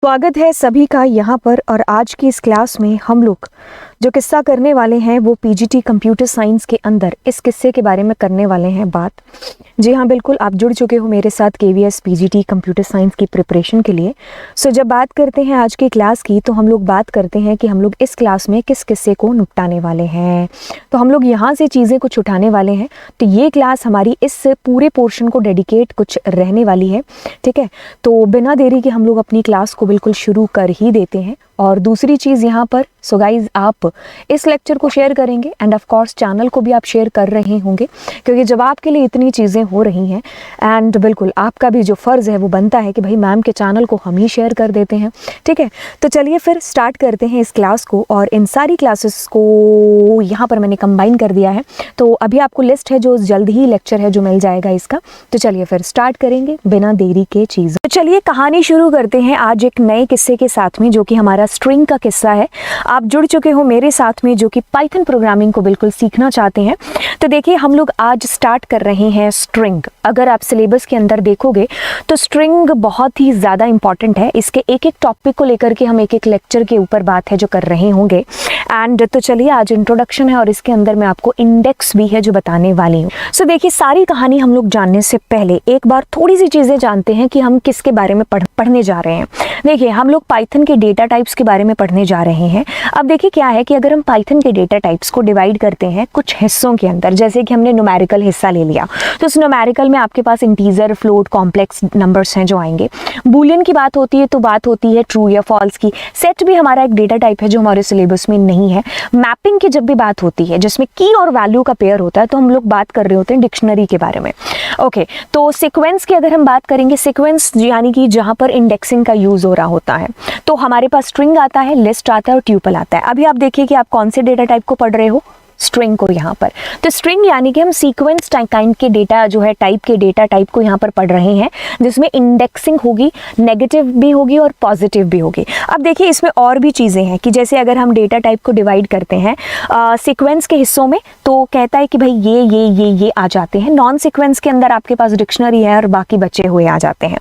स्वागत है सभी का यहाँ पर। और आज की इस क्लास में हम लोग जो किस्सा करने वाले हैं वो पीजीटी कंप्यूटर साइंस के अंदर इस किस्से के बारे में करने वाले हैं बात। जी हाँ, बिल्कुल आप जुड़ चुके हो मेरे साथ केवीएस पीजीटी कंप्यूटर साइंस की प्रिपरेशन के लिए। सो जब बात करते हैं आज की क्लास की तो हम लोग बात करते हैं कि हम लोग इस क्लास में किस किस्से को निपटाने वाले हैं। तो हम लोग यहाँ से चीज़ें कुछ उठाने वाले हैं। तो ये क्लास हमारी इस पूरे पोर्शन को डेडिकेट कुछ रहने वाली है, ठीक है। तो बिना देरी के हम लोग अपनी क्लास को बिल्कुल शुरू कर ही देते हैं। और दूसरी चीज़ यहाँ पर, सो गाइज आप इस लेक्चर को शेयर करेंगे एंड ऑफ कोर्स चैनल को भी आप शेयर कर रहे होंगे, क्योंकि जब आपके लिए इतनी चीज़ें हो रही हैं एंड बिल्कुल आपका भी जो फ़र्ज़ है वो बनता है कि भाई मैम के चैनल को हम ही शेयर कर देते हैं, ठीक है। तो चलिए फिर स्टार्ट करते हैं इस क्लास को। और इन सारी क्लासेस को यहाँ पर मैंने कंबाइन कर दिया है, तो अभी आपको लिस्ट है जो जल्द ही लेक्चर है जो मिल जाएगा इसका। तो चलिए फिर स्टार्ट करेंगे बिना देरी के चीज़। तो चलिए कहानी शुरू करते हैं आज एक नए किस्से के साथ में, जो कि हमारा स्ट्रिंग का किस्सा है। आप जुड़ चुके हो मेरे साथ में जो कि पाइथन प्रोग्रामिंग को बिल्कुल सीखना चाहते हैं। तो देखिए हम लोग आज स्टार्ट कर रहे हैं स्ट्रिंग। अगर आप सिलेबस के अंदर देखोगे तो स्ट्रिंग बहुत ही ज़्यादा इंपॉर्टेंट है। इसके एक एक टॉपिक को लेकर के हम एक एक लेक्चर के ऊपर बात है जो कर रहे होंगे। एंड तो चलिए आज इंट्रोडक्शन है और इसके अंदर मैं आपको इंडेक्स भी है जो बताने वाली हूँ। सो देखिए सारी कहानी हम लोग जानने से पहले एक बार थोड़ी सी चीज़ें जानते हैं कि हम किसके बारे में पढ़ने जा रहे हैं। देखिए हम लोग पाइथन के डेटा टाइप्स के बारे में पढ़ने जा रहे हैं। अब देखिए क्या है कि अगर हम पाइथन के डेटा टाइप्स को डिवाइड करते हैं कुछ हिस्सों के अंदर, जैसे कि हमने न्यूमेरिकल हिस्सा ले लिया, तो उस न्यूमेरिकल में आपके पास इंटीजर, फ्लोट, कॉम्प्लेक्स नंबर्स हैं जो आएंगे। बूलियन की बात होती है तो बात होती है ट्रू या फॉल्स की। सेट भी हमारा एक डेटा टाइप है जो हमारे सिलेबस में नहीं है। मैपिंग की जब भी बात होती है जिसमें की और वैल्यू का पेयर होता है तो हम लोग बात कर रहे होते हैं डिक्शनरी के बारे में। ओके, तो सीक्वेंस की अगर हम बात करेंगे, सीक्वेंस यानी कि जहाँ पर इंडेक्सिंग का यूज हो रहा होता है, तो हमारे पास स्ट्रिंग आता है, लिस्ट आता है और ट्यूपल आता है। अभी आप देखिए कि आप कौन से डेटा टाइप को पढ़ रहे हो, स्ट्रिंग को यहाँ पर। तो स्ट्रिंग यानी कि हम सीक्वेंस काइंड के डेटा जो है टाइप के डेटा टाइप को यहाँ पर पढ़ रहे हैं, जिसमें इंडेक्सिंग होगी, नेगेटिव भी होगी और पॉजिटिव भी होगी। अब देखिए इसमें और भी चीज़ें हैं कि जैसे अगर हम डेटा टाइप को डिवाइड करते हैं सीक्वेंस के हिस्सों में तो कहता है कि भाई ये आ जाते हैं। नॉन सीक्वेंस के अंदर आपके पास डिक्शनरी है और बाकी बचे हुए आ जाते हैं।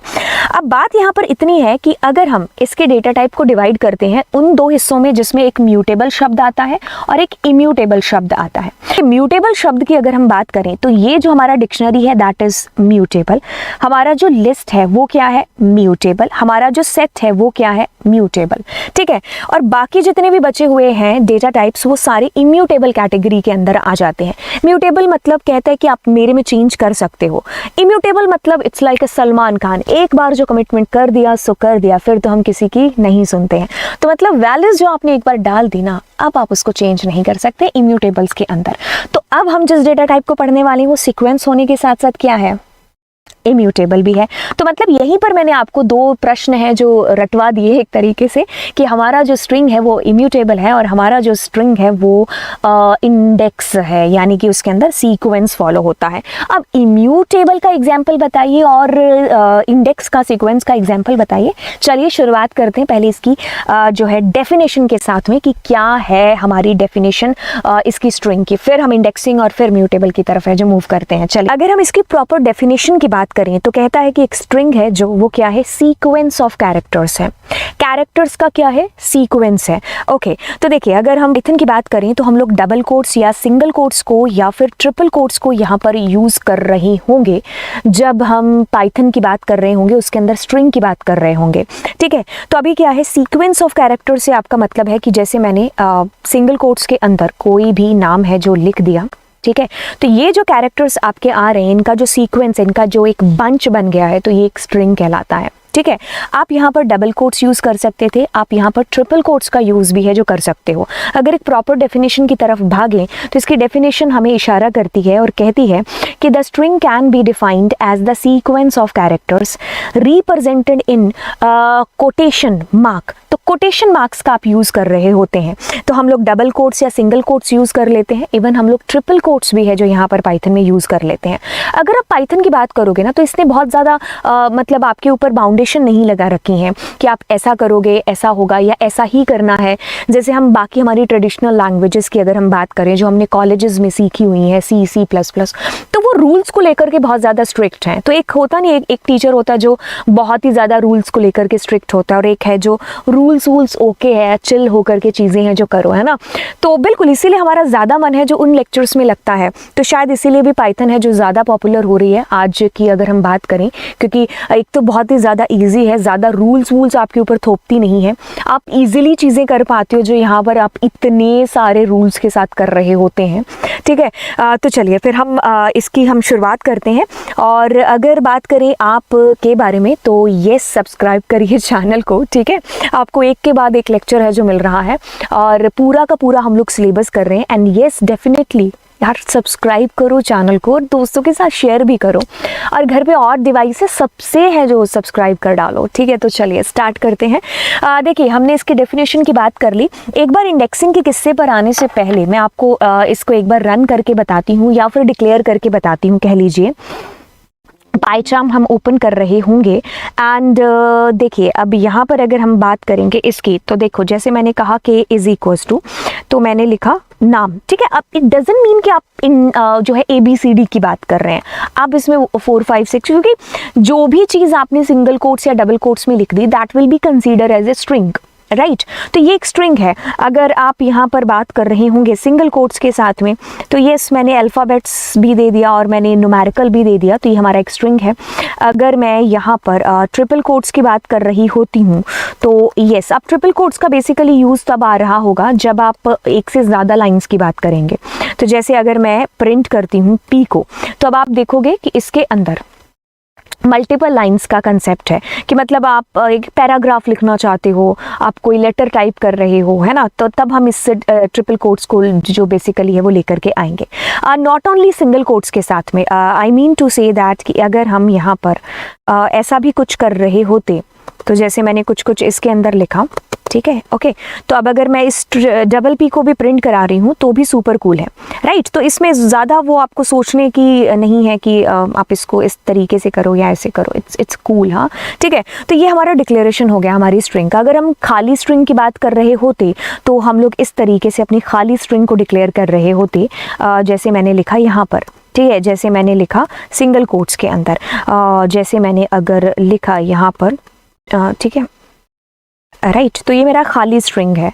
अब बात यहाँ पर इतनी है कि अगर हम इसके डेटा टाइप को डिवाइड करते हैं उन दो हिस्सों में जिसमें एक म्यूटेबल शब्द आता है और एक इम्यूटेबल शब्द आता है। म्यूटेबल शब्द की अगर हम बात करें तो ये जो हमारा डिक्शनरी है दैट इज म्यूटेबल, हमारा जो लिस्ट है वो क्या है, म्यूटेबल, हमारा जो सेट है वो क्या है, म्यूटेबल, ठीक है। और बाकी जितने भी बचे हुए हैं डेटा टाइप्स वो सारे इम्यूटेबल कैटेगरी के अंदर आ जाते हैं। म्यूटेबल मतलब कहता है कि आप मेरे में चेंज कर सकते हो। इम्यूटेबल मतलब इट्स लाइक अ सलमान खान, एक बार जो कमिटमेंट कर दिया सो कर दिया, फिर तो हम किसी की नहीं सुनते हैं। तो मतलब वैल्यूज जो आपने एक बार डाल दी ना, अब आप उसको चेंज नहीं कर सकते इम्यूटेबल्स के अंदर। तो अब हम जिस डेटा टाइप को पढ़ने वाले हैं वो सीक्वेंस होने के साथ साथ क्या है, इम्यूटेबल भी है। तो मतलब यहीं पर मैंने आपको दो प्रश्न है जो रटवा दिए एक तरीके से कि हमारा जो स्ट्रिंग है वो इम्यूटेबल है और हमारा जो स्ट्रिंग है वो इंडेक्स है, यानी कि उसके अंदर सीक्वेंस फॉलो होता है। अब इम्यूटेबल का एग्जाम्पल बताइए और इंडेक्स का, सीक्वेंस का एग्जाम्पल बताइए। चलिए शुरुआत करते हैं पहले इसकी जो है डेफिनेशन के साथ में कि क्या है हमारी डेफिनेशन इसकी स्ट्रिंग की, फिर हम इंडेक्सिंग और फिर म्यूटेबल की तरफ है जो मूव करते हैं। चलिए अगर हम इसकी प्रॉपर डेफिनेशन की बात करें तो कहता है कि एक स्ट्रिंग है जो वो क्या है, सीक्वेंस ऑफ कैरेक्टर्स है। कैरेक्टर्स का क्या है, सीक्वेंस है। ओके, तो देखिए अगर हम पाइथन की बात करें तो हम लोग डबल कोट्स या सिंगल कोट्स को या फिर ट्रिपल कोट्स को यहाँ पर यूज कर रहे होंगे जब हम पाइथन की बात कर रहे होंगे, उसके अंदर स्ट्रिंग की बात कर रहे होंगे, ठीक है। तो अभी क्या है, सीक्वेंस ऑफ कैरेक्टर से आपका मतलब है कि जैसे मैंने सिंगल कोट्स के अंदर कोई भी नाम है जो लिख दिया, ठीक है। तो ये जो कैरेक्टर्स आपके आ रहे हैं इनका जो सीक्वेंस, इनका जो एक बंच बन गया है, तो ये एक स्ट्रिंग कहलाता है, ठीक है। आप यहाँ पर डबल कोट्स यूज कर सकते थे, आप यहाँ पर ट्रिपल कोट्स का यूज भी है जो कर सकते हो। अगर एक प्रॉपर डेफिनेशन की तरफ भागें तो इसकी डेफिनेशन हमें इशारा करती है और कहती है कि the string can be defined as the sequence of characters represented in quotation mark. तो कोटेशन मार्क्स का आप यूज़ कर रहे होते हैं तो हम लोग डबल कोट्स या सिंगल कोट्स यूज़ कर लेते हैं, इवन हम लोग ट्रिपल कोट्स भी है जो यहाँ पर पाइथन में यूज़ कर लेते हैं। अगर आप पाइथन की बात करोगे ना तो इसने बहुत ज़्यादा मतलब आपके ऊपर बाउंडेशन नहीं लगा रखी हैं कि आप ऐसा करोगे ऐसा होगा या ऐसा ही करना है। जैसे हम बाकी हमारी ट्रेडिशनल लैंग्वेजेस की अगर हम बात करें जो हमने कॉलेजेस में सीखी हुई हैं C++, तो वो रूल्स को लेकर के बहुत ज़्यादा स्ट्रिक्ट हैं। तो एक होता नहीं, एक टीचर होता है जो बहुत ही ज़्यादा रूल्स को लेकर के स्ट्रिक्ट होता है और एक है जो रूल्स ओके है, चिल होकर के चीज़ें हैं जो करो, है ना। तो बिल्कुल इसीलिए हमारा ज़्यादा मन है जो उन लेक्चर्स में लगता है, तो शायद इसीलिए भी पाइथन है जो ज़्यादा पॉपुलर हो रही है आज की अगर हम बात करें, क्योंकि एक तो बहुत ही ज़्यादा ईजी है, ज़्यादा रूल्स आपके ऊपर थोपती नहीं है, आप ईजिली चीज़ें कर पाते हो जो यहाँ पर आप इतने सारे रूल्स के साथ कर रहे होते हैं। ठीक है, तो चलिए फिर हम इसकी हम शुरुआत करते हैं। और अगर बात करें आप के बारे में तो ये सब्सक्राइब करिए चैनल को, ठीक है। आपको एक के बाद एक लेक्चर है जो मिल रहा है और पूरा का पूरा हम लोग सिलेबस कर रहे हैं। एंड येस डेफिनेटली यार सब्सक्राइब करो चैनल को और दोस्तों के साथ शेयर भी करो, और घर पे और डिवाइसेस सबसे है जो सब्सक्राइब कर डालो, ठीक है। तो चलिए स्टार्ट करते हैं। देखिए हमने इसके डेफिनेशन की बात कर ली। एक बार इंडेक्सिंग के किस्से पर आने से पहले मैं आपको इसको एक बार रन करके बताती हूँ या फिर डिक्लेयर करके बताती हूँ, कह लीजिए। पाइचार्म हम ओपन कर रहे होंगे एंड देखिए अब यहाँ पर अगर हम बात करेंगे इसकी, तो देखो जैसे मैंने कहा कि इज इक्वल्स टू, तो मैंने लिखा नाम, ठीक है। अब इट डजंट मीन कि आप इन जो है ABCD की बात कर रहे हैं, आप इसमें 4 5 6, क्योंकि जो भी चीज़ आपने सिंगल कोट्स या डबल कोट्स में लिख दी that will be consider as a string, right. तो ये एक स्ट्रिंग है। अगर आप यहाँ पर बात कर रहे होंगे सिंगल कोट्स के साथ में, तो यस मैंने अल्फ़ाबेट्स भी दे दिया और मैंने न्यूमेरिकल भी दे दिया, तो ये हमारा एक स्ट्रिंग है। अगर मैं यहाँ पर ट्रिपल कोट्स की बात कर रही होती हूँ तो यस, अब ट्रिपल कोट्स का बेसिकली यूज़ तब आ रहा होगा जब आप एक से ज़्यादा लाइन्स की बात करेंगे। तो जैसे अगर मैं प्रिंट करती हूँ P को, तो अब आप देखोगे कि इसके अंदर मल्टीपल लाइंस का कंसेप्ट है कि मतलब आप एक पैराग्राफ लिखना चाहते हो, आप कोई लेटर टाइप कर रहे हो, है ना, तो तब हम इससे ट्रिपल कोट्स को जो बेसिकली है वो लेकर के आएंगे। नॉट ओनली सिंगल कोट्स के साथ में, I mean to say that कि अगर हम यहाँ पर ऐसा भी कुछ कर रहे होते, तो जैसे मैंने कुछ इसके अंदर लिखा, ठीक है, ओके। तो अब अगर मैं इस डबल P को भी प्रिंट करा रही हूँ तो भी सुपर कूल है, राइट। तो इसमें ज़्यादा वो आपको सोचने की नहीं है कि आप इसको इस तरीके से करो या ऐसे करो, इट्स कूल, हाँ, ठीक है। तो ये हमारा डिक्लेरेशन हो गया हमारी स्ट्रिंग का। अगर हम खाली स्ट्रिंग की बात कर रहे होते तो हम लोग इस तरीके से अपनी खाली स्ट्रिंग को डिक्लेयर कर रहे होते, जैसे मैंने लिखा यहाँ पर, ठीक है, जैसे मैंने लिखा सिंगल कोट्स के अंदर, जैसे मैंने अगर लिखा यहाँ पर, ठीक है, राइट। तो ये मेरा खाली स्ट्रिंग है,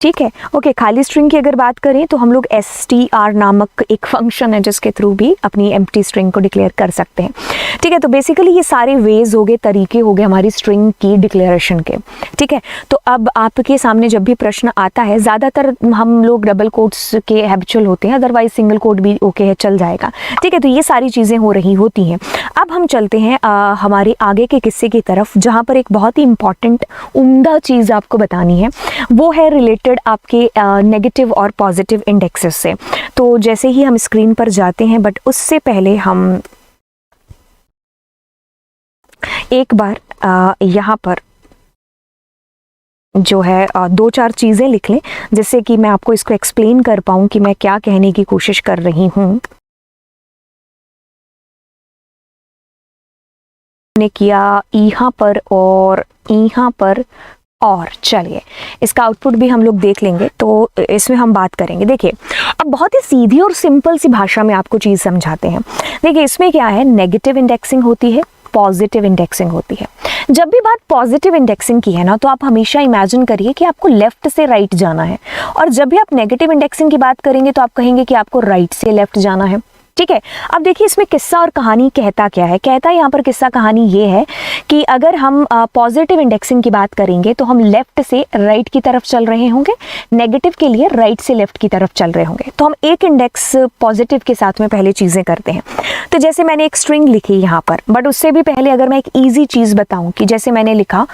ठीक है, ओके। खाली स्ट्रिंग की अगर बात करें तो हम लोग str नामक एक फंक्शन है जिसके थ्रू भी अपनी एम्प्टी स्ट्रिंग को डिक्लेयर कर सकते हैं, ठीक है। तो बेसिकली ये सारे वेज हो गए, तरीके हो गए हमारी स्ट्रिंग की डिक्लेरेशन के, ठीक है। तो अब आपके सामने जब भी प्रश्न आता है, ज़्यादातर हम लोग डबल कोट्स के हैबिचुअल होते हैं, अदरवाइज सिंगल कोट भी ओके है, चल जाएगा, ठीक है। तो ये सारी चीज़ें हो रही होती हैं। अब हम चलते हैं हमारे आगे के किस्से की तरफ, जहाँ पर एक बहुत ही इंपॉर्टेंट उम्दा चीज़ आपको बतानी है, वो है रिलेटेड आपके नेगेटिव और पॉजिटिव इंडेक्सेस से। तो जैसे ही हम स्क्रीन पर जाते हैं, बट उससे पहले हम एक बार यहाँ पर जो है 2-4 चीज़ें लिख लें, जिससे कि मैं आपको इसको एक्सप्लेन कर पाऊँ कि मैं क्या कहने की कोशिश कर रही हूँ। ने किया यहाँ पर और यहाँ पर, और चलिए इसका आउटपुट भी हम लोग देख लेंगे, तो इसमें हम बात करेंगे। देखिए अब बहुत ही सीधी और सिंपल सी भाषा में आपको चीज़ समझाते हैं। देखिए इसमें क्या है, नेगेटिव इंडेक्सिंग होती है, पॉजिटिव इंडेक्सिंग होती है। जब भी बात पॉजिटिव इंडेक्सिंग की है ना, तो आप हमेशा इमेजिन करिए कि आपको लेफ्ट से राइट जाना है, और जब भी आप नेगेटिव इंडेक्सिंग की बात करेंगे तो आप कहेंगे कि आपको राइट से लेफ्ट जाना है, ठीक है। अब देखिए इसमें किस्सा और कहानी कहता क्या है, कहता यहाँ पर किस्सा कहानी ये है कि अगर हम पॉजिटिव इंडेक्सिंग की बात करेंगे तो हम लेफ्ट से राइट की तरफ चल रहे होंगे, नेगेटिव के लिए राइट से लेफ्ट की तरफ चल रहे होंगे। तो हम एक इंडेक्स पॉजिटिव के साथ में पहले चीज़ें करते हैं। तो जैसे मैंने एक स्ट्रिंग लिखी यहाँ पर, बट उससे भी पहले अगर मैं एक ईजी चीज़ बताऊँ कि जैसे मैंने लिखा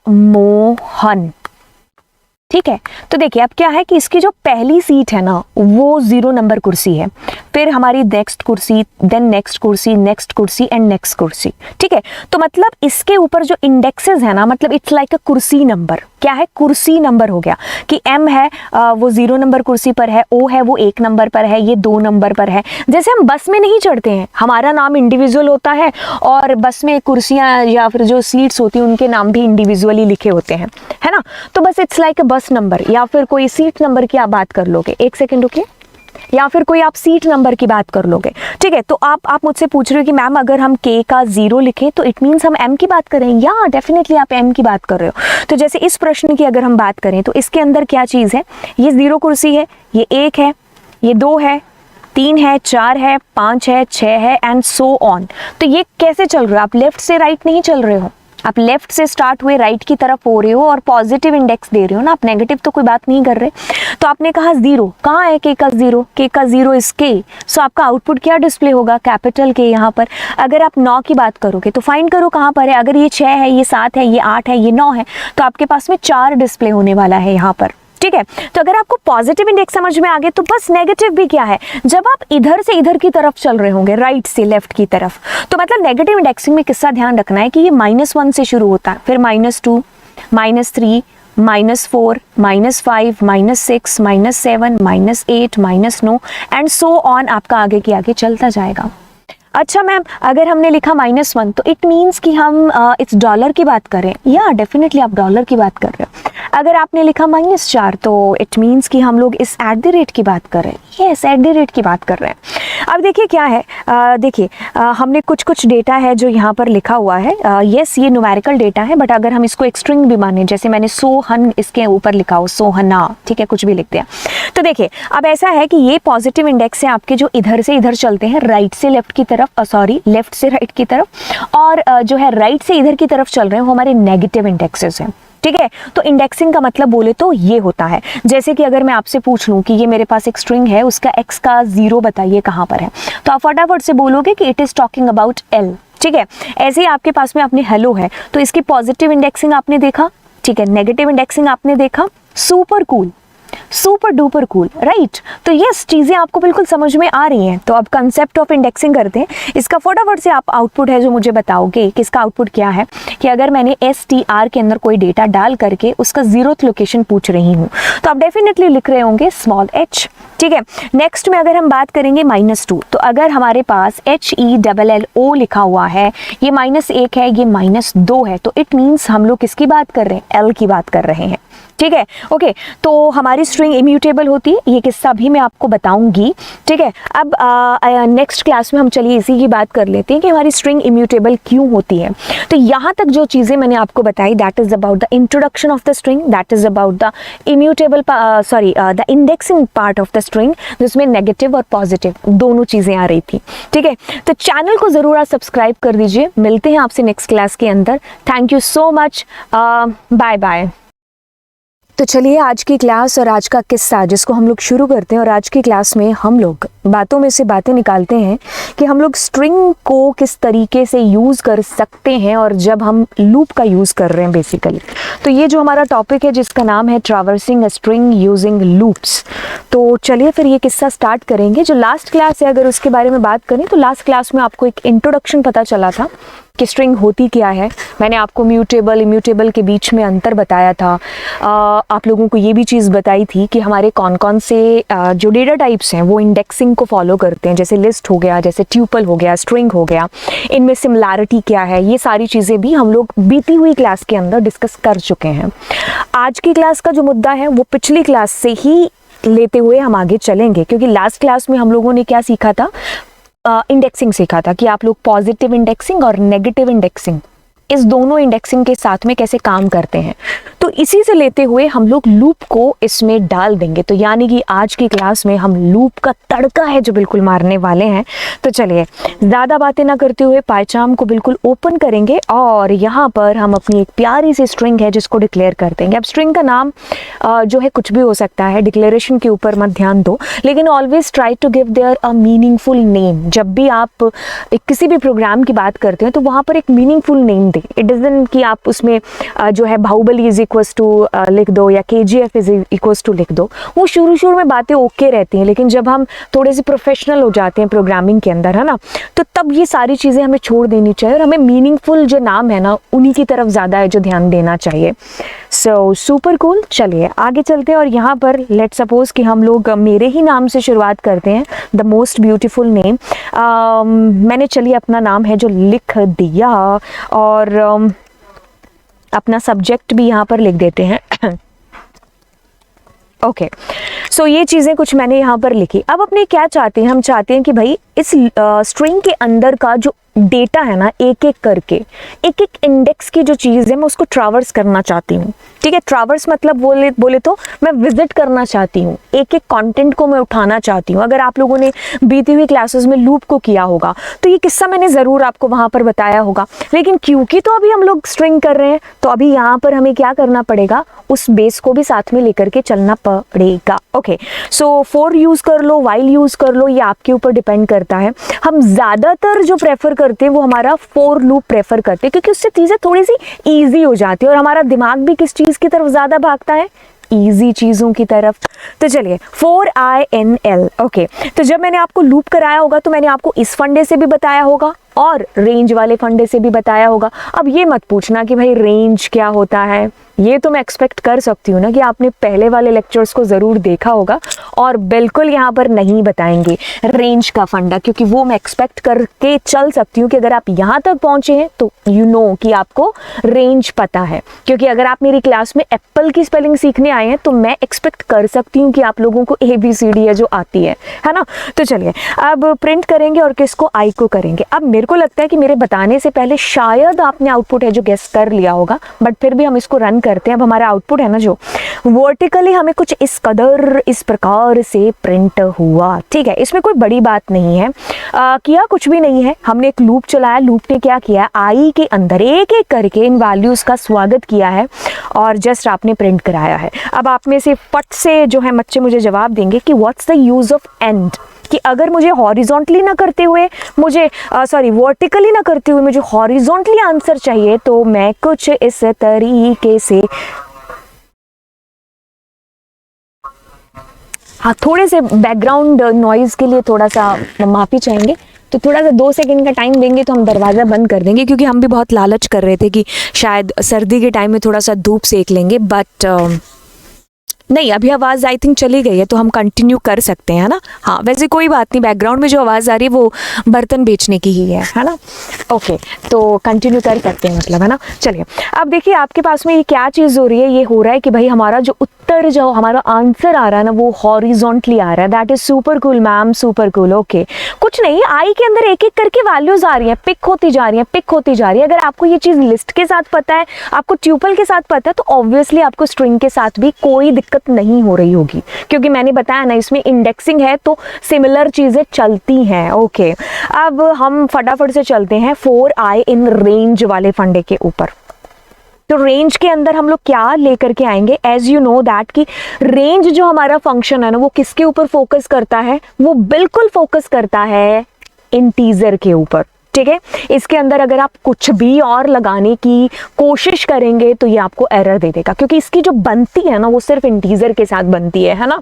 मोहन, ठीक है। तो देखिए अब क्या है कि इसकी जो पहली सीट है ना वो 0 नंबर कुर्सी है, फिर हमारी नेक्स्ट कुर्सी, देन नेक्स्ट कुर्सी, नेक्स्ट कुर्सी एंड नेक्स्ट कुर्सी, ठीक है। तो मतलब इसके ऊपर जो इंडेक्सेस है ना, मतलब इट्स लाइक अ कुर्सी नंबर। क्या है? कुर्सी नंबर हो गया कि M है वो 0 नंबर कुर्सी पर है, O है वो 1 नंबर पर है, ये 2 नंबर पर है। जैसे हम बस में नहीं चढ़ते हैं, हमारा नाम इंडिविजुअल होता है और बस में कुर्सियाँ या फिर जो सीट्स होती हैं उनके नाम भी इंडिविजुअली लिखे होते हैं, है ना। तो बस इट्स लाइक अ बस नंबर या फिर कोई सीट नंबर की आप बात कर लोगे। एक सेकेंड रुकिए, या फिर कोई आप सीट नंबर की बात कर लोगे, ठीक है। तो आप मुझसे पूछ रहे हो कि मैम अगर हम K का 0 लिखें तो इट मीन्स हम M की बात कर रहे हैं। या डेफिनेटली आप M की बात कर रहे हो। तो जैसे इस प्रश्न की अगर हम बात करें तो इसके अंदर क्या चीज़ है, ये 0 कुर्सी है, ये 1 है, ये 2 है, 3 है, 4 है, 5 है, 6 है एंड सो ऑन। तो ये कैसे चल रहे हो? आप लेफ्ट से राइट नहीं चल रहे हो, आप लेफ्ट से स्टार्ट हुए राइट की तरफ हो रहे हो और पॉजिटिव इंडेक्स दे रहे हो ना, आप नेगेटिव तो कोई बात नहीं कर रहे। तो आपने कहा 0, कहाँ है K का 0? K का 0 इस K। सो आपका आउटपुट क्या डिस्प्ले होगा? कैपिटल K यहाँ पर। अगर आप 9 की बात करोगे तो फाइंड करो कहाँ पर है। अगर ये 6 है, ये 7 है, ये 8 है, ये 9 है, तो आपके पास में 4 डिस्प्ले होने वाला है यहाँ पर, ठीक है। तो अगर आपको पॉजिटिव इंडेक्स समझ में आ गए तो बस नेगेटिव भी क्या है, जब आप इधर से इधर की तरफ चल रहे होंगे, राइट से लेफ्ट की तरफ, तो मतलब नेगेटिव इंडेक्सिंग में किसका ध्यान रखना है कि ये -1 से शुरू होता है, फिर -2, -3, -4, -5, -6, -7, -8, -9 एंड सो ऑन, आपका आगे की आगे चलता जाएगा। अच्छा मैम अगर हमने लिखा -1 तो इट मीन्स कि हम इस डॉलर की बात करें। या डेफिनेटली आप डॉलर की बात कर रहे हो। अगर आपने लिखा -4 तो इट मीन्स कि हम लोग इस @ की बात कर रहे हैं। यस, @ की बात कर रहे हैं। अब देखिए क्या है, देखिए हमने कुछ डेटा है जो यहाँ पर लिखा हुआ है। यस ये न्यूमेरिकल डेटा है, बट अगर हम इसको एक स्ट्रिंग भी माने, जैसे मैंने सोहन इसके ऊपर लिखा हो, सोहना, ठीक है, कुछ भी लिख दिया। तो देखिए अब ऐसा है कि ये पॉजिटिव इंडेक्स है आपके जो इधर से इधर चलते हैं, राइट से लेफ्ट की तरफ, सॉरी लेफ्ट से राइट की तरफ, और जो है राइट से इधर की तरफ चल रहे हैं वो हमारे नेगेटिव इंडेक्सेस हैं, ठीक है। तो इंडेक्सिंग का मतलब बोले तो ये होता है। जैसे कि अगर मैं आपसे पूछ लूं कि ये मेरे पास एक स्ट्रिंग है, उसका x का 0 बताइए कहाँ पर है, तो आप फटाफट से बोलोगे कि it is talking about L, ठीक है। ऐसे ही आपके पास में अपनी हेलो है, तो इसकी पॉजिटिव इंडेक्सिंग आपने देखा, ठीक है, नेगेटिव इंडेक्सिंग आपने देखा, super cool, super duper cool, right. तो यस चीजें आपको बिल्कुल समझ में आ रही हैं। तो अब कंसेप्ट ऑफ इंडेक्सिंग करते हैं। इसका फटाफट से आप आउटपुट है जो मुझे बताओगे कि इसका आउटपुट क्या है, कि अगर मैंने str के अंदर कोई डेटा डाल करके उसका 0th लोकेशन पूछ रही हूँ तो आप डेफिनेटली लिख रहे होंगे h, ठीक है। नेक्स्ट में अगर हम बात करेंगे -2, तो अगर हमारे पास HELLO लिखा हुआ है, ये -1 है, ये -2 है, तो इट मीन्स हम लोग किसकी बात कर रहे हैं? L की बात कर रहे हैं, ठीक है। ओके, तो हमारी स्ट्रिंग इम्यूटेबल होती है, ये किस्सा भी मैं आपको बताऊंगी, ठीक है। अब नेक्स्ट क्लास में हम चलिए इसी की बात कर लेते हैं कि हमारी स्ट्रिंग इम्यूटेबल क्यों होती है। तो यहाँ तक जो चीज़ें मैंने आपको बताई, that is about the introduction of the string, that is about the immutable the indexing part of the string, जिसमें नेगेटिव और पॉजिटिव दोनों चीज़ें आ रही थी, ठीक है। तो चैनल को ज़रूर आप सब्सक्राइब कर दीजिए। मिलते हैं आपसे नेक्स्ट क्लास के अंदर। Thank you so much, bye bye. तो चलिए आज की क्लास और आज का किस्सा जिसको हम लोग शुरू करते हैं, और आज की क्लास में हम लोग बातों में से बातें निकालते हैं कि हम लोग स्ट्रिंग को किस तरीके से यूज़ कर सकते हैं, और जब हम लूप का यूज़ कर रहे हैं बेसिकली। तो ये जो हमारा टॉपिक है जिसका नाम है traversing a string using loops. तो चलिए फिर ये किस्सा स्टार्ट करेंगे। जो लास्ट क्लास है अगर उसके बारे में बात करें तो लास्ट क्लास में आपको एक इंट्रोडक्शन पता चला था कि स्ट्रिंग होती क्या है। मैंने आपको म्यूटेबल इम्यूटेबल के बीच में अंतर बताया था। आप लोगों को ये भी चीज़ बताई थी कि हमारे कौन कौन से जो डेटा टाइप्स हैं वो इंडेक्सिंग को फॉलो करते हैं, जैसे लिस्ट हो गया, जैसे ट्यूपल हो गया, स्ट्रिंग हो गया, इनमें सिमिलैरिटी क्या है, ये सारी चीज़ें भी हम लोग बीती हुई क्लास के अंदर डिस्कस कर चुके हैं। आज की क्लास का जो मुद्दा है वो पिछली क्लास से ही लेते हुए हम आगे चलेंगे, क्योंकि लास्ट क्लास में हम लोगों ने क्या सीखा था, इंडेक्सिंग सीखा था कि आप लोग पॉजिटिव इंडेक्सिंग और नेगेटिव इंडेक्सिंग, इस दोनों इंडेक्सिंग के साथ में कैसे काम करते हैं। तो इसी से लेते हुए हम लोग लूप को इसमें डाल देंगे। तो यानी कि आज की क्लास में हम लूप का तड़का है जो बिल्कुल मारने वाले हैं। तो चलिए ज़्यादा बातें ना करते हुए पायचाम को बिल्कुल ओपन करेंगे, और यहाँ पर हम अपनी एक प्यारी सी स्ट्रिंग है जिसको डिक्लेयर कर देंगे। अब स्ट्रिंग का नाम जो है कुछ भी हो सकता है, डिक्लेरेशन के ऊपर मत ध्यान दो, लेकिन always try to give there a meaningful name. जब भी आप किसी भी प्रोग्राम की बात करते हैं तो वहाँ पर एक मीनिंगफुल नेम दें। इट डजंट कि आप उसमें जो है Baahubali is equal equals to लिख दो या KGF इज इक्वल्स टू लिख दो, वो शुरू में बातें ओके रहती हैं, लेकिन जब हम थोड़े से प्रोफेशनल हो जाते हैं प्रोग्रामिंग के अंदर, है ना, तो तब ये सारी चीज़ें हमें छोड़ देनी चाहिए और हमें मीनिंगफुल जो नाम है ना उन्हीं की तरफ ज़्यादा है जो ध्यान देना चाहिए। So super cool. चलिए आगे चलते हैं और यहाँ पर लेट सपोज कि हम लोग मेरे ही नाम से शुरुआत करते हैं, द मोस्ट ब्यूटीफुल नेम। मैंने चलिए अपना नाम है जो लिख दिया और अपना सब्जेक्ट भी यहाँ पर लिख देते हैं। ओके, सो ये चीज़ें कुछ मैंने यहाँ पर लिखी। अब अपने क्या चाहते हैं, हम चाहते हैं कि भाई इस स्ट्रिंग के अंदर का जो डेटा है ना, एक एक करके एक एक इंडेक्स की जो चीज़ है मैं उसको ट्रैवर्स करना चाहती हूँ। ठीक है, ट्रैवर्स मतलब बोले तो मैं विजिट करना चाहती हूँ, एक एक कंटेंट को मैं उठाना चाहती हूँ। अगर आप लोगों ने बीती हुई क्लासेस में लूप को किया होगा तो ये किस्सा मैंने ज़रूर आपको वहाँ पर बताया होगा, लेकिन क्योंकि तो अभी हम लोग स्ट्रिंग कर रहे हैं तो अभी यहाँ पर हमें क्या करना पड़ेगा, उस बेस को भी साथ में लेकर के चलना पड़ेगा। ओके, सो फॉर यूज़ कर लो, वाइल यूज़ कर लो, ये आपके ऊपर डिपेंड करता है। हम ज़्यादातर जो प्रेफर करते हैं वो हमारा फॉर लूप प्रेफर करते हैं, क्योंकि उससे चीज़ें थोड़ी सी ईजी हो जाती है और हमारा दिमाग भी किस चीज़ की तरफ ज़्यादा भागता है, ईजी चीज़ों की तरफ। तो चलिए FOR-INL। ओके, तो जब मैंने आपको लूप कराया होगा तो मैंने आपको इस फंडे से भी बताया होगा और रेंज वाले फंडे से भी बताया होगा। अब ये मत पूछना कि भाई रेंज क्या होता है, ये तो मैं एक्सपेक्ट कर सकती हूँ ना कि आपने पहले वाले लेक्चर्स को ज़रूर देखा होगा और बिल्कुल यहाँ पर नहीं बताएंगे रेंज का फंडा, क्योंकि वो मैं एक्सपेक्ट करके चल सकती हूँ कि अगर आप यहाँ तक पहुँचे हैं तो यू नो कि आपको रेंज पता है। क्योंकि अगर आप मेरी क्लास में एप्पल की स्पेलिंग सीखने आए हैं तो मैं एक्सपेक्ट कर सकती हूँ कि आप लोगों को ABCD है जो आती है ना। तो चलिए अब प्रिंट करेंगे और किसको, आई को करेंगे। अब मेरे को लगता है कि मेरे बताने से पहले शायद आपने आउटपुट है जो गेस कर लिया होगा, बट फिर भी हम इसको रन करते हैं। अब हमारा आउटपुट है ना जो वर्टिकली हमें कुछ इस कदर इस प्रकार से प्रिंट हुआ। ठीक है, इसमें कोई बड़ी बात नहीं है, किया कुछ भी नहीं है। हमने एक लूप चलाया, लूप ने क्या किया, आई के अंदर एक एक करके इन वैल्यूज का स्वागत किया है और जस्ट आपने प्रिंट कराया है। अब आप में से फट से जो है बच्चे मुझे जवाब देंगे कि what's the use of and, कि अगर मुझे हॉरिजॉन्टली ना करते हुए वर्टिकली ना करते हुए मुझे हॉरिजॉन्टली आंसर चाहिए तो मैं कुछ इस तरीके से, हाँ थोड़े से बैकग्राउंड नॉइज के लिए थोड़ा सा माफी चाहेंगे, तो थोड़ा सा 2 सेकंड का टाइम देंगे तो हम दरवाज़ा बंद कर देंगे, क्योंकि हम भी बहुत लालच कर रहे थे कि शायद सर्दी के टाइम में थोड़ा सा धूप सेक लेंगे, बट नहीं, अभी आवाज़ आई थिंक चली गई है तो हम कंटिन्यू कर सकते हैं ना। हाँ वैसे कोई बात नहीं, बैकग्राउंड में जो आवाज़ आ रही है वो बर्तन बेचने की ही है ना। ओके, तो कंटिन्यू कर सकते हैं मतलब, है ना। चलिए अब देखिए आपके पास में ये क्या चीज़ हो रही है, ये हो रहा है कि भाई हमारा जो उत्तर जो हमारा आंसर आ रहा है ना वो हॉरिजॉन्टली आ रहा है। That is super cool ma'am, super cool. Okay, कुछ नहीं, आई के अंदर एक एक करके वैल्यूज आ रही हैं, पिक होती जा रही हैं, पिक होती जा रही है। अगर आपको ये चीज़ लिस्ट के साथ पता है, आपको ट्यूपल के साथ पता है, तो ऑब्वियसली आपको स्ट्रिंग के साथ भी कोई दिक्कत नहीं हो रही होगी, क्योंकि मैंने बताया ना इसमें इंडेक्सिंग है तो सिमिलर चीजें चलती हैं। ओके, अब हम फटाफट से चलते हैं FOR-I इन रेंज वाले फंडे के ऊपर। तो रेंज के अंदर हम लोग क्या लेकर के आएंगे, एज यू नो दैट कि रेंज जो हमारा फंक्शन है ना वो किसके ऊपर फोकस करता है, वो बिल्कुल फोकस करता है इंटीजर के ऊपर। ठीक है, इसके अंदर अगर आप कुछ भी और लगाने की कोशिश करेंगे तो ये आपको एरर दे देगा, क्योंकि इसकी जो बनती है ना वो सिर्फ इंटीजर के साथ बनती है ना।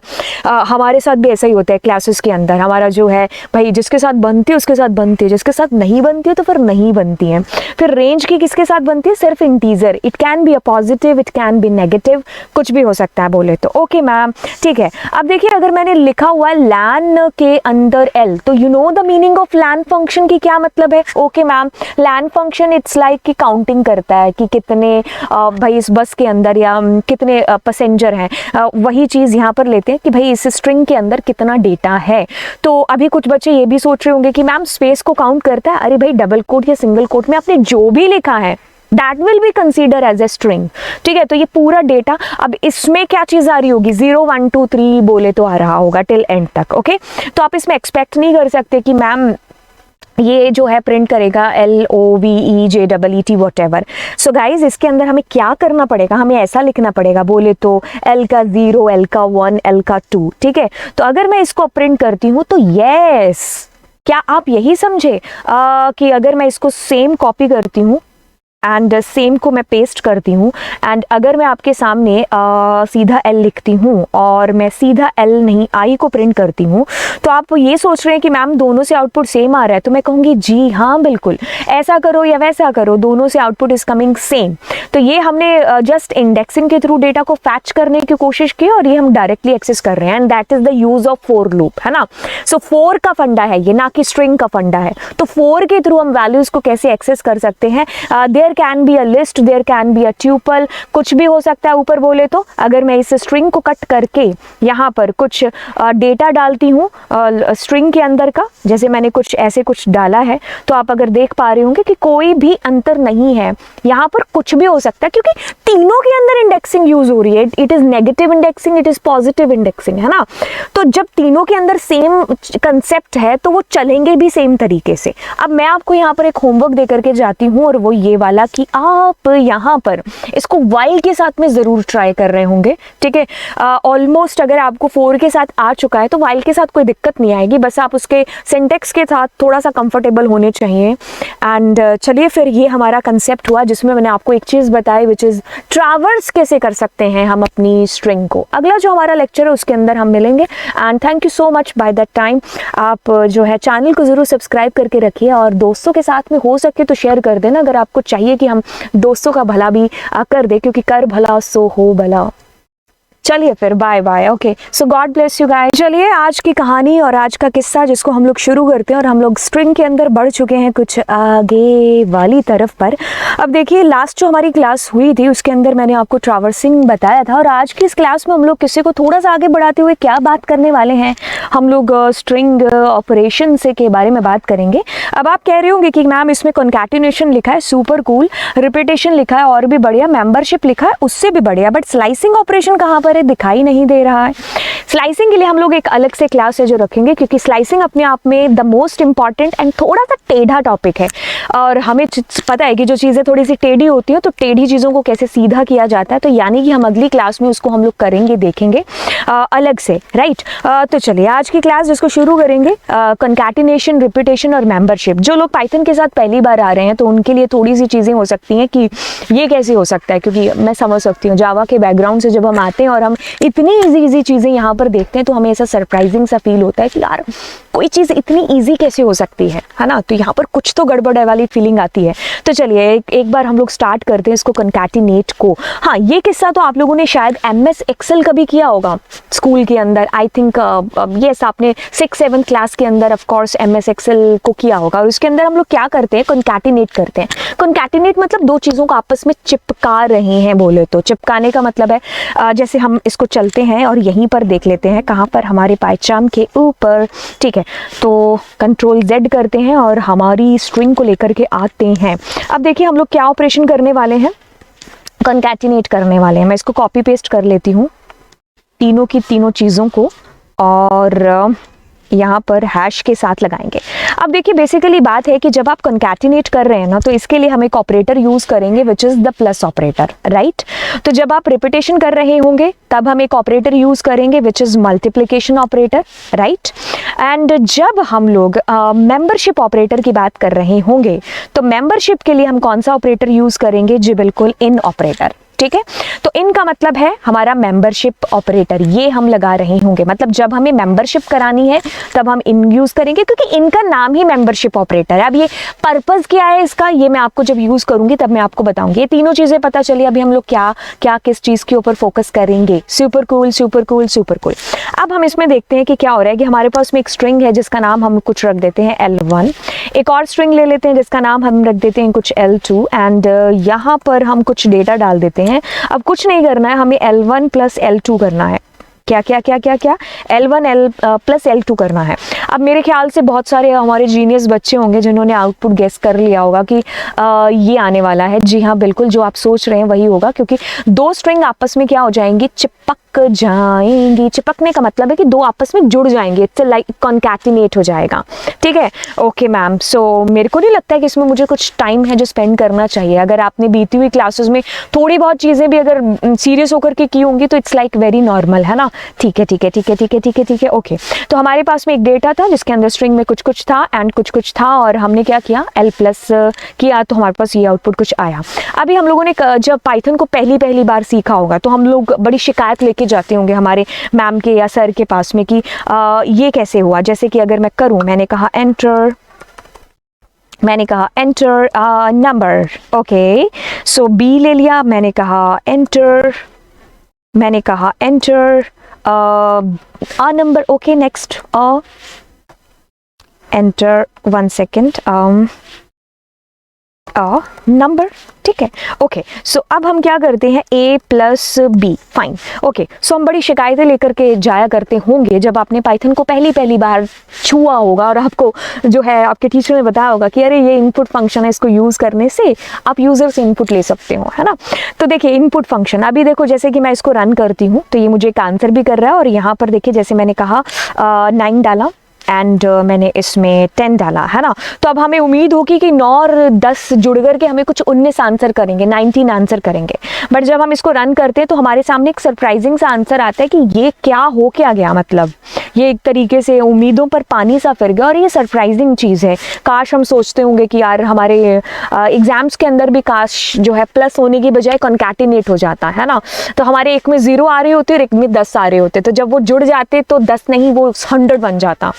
हमारे साथ भी ऐसा ही होता है क्लासेस के अंदर, हमारा जो है भाई जिसके साथ बनती है उसके साथ बनती है, जिसके साथ नहीं बनती है तो फिर नहीं बनती है। फिर रेंज की किसके साथ बनती है, सिर्फ integer. It can be a positive, it can be negative, कुछ भी हो सकता है बोले तो। ओके मैम, ठीक है। अब देखिए अगर मैंने लिखा हुआ है लैन के अंदर एल, तो you know the meaning of len function की क्या मतलब है। Okay ma'am, len function it's like कि काउंटिंग करता है कि कितने भाई इस बस के अंदर या कितने पैसेंजर हैं। वही चीज़ यहाँ पर लेते हैं कि भाई इस स्ट्रिंग के अंदर कितना डेटा है। तो अभी कुछ बच्चे ये भी सोच रहे होंगे कि मैम स्पेस को काउंट करता है। अरे भाई डबल कोट या सिंगल कोट में आपने जो भी लिखा है that will be consider as a string. ठीक है, तो ये पूरा डेटा, अब इसमें क्या चीज़ आ रही होगी, 0 1 2 3 बोले तो आ रहा होगा टिल एंड तक। ओके, तो आप इसमें एक्सपेक्ट नहीं कर सकते कि मैम ये जो है प्रिंट करेगा LOVEJEET what ever. So guys इसके अंदर हमें क्या करना पड़ेगा, हमें ऐसा लिखना पड़ेगा बोले तो L का 0, L का 1, L का 2। ठीक है, तो अगर मैं इसको प्रिंट करती हूँ तो यस, क्या आप यही समझे कि अगर मैं इसको सेम कॉपी करती हूँ एंड सेम को मैं पेस्ट करती हूँ एंड अगर मैं आपके सामने सीधा L लिखती हूँ और मैं सीधा L नहीं I को प्रिंट करती हूँ, तो आप ये सोच रहे हैं कि मैम दोनों से आउटपुट सेम आ रहा है, तो मैं कहूँगी जी हाँ बिल्कुल, ऐसा करो या वैसा करो, दोनों से आउटपुट इज कमिंग सेम। तो ये हमने जस्ट इंडेक्सिंग के थ्रू डेटा को फैच करने की कोशिश की और ये हम डायरेक्टली एक्सेस कर रहे हैं and that is the use of for loop, है ना। सो फॉर का फंडा है ये, ना कि स्ट्रिंग का फंडा है। तो फॉर के थ्रू हम वैल्यूज को कैसे एक्सेस कर सकते हैं, there can be a list, there can be a tuple, कुछ भी हो सकता है ऊपर बोले तो। अगर मैं इस स्ट्रिंग को कट करके यहाँ पर कुछ डेटा डालती हूँ स्ट्रिंग के अंदर का, जैसे मैंने कुछ ऐसे कुछ डाला है, तो आप अगर देख पा रहे होंगे कि कोई भी अंतर नहीं है, यहाँ पर कुछ भी हो सकता है क्योंकि तीनों के अंदर इंडेक्सिंग यूज हो रही है। It is negative indexing, it is positive indexing, है ना। तो जब तीनों के अंदर सेम कंसेप्ट है तो वो चलेंगे भी सेम तरीके से। अब मैं आपको यहाँ पर एक होमवर्क दे करके जाती हूँ और वो ये वाला कि आप यहाँ पर इसको while के साथ में जरूर ट्राई कर रहे होंगे, ठीक है। ऑलमोस्ट अगर आपको for के साथ आ चुका है तो while के साथ कोई दिक्कत नहीं आएगी, बस आप उसके सिंटेक्स के साथ थोड़ा सा कंफर्टेबल होने चाहिए। एंड चलिए फिर ये हमारा कंसेप्ट हुआ जिसमें मैंने आपको एक चीज़ बताई विच इज़ ट्रैवर्स कैसे कर सकते हैं हम अपनी स्ट्रिंग को। अगला जो हमारा लेक्चर है उसके अंदर हम मिलेंगे and thank you so much. By that time आप जो है चैनल को ज़रूर सब्सक्राइब करके रखिए और दोस्तों के साथ में हो सके तो शेयर कर देना अगर आपको चाहिए कि हम दोस्तों का भला भी कर दे, क्योंकि कर भला सो हो भला। चलिए फिर bye bye, okay, so God bless you guys. चलिए आज की कहानी और आज का किस्सा जिसको हम लोग शुरू करते हैं और हम लोग स्ट्रिंग के अंदर बढ़ चुके हैं कुछ आगे वाली तरफ पर। अब देखिए लास्ट जो हमारी क्लास हुई थी उसके अंदर मैंने आपको ट्रैवर्सिंग बताया था और आज की इस क्लास में हम लोग किसी को थोड़ा सा आगे बढ़ाते हुए क्या बात करने वाले हैं, हम लोग स्ट्रिंग ऑपरेशन से के बारे में बात करेंगे। अब आप कह रहे होंगे कि मैम इसमें कॉन्कैटिनेशन लिखा है, सुपर कूल, रिपीटेशन लिखा है और भी बढ़िया, मेंबरशिप लिखा है उससे भी बढ़िया, बट स्लाइसिंग ऑपरेशन कहाँ पर है दिखाई नहीं दे रहा है। स्लाइसिंग के लिए हम लोग एक अलग से क्लास है जो रखेंगे, क्योंकि स्लाइसिंग अपने आप में द मोस्ट इंपॉर्टेंट एंड थोड़ा सा टेढ़ा टॉपिक है और हमें पता है कि जो चीज़ें थोड़ी सी टेढ़ी होती हैं तो टेढ़ी चीज़ों को कैसे सीधा किया जाता है, तो यानी कि हम अगली क्लास में उसको हम लोग करेंगे, देखेंगे अलग से, राइट। तो चलिए आज की क्लास जिसको शुरू करेंगे कॉन्कैटिनेशन, रिपीटेशन और मेंबरशिप। जो लोग पाइथन के साथ पहली बार आ रहे हैं तो उनके लिए थोड़ी सी चीज़ें हो सकती हैं कि ये कैसे हो सकता है, क्योंकि मैं समझ सकती हूँ जावा के बैकग्राउंड से जब हम आते हैं और हम इतनी इजी चीज़ें यहाँ पर देखते हैं तो हमें ऐसा सरप्राइजिंग सा फील होता है कि यार कोई चीज़ इतनी इजी कैसे हो सकती है ना। तो यहाँ पर कुछ तो गड़बड़ है वाली फीलिंग आती है। तो चलिए एक बार हम लोग स्टार्ट करते हैं इसको कॉन्कैटिनेट को। हाँ, ये किस्सा तो आप लोगों ने शायद MS एक्सेल कभी किया होगा स्कूल के अंदर। आई थिंक यस, आपने 6-7 क्लास के अंदर ऑफ कोर्स MS एक्सेल को किया होगा और उसके अंदर हम लोग क्या करते हैं, कॉन्कैटिनेट करते हैं। कॉन्कैटिनेट मतलब दो चीज़ों को आपस में चिपका रहे हैं, बोले तो चिपकाने का मतलब है जैसे हम इसको चलते हैं और यहीं पर देख लेते हैं कहाँ पर, हमारे पायचाम के ऊपर, ठीक है। तो Ctrl Z करते हैं और हमारी स्ट्रिंग को लेकर के आते हैं। अब देखिए हम लोग क्या ऑपरेशन करने वाले हैं, कॉन्कैटिनेट करने वाले हैं। मैं इसको कॉपी पेस्ट कर लेती हूँ तीनों की तीनों चीज़ों को और यहाँ पर हैश के साथ लगाएंगे। अब देखिए बेसिकली बात है कि जब आप कॉन्कैटिनेट कर रहे हैं ना तो इसके लिए हम एक ऑपरेटर यूज करेंगे which is the plus operator, right. तो जब आप रिपीटेशन कर रहे होंगे तब हम एक ऑपरेटर यूज करेंगे which is multiplication operator, right. And जब हम लोग मेंबरशिप ऑपरेटर की बात कर रहे होंगे तो मेंबरशिप के लिए हम कौन सा ऑपरेटर यूज करेंगे, जी बिल्कुल इन ऑपरेटर, ठीक है। तो इनका मतलब है हमारा मेंबरशिप ऑपरेटर, ये हम लगा रहे होंगे। मतलब जब हमें मेंबरशिप करानी है तब हम इन यूज करेंगे क्योंकि इनका नाम ही मेंबरशिप ऑपरेटर है। अब ये पर्पस क्या है इसका, ये मैं आपको जब यूज करूंगी तब मैं आपको बताऊंगी। ये तीनों चीजें पता चली। अभी हम लोग क्या क्या किस चीज के ऊपर फोकस करेंगे, super cool, super cool, super cool. अब हम इसमें देखते हैं कि क्या हो रहा है कि हमारे पास में एक स्ट्रिंग है जिसका नाम हम कुछ रख देते हैं L1, एक और स्ट्रिंग ले लेते हैं जिसका नाम हम रख देते हैं कुछ L2 एंड यहाँ पर हम कुछ डेटा डाल देते हैं। अब कुछ नहीं करना है, हमें L1 प्लस L2 करना है। क्या क्या क्या क्या क्या L1 प्लस L2 करना है। अब मेरे ख्याल से बहुत सारे हमारे जीनियस बच्चे होंगे जिन्होंने आउटपुट गेस कर लिया होगा कि ये आने वाला है। जी हाँ बिल्कुल, जो आप सोच रहे हैं वही होगा, क्योंकि दो स्ट्रिंग आपस में क्या हो जाएंगी, चिपक जाएंगी। चिपकने का मतलब है कि दो आपस में जुड़ जाएंगे, इट्स लाइक कॉन्कैटिनेट हो जाएगा, ठीक है। ओके मैम, सो मेरे को नहीं लगता है कि इसमें मुझे कुछ टाइम है जो स्पेंड करना चाहिए। अगर आपने बीती हुई क्लासेस में थोड़ी बहुत चीज़ें भी अगर सीरियस होकर के की होंगी तो इट्स लाइक वेरी नॉर्मल, है ना। ठीक है ठीक है ठीक है ठीक है ठीक है ठीक है ओके। तो हमारे पास में एक डेटा था जिसके अंदर स्ट्रिंग में कुछ कुछ था एंड कुछ कुछ था, और हमने क्या किया, एल प्लस किया तो हमारे पास ये आउटपुट कुछ आया। अभी हम लोगों ने जब पाइथन को पहली बार सीखा होगा तो हम लोग बड़ी शिकायत लेके जाते होंगे हमारे मैम के या सर के पास में कि ये कैसे हुआ। जैसे कि अगर मैं करूँ, मैंने कहा एंटर नंबर, ओके, सो बी ले लिया, मैंने कहा enter a number, okay, next enter 1 second number, ठीक है ओके। सो अब हम क्या करते हैं, a plus B, fine okay. So हम बड़ी शिकायतें लेकर के जाया करते होंगे जब आपने पाइथन को पहली बार छुआ होगा और आपको जो है आपके टीचर ने बताया होगा कि अरे ये इनपुट फंक्शन है, इसको यूज़ करने से आप यूज़र से इनपुट ले सकते हो, है ना। तो देखिए इनपुट फंक्शन, अभी देखो जैसे कि मैं इसको रन करती हूँ तो ये मुझे एक आंसर भी कर रहा है, और यहाँ पर देखिए जैसे मैंने कहा 9 डाला एंड मैंने इसमें 10 डाला, है ना। तो अब हमें उम्मीद होगी कि 9 और 10 जुड़ करके हमें कुछ 19 आंसर करेंगे, 19 आंसर करेंगे। बट जब हम इसको रन करते हैं तो हमारे सामने एक सरप्राइजिंग सा आंसर आता है कि ये क्या गया, मतलब ये एक तरीके से उम्मीदों पर पानी सा फिर गया, और ये सरप्राइजिंग चीज़ है। काश हम सोचते होंगे कि यार हमारे एग्जाम्स के अंदर भी काश जो है प्लस होने की बजाय कॉन्कैटिनेट हो जाता है ना। तो हमारे एक में 0 आ रहे होते और एक में 10 आ रहे होते, तो जब वो जुड़ जाते तो 10 नहीं वो 100 बन जाता,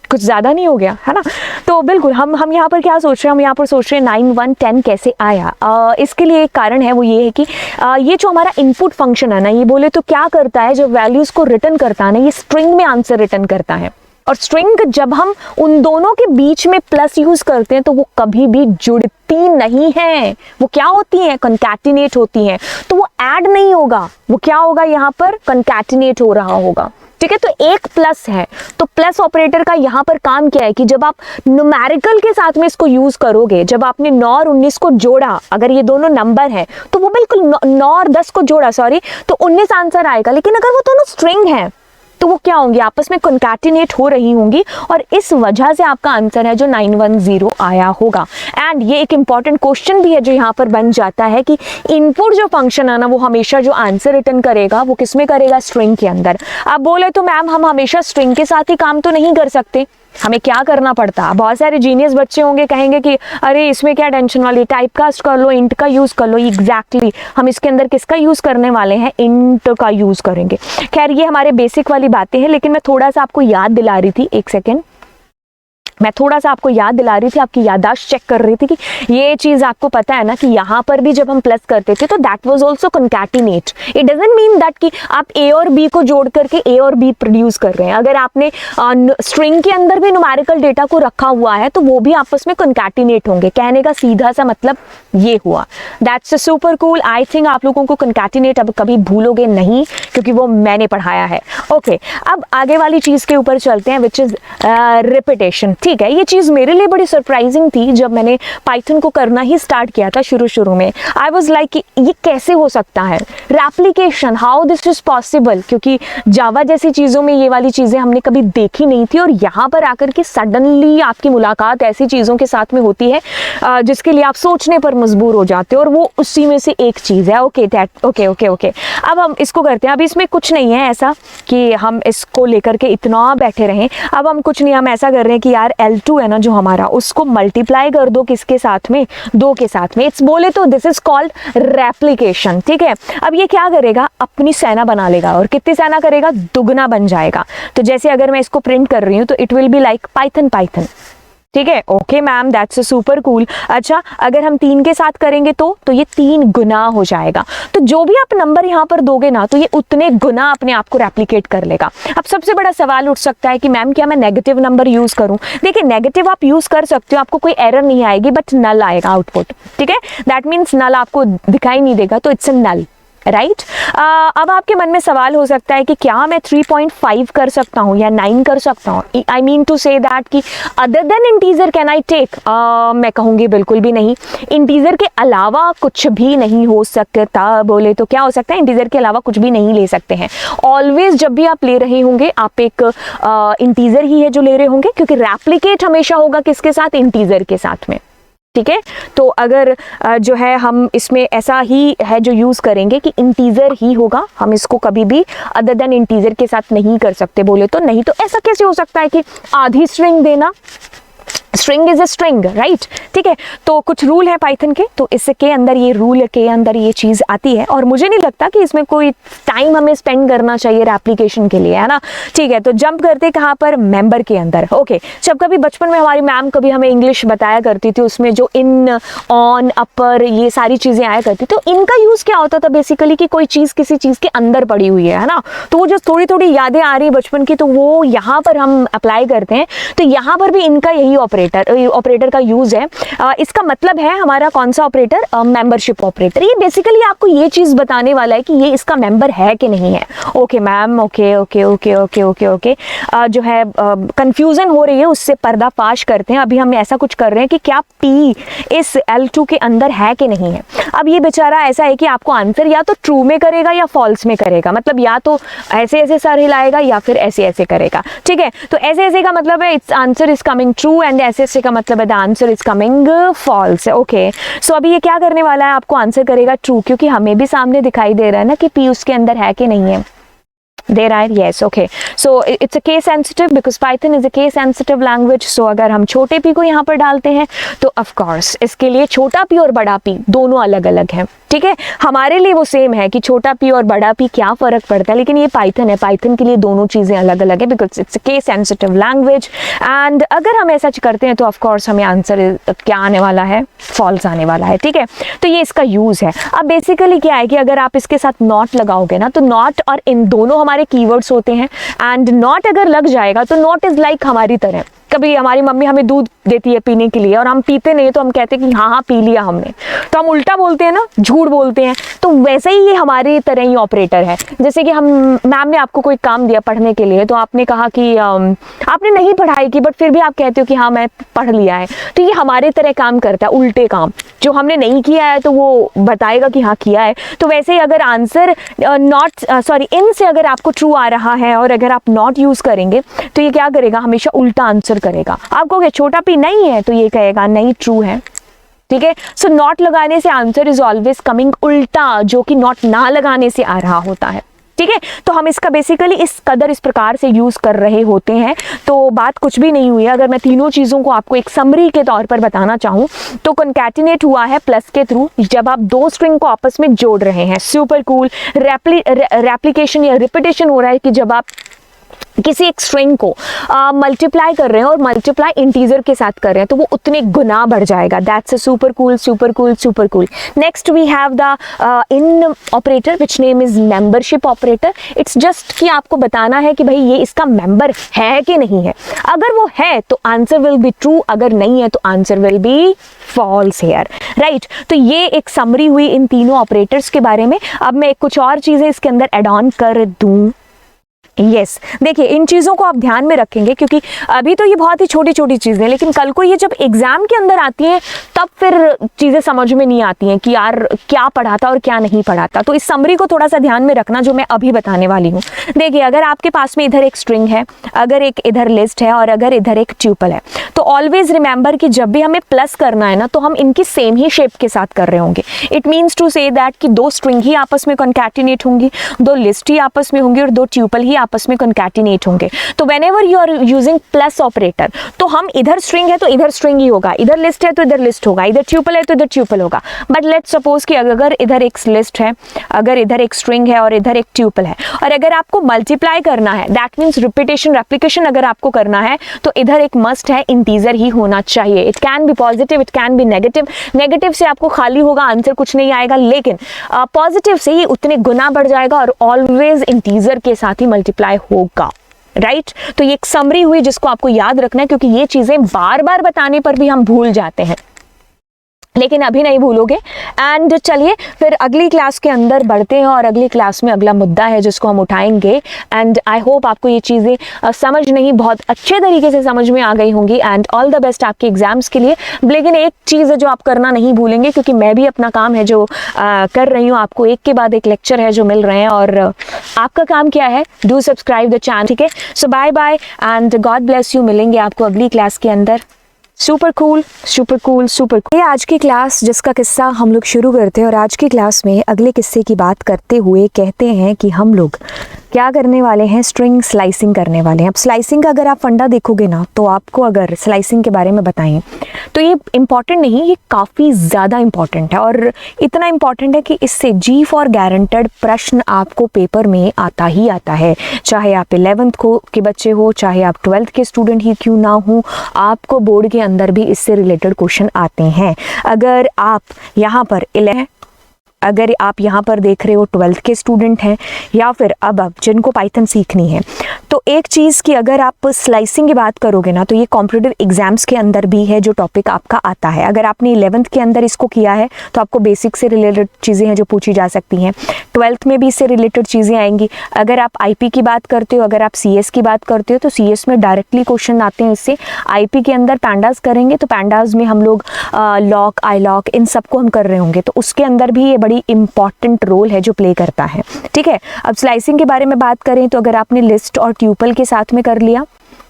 कुछ ज़्यादा नहीं हो गया, है ना। तो बिल्कुल हम यहाँ पर क्या सोच रहे हैं, हम यहाँ पर सोच रहे हैं 9 1 10 कैसे आया। इसके लिए एक कारण है, वो ये है कि ये जो हमारा इनपुट फंक्शन है ना, ये बोले तो क्या करता है, जो वैल्यूज़ को रिटर्न करता है ना, ये स्ट्रिंग में आंसर रिटर्न करता है। और स्ट्रिंग जब हम उन दोनों के बीच में प्लस यूज़ करते हैं तो वो कभी भी जुड़ती नहीं है, वो क्या होती हैं, कॉन्कैटिनेट होती हैं। तो वो ऐड नहीं होगा, वो क्या होगा, यहाँ पर कॉन्कैटिनेट हो रहा होगा, ठीक है। तो एक प्लस है, तो प्लस ऑपरेटर का यहाँ पर काम क्या है कि जब आप न्यूमेरिकल के साथ में इसको यूज करोगे, जब आपने 9 और 19 को जोड़ा, अगर ये दोनों नंबर है तो वो बिल्कुल 9 और 10 को जोड़ा, सॉरी, तो 19 आंसर आएगा। लेकिन अगर वो दोनों स्ट्रिंग है तो वो क्या होंगी, आपस में कॉन्कैटिनेट हो रही होंगी, और इस वजह से आपका आंसर है जो 910 आया होगा। एंड ये एक इंपॉर्टेंट क्वेश्चन भी है जो यहाँ पर बन जाता है कि इनपुट जो फंक्शन है ना, वो हमेशा जो आंसर रिटर्न करेगा वो किस में करेगा, स्ट्रिंग के अंदर। आप बोले तो मैम हम हमेशा स्ट्रिंग के साथ ही काम तो नहीं कर सकते, हमें क्या करना पड़ता। बहुत सारे जीनियस बच्चे होंगे, कहेंगे कि अरे इसमें क्या टेंशन वाली, टाइप कास्ट कर लो, इंट का यूज़ कर लो। एग्जैक्टली हम इसके अंदर किसका यूज़ करने वाले हैं, इंट का यूज़ करेंगे। खैर ये हमारे बेसिक वाली बातें हैं, लेकिन मैं थोड़ा सा आपको याद दिला रही थी, एक सेकेंड, मैं थोड़ा सा आपको याद दिला रही थी, आपकी याददाश्त चेक कर रही थी कि ये चीज़ आपको पता है ना कि यहाँ पर भी जब हम प्लस करते थे तो that was also concatenate. It doesn't mean that कि आप ए और बी को जोड़ करके ए और बी प्रोड्यूस कर रहे हैं। अगर आपने स्ट्रिंग के अंदर भी न्यूमेरिकल डेटा को रखा हुआ है तो वो भी आपस में कॉन्कैटिनेट होंगे। कहने का सीधा सा मतलब ये हुआ। That's super cool. I think आप लोगों को कॉन्कैटिनेट अब कभी भूलोगे नहीं, क्योंकि वो मैंने पढ़ाया है। ओके, अब आगे वाली चीज़ के ऊपर चलते हैं, विच इज़ रिपीटेशन। ठीक है, ये चीज़ मेरे लिए बड़ी सरप्राइजिंग थी जब मैंने पाइथन को करना ही स्टार्ट किया था शुरू में। आई वाज लाइक ये कैसे हो सकता है, replication, how this is possible, क्योंकि जावा जैसी चीज़ों में ये वाली चीज़ें हमने कभी देखी नहीं थी, और यहाँ पर आकर के सडनली आपकी मुलाकात ऐसी चीज़ों के साथ में होती है जिसके लिए आप सोचने पर मजबूर हो जाते हो, और वो उसी में से एक चीज़ है। ओके, अब हम इसको करते हैं। अब इसमें कुछ नहीं है ऐसा कि हम इसको लेकर के इतना बैठे रहें। अब हम कुछ नहीं, हम ऐसा कर रहे हैं कि यार L2 है ना जो हमारा, उसको मल्टीप्लाई कर दो किसके साथ में, 2 के साथ में। इट्स बोले तो दिस इज कॉल्ड रेप्लिकेशन। ठीक है, अब ये क्या करेगा, अपनी सेना बना लेगा, और कितनी सेना करेगा, दुगना बन जाएगा। तो जैसे अगर मैं इसको प्रिंट कर रही हूँ तो it will be like Python. ठीक है, okay ma'am, that's super cool. अच्छा, अगर हम 3 के साथ करेंगे तो ये 3 गुना हो जाएगा। तो जो भी आप नंबर यहाँ पर दोगे ना, तो ये उतने गुना अपने आप को रेप्लिकेट कर लेगा। अब सबसे बड़ा सवाल उठ सकता है कि मैम क्या मैं नेगेटिव नंबर यूज करूँ? देखिए, नेगेटिव आप यूज कर सकते हो, आपको कोई एरर नहीं आएगी, बट नल आएगा आउटपुट। ठीक है, दैट मीन्स नल आपको दिखाई नहीं देगा, तो इट्स अ नल, राइट। अब आपके मन में सवाल हो सकता है कि क्या मैं 3.5 कर सकता हूँ या 9 कर सकता हूँ? I mean to say that कि other than integer can I take? मैं कहूँगी बिल्कुल भी नहीं। इंटीजर के अलावा कुछ भी नहीं हो सकता। बोले तो क्या हो सकता है, इंटीजर के अलावा कुछ भी नहीं ले सकते हैं। ऑलवेज जब भी आप ले रहे होंगे, आप एक इंटीजर ही है जो ले रहे होंगे, क्योंकि रेप्लिकेट हमेशा होगा किसके साथ, इंटीजर के साथ में। ठीक है। तो अगर जो है हम इसमें ऐसा ही है जो यूज़ करेंगे कि इंटीजर ही होगा, हम इसको कभी भी अदर देन इंटीजर के साथ नहीं कर सकते बोले तो। नहीं तो ऐसा कैसे हो सकता है कि आधी स्ट्रिंग देना, string is a string, right. ठीक है, तो कुछ रूल है पाइथन के, तो इससे के अंदर ये रूल के अंदर ये चीज़ आती है और मुझे नहीं लगता कि इसमें कोई टाइम हमें स्पेंड करना चाहिए एप्लीकेशन के लिए, है ना। ठीक है, तो जंप करते कहाँ पर, मेंबर के अंदर। ओके, जब कभी बचपन में हमारी मैम कभी हमें इंग्लिश बताया करती थी, उसमें जो इन, ऑन, अपर, ये सारी चीज़ें आया करती, तो इनका यूज़ क्या होता था बेसिकली कि कोई चीज़ किसी चीज़ के अंदर पड़ी हुई है ना। तो वो जो थोड़ी थोड़ी यादें आ रही बचपन की, तो वो यहाँ पर हम अप्लाई करते हैं। तो यहाँ पर भी इनका यही ऑपरेटर का यूज है। इसका मतलब है हमारा कौन सा ऑपरेटर, मेंबरशिप ऑपरेटर। ये बेसिकली आपको ये चीज बताने वाला है कि ये इसका मेंबर है कि नहीं है। Okay ma'am, okay okay okay okay okay okay, जो है कंफ्यूजन हो रही है उससे पर्दाफाश करते हैं। अभी हम ऐसा कुछ कर रहे हैं कि क्या P इस L2 के अंदर है कि नहीं है। अब ये बेचारा ऐसा है कि आपको आंसर या तो ट्रू में करेगा या फॉल्स में करेगा, मतलब या तो ऐसे ऐसे सर हिलाएगा या फिर ऐसे ऐसे करेगा। ठीक है, तो ऐसे ऐसे का मतलब है it's answer is coming true and ऐसे ऐसे का मतलब है the answer is coming false. Okay, so अभी ये क्या करने वाला है, आपको आंसर करेगा ट्रू, क्योंकि हमें भी सामने दिखाई दे रहा है ना कि P उसके अंदर है कि नहीं है। There are, yes, okay. So it's a case sensitive because Python is a case sensitive language. So अगर हम छोटे p को यहाँ पर डालते हैं तो of course इसके लिए छोटा p और बड़ा p दोनों अलग अलग हैं। ठीक है, हमारे लिए वो सेम है कि छोटा p और बड़ा p क्या फ़र्क पड़ता है, लेकिन ये पाइथन है, पाइथन के लिए दोनों चीज़ें अलग अलग है because it's a case sensitive language. And अगर हम ऐसा करते हैं तो ऑफ कोर्स हमें आंसर क्या आने वाला है, फॉल्स आने वाला है। ठीक है, तो ये इसका यूज़ है। अब बेसिकली क्या है कि अगर आप इसके साथ नॉट लगाओगे ना, तो नॉट और इन दोनों हमारे कीवर्ड्स होते हैं। एंड नॉट अगर लग जाएगा तो नॉट इज़ लाइक हमारी तरह, कभी हमारी मम्मी हमें दूध देती है पीने के लिए और हम पीते नहीं तो हम कहते हैं कि हाँ हाँ पी लिया हमने, तो हम उल्टा बोलते हैं ना, झूठ बोलते हैं। तो वैसे ही ये हमारी तरह ही ऑपरेटर है। जैसे कि हम, मैम ने आपको कोई काम दिया पढ़ने के लिए, तो आपने कहा कि आपने नहीं पढ़ाई की बट फिर भी आप कहते हो कि हाँ मैं पढ़ लिया है, तो ये हमारे तरह काम करता है, उल्टे काम। जो हमने नहीं किया है तो वो बताएगा कि हाँ किया है। तो वैसे ही अगर आंसर इन से अगर आपको ट्रू आ रहा है और अगर आप नॉट यूज़ करेंगे तो ये क्या करेगा, हमेशा उल्टा आंसर करेगा। आप कहोगे छोटा p नहीं है तो ये कहेगा नहीं ट्रू है। ठीक है, सो नॉट लगाने से आंसर इज ऑलवेज कमिंग उल्टा, जो कि नॉट ना लगाने से आ रहा होता है। ठीक है, तो हम इसका बेसिकली इस कदर इस प्रकार से यूज कर रहे होते हैं। तो बात कुछ भी नहीं हुई है। अगर मैं तीनों चीजों को आपको एक समरी के तौर पर बताना चाहूँ तो कॉन्कैटिनेट हुआ है प्लस के थ्रू, जब आप दो स्ट्रिंग को आपस में जोड़ रहे हैं। सुपर कूल रेप्लिकेशन या रिपीटेशन हो रहा है कि जब आप किसी एक स्ट्रिंग को मल्टीप्लाई कर रहे हैं और मल्टीप्लाई इंटीजर के साथ कर रहे हैं तो वो उतने गुना बढ़ जाएगा। That's a super cool super cool super cool. Next we have the in operator which name is membership operator. It's just कि आपको बताना है कि भाई ये इसका मेंबर है कि नहीं है। अगर वो है तो आंसर विल बी ट्रू, अगर नहीं है तो answer will be false here, right. तो ये एक समरी हुई इन तीनों ऑपरेटर्स के बारे में। अब मैं कुछ और चीजें इसके अंदर एड ऑन कर दूं। यस, देखिए इन चीज़ों को आप ध्यान में रखेंगे क्योंकि अभी तो ये बहुत ही छोटी छोटी चीज़ें हैं, लेकिन कल को ये जब एग्जाम के अंदर आती हैं तब फिर चीज़ें समझ में नहीं आती हैं कि यार क्या पढ़ा था और क्या नहीं पढ़ा था। तो इस समरी को थोड़ा सा ध्यान में रखना जो मैं अभी बताने वाली हूँ। देखिए, अगर आपके पास में इधर एक स्ट्रिंग है, अगर एक इधर लिस्ट है और अगर इधर एक ट्यूपल है, तो ऑलवेज रिमेंबर कि जब भी हमें प्लस करना है ना तो हम इनकी सेम ही शेप के साथ कर रहे होंगे। It means to say that कि दो स्ट्रिंग ही आपस में कॉन्कैटिनेट होंगी, दो लिस्ट ही आपस में होंगी और दो ट्यूपल ही आपस में कॉन्कैटिनेट होंगे। तो whenever you are using plus operator, तो हम इधर स्ट्रिंग है तो इधर स्ट्रिंग ही होगा, इधर लिस्ट है तो इधर लिस्ट होगा, इधर ट्यूपल है तो इधर ट्यूपल होगा। बट लेट्स सपोज कि अगर इधर एक लिस्ट है, अगर इधर एक स्ट्रिंग है और इधर एक ट्यूपल है, और अगर आपको मल्टीप्लाई करना है, दैट मीन्स रिपीटेशन रेप्लिकेशन अगर आपको करना है, तो इधर एक मस्ट है, इंटीजर ही होना चाहिए। It can be positive, it can be negative. Negative से आपको खाली होगा, आंसर कुछ नहीं आएगा, लेकिन पॉजिटिव से ही उतने गुना बढ़ जाएगा और ऑलवेज इंटीजर के साथ ही मल्टीप्लाई होगा, राइट। तो ये एक समरी हुई जिसको आपको याद रखना है, क्योंकि ये चीजें बार बार बताने पर भी हम भूल जाते हैं, लेकिन अभी नहीं भूलोगे। एंड चलिए फिर अगली क्लास के अंदर बढ़ते हैं और अगली क्लास में अगला मुद्दा है जिसको हम उठाएंगे। एंड आई होप आपको ये चीज़ें समझ नहीं बहुत अच्छे तरीके से समझ में आ गई होंगी। एंड ऑल द बेस्ट आपके एग्जाम्स के लिए। लेकिन एक चीज़ है जो आप करना नहीं भूलेंगे, क्योंकि मैं भी अपना काम है जो कर रही हूँ, आपको एक के बाद एक लेक्चर है जो मिल रहे हैं, और आपका काम क्या है, डू सब्सक्राइब द चैनल, ठीक है। So bye bye and God bless you. मिलेंगे आपको अगली क्लास के अंदर। Super cool super cool super cool. ये आज की क्लास जिसका किस्सा हम लोग शुरू करते हैं और आज की क्लास में अगले किस्से की बात करते हुए कहते हैं कि हम लोग क्या करने वाले हैं, स्ट्रिंग स्लाइसिंग करने वाले हैं। अब स्लाइसिंग का अगर आप फंडा देखोगे ना तो आपको अगर स्लाइसिंग के बारे में बताएं तो ये इम्पॉर्टेंट नहीं, ये काफ़ी ज़्यादा इम्पॉर्टेंट है और इतना इम्पॉर्टेंट है कि इससे जी फॉर गारंटेड प्रश्न आपको पेपर में आता ही आता है। चाहे आप 11th को के बच्चे हो, चाहे आप 12th के स्टूडेंट ही क्यों ना हो, आपको बोर्ड के अंदर भी इससे रिलेटेड क्वेश्चन आते हैं। अगर आप यहाँ पर देख रहे हो 12th के स्टूडेंट हैं या फिर अब जिनको पाइथन सीखनी है, तो एक चीज़ की अगर आप स्लाइसिंग की बात करोगे ना तो ये कॉम्पिटिटिव एग्जाम्स के अंदर भी है जो टॉपिक आपका आता है। अगर आपने 11th के अंदर इसको किया है तो आपको बेसिक से रिलेटेड चीज़ें हैं जो पूछी जा सकती हैं, 12th में भी इससे रिलेटेड चीज़ें आएंगी। अगर आप आईपी की बात करते हो, अगर आप सीएस की बात करते हो तो सीएस में डायरेक्टली क्वेश्चन आते हैं इससे। आईपी के अंदर पैंडास करेंगे तो पैंडास में हम लोग लॉक, आई लॉक, इन सबको हम कर रहे होंगे, तो उसके अंदर भी ये बड़ी इंपॉर्टेंट रोल है जो प्ले करता है। ठीक है, अब स्लाइसिंग के बारे में बात करें तो अगर आपने लिस्ट और ट्यूपल के साथ में कर लिया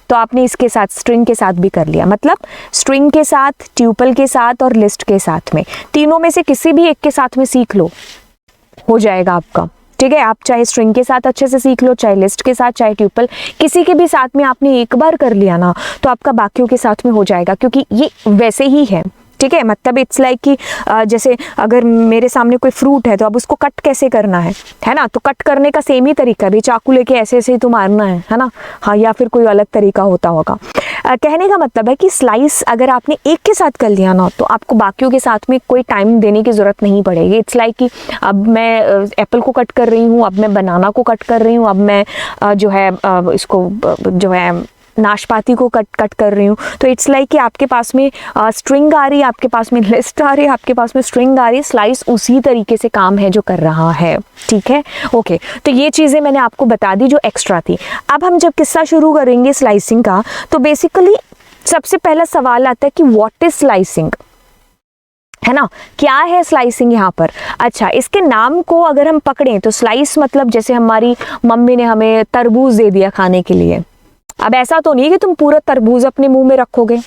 तो आपने इसके साथ स्ट्रिंग के साथ भी कर लिया। मतलब स्ट्रिंग के साथ, ट्यूपल के साथ और लिस्ट के साथ में, तीनों में से किसी भी एक के साथ में सीख लो, हो जाएगा आपका। ठीक है, आप चाहे स्ट्रिंग के साथ अच्छे से सीख लो, चाहे लिस्ट के साथ, चाहे ट्यूपल, किसी के भी साथ में आपने एक बार कर लिया ना तो आपका बाकियों के साथ में हो जाएगा, क्योंकि ये वैसे ही है। ठीक है, मतलब इट्स लाइक कि जैसे अगर मेरे सामने कोई फ्रूट है तो अब उसको कट कैसे करना है ना, तो कट करने का सेम ही तरीका भी, चाकू लेके ऐसे ऐसे ही तो मारना है ना, हाँ, या फिर कोई अलग तरीका होता होगा। कहने का मतलब है कि स्लाइस अगर आपने एक के साथ कर लिया ना तो आपको बाकियों के साथ में कोई टाइम देने की ज़रूरत नहीं पड़ेगी। इट्स लाइक कि अब मैं एप्पल को कट कर रही हूँ, अब मैं बनाना को कट कर रही हूँ, अब मैं जो है इसको जो है नाशपाती को कट कर रही हूँ, तो इट्स लाइक कि आपके पास में स्ट्रिंग आ रही है, आपके पास में लिस्ट आ रही है, आपके पास में स्ट्रिंग आ रही है, स्लाइस उसी तरीके से काम है जो कर रहा है। ठीक है, ओके, तो ये चीज़ें मैंने आपको बता दी जो एक्स्ट्रा थी। अब हम जब किस्सा शुरू करेंगे स्लाइसिंग का तो बेसिकली सबसे पहला सवाल आता है कि व्हाट इज स्लाइसिंग, है ना, क्या है स्लाइसिंग यहाँ पर। अच्छा, इसके नाम को अगर हम पकड़ें तो स्लाइस मतलब जैसे हमारी मम्मी ने हमें तरबूज दे दिया खाने के लिए। अब ऐसा तो नहीं कि तुम पूरा तरबूज अपने मुंह में रखोगे,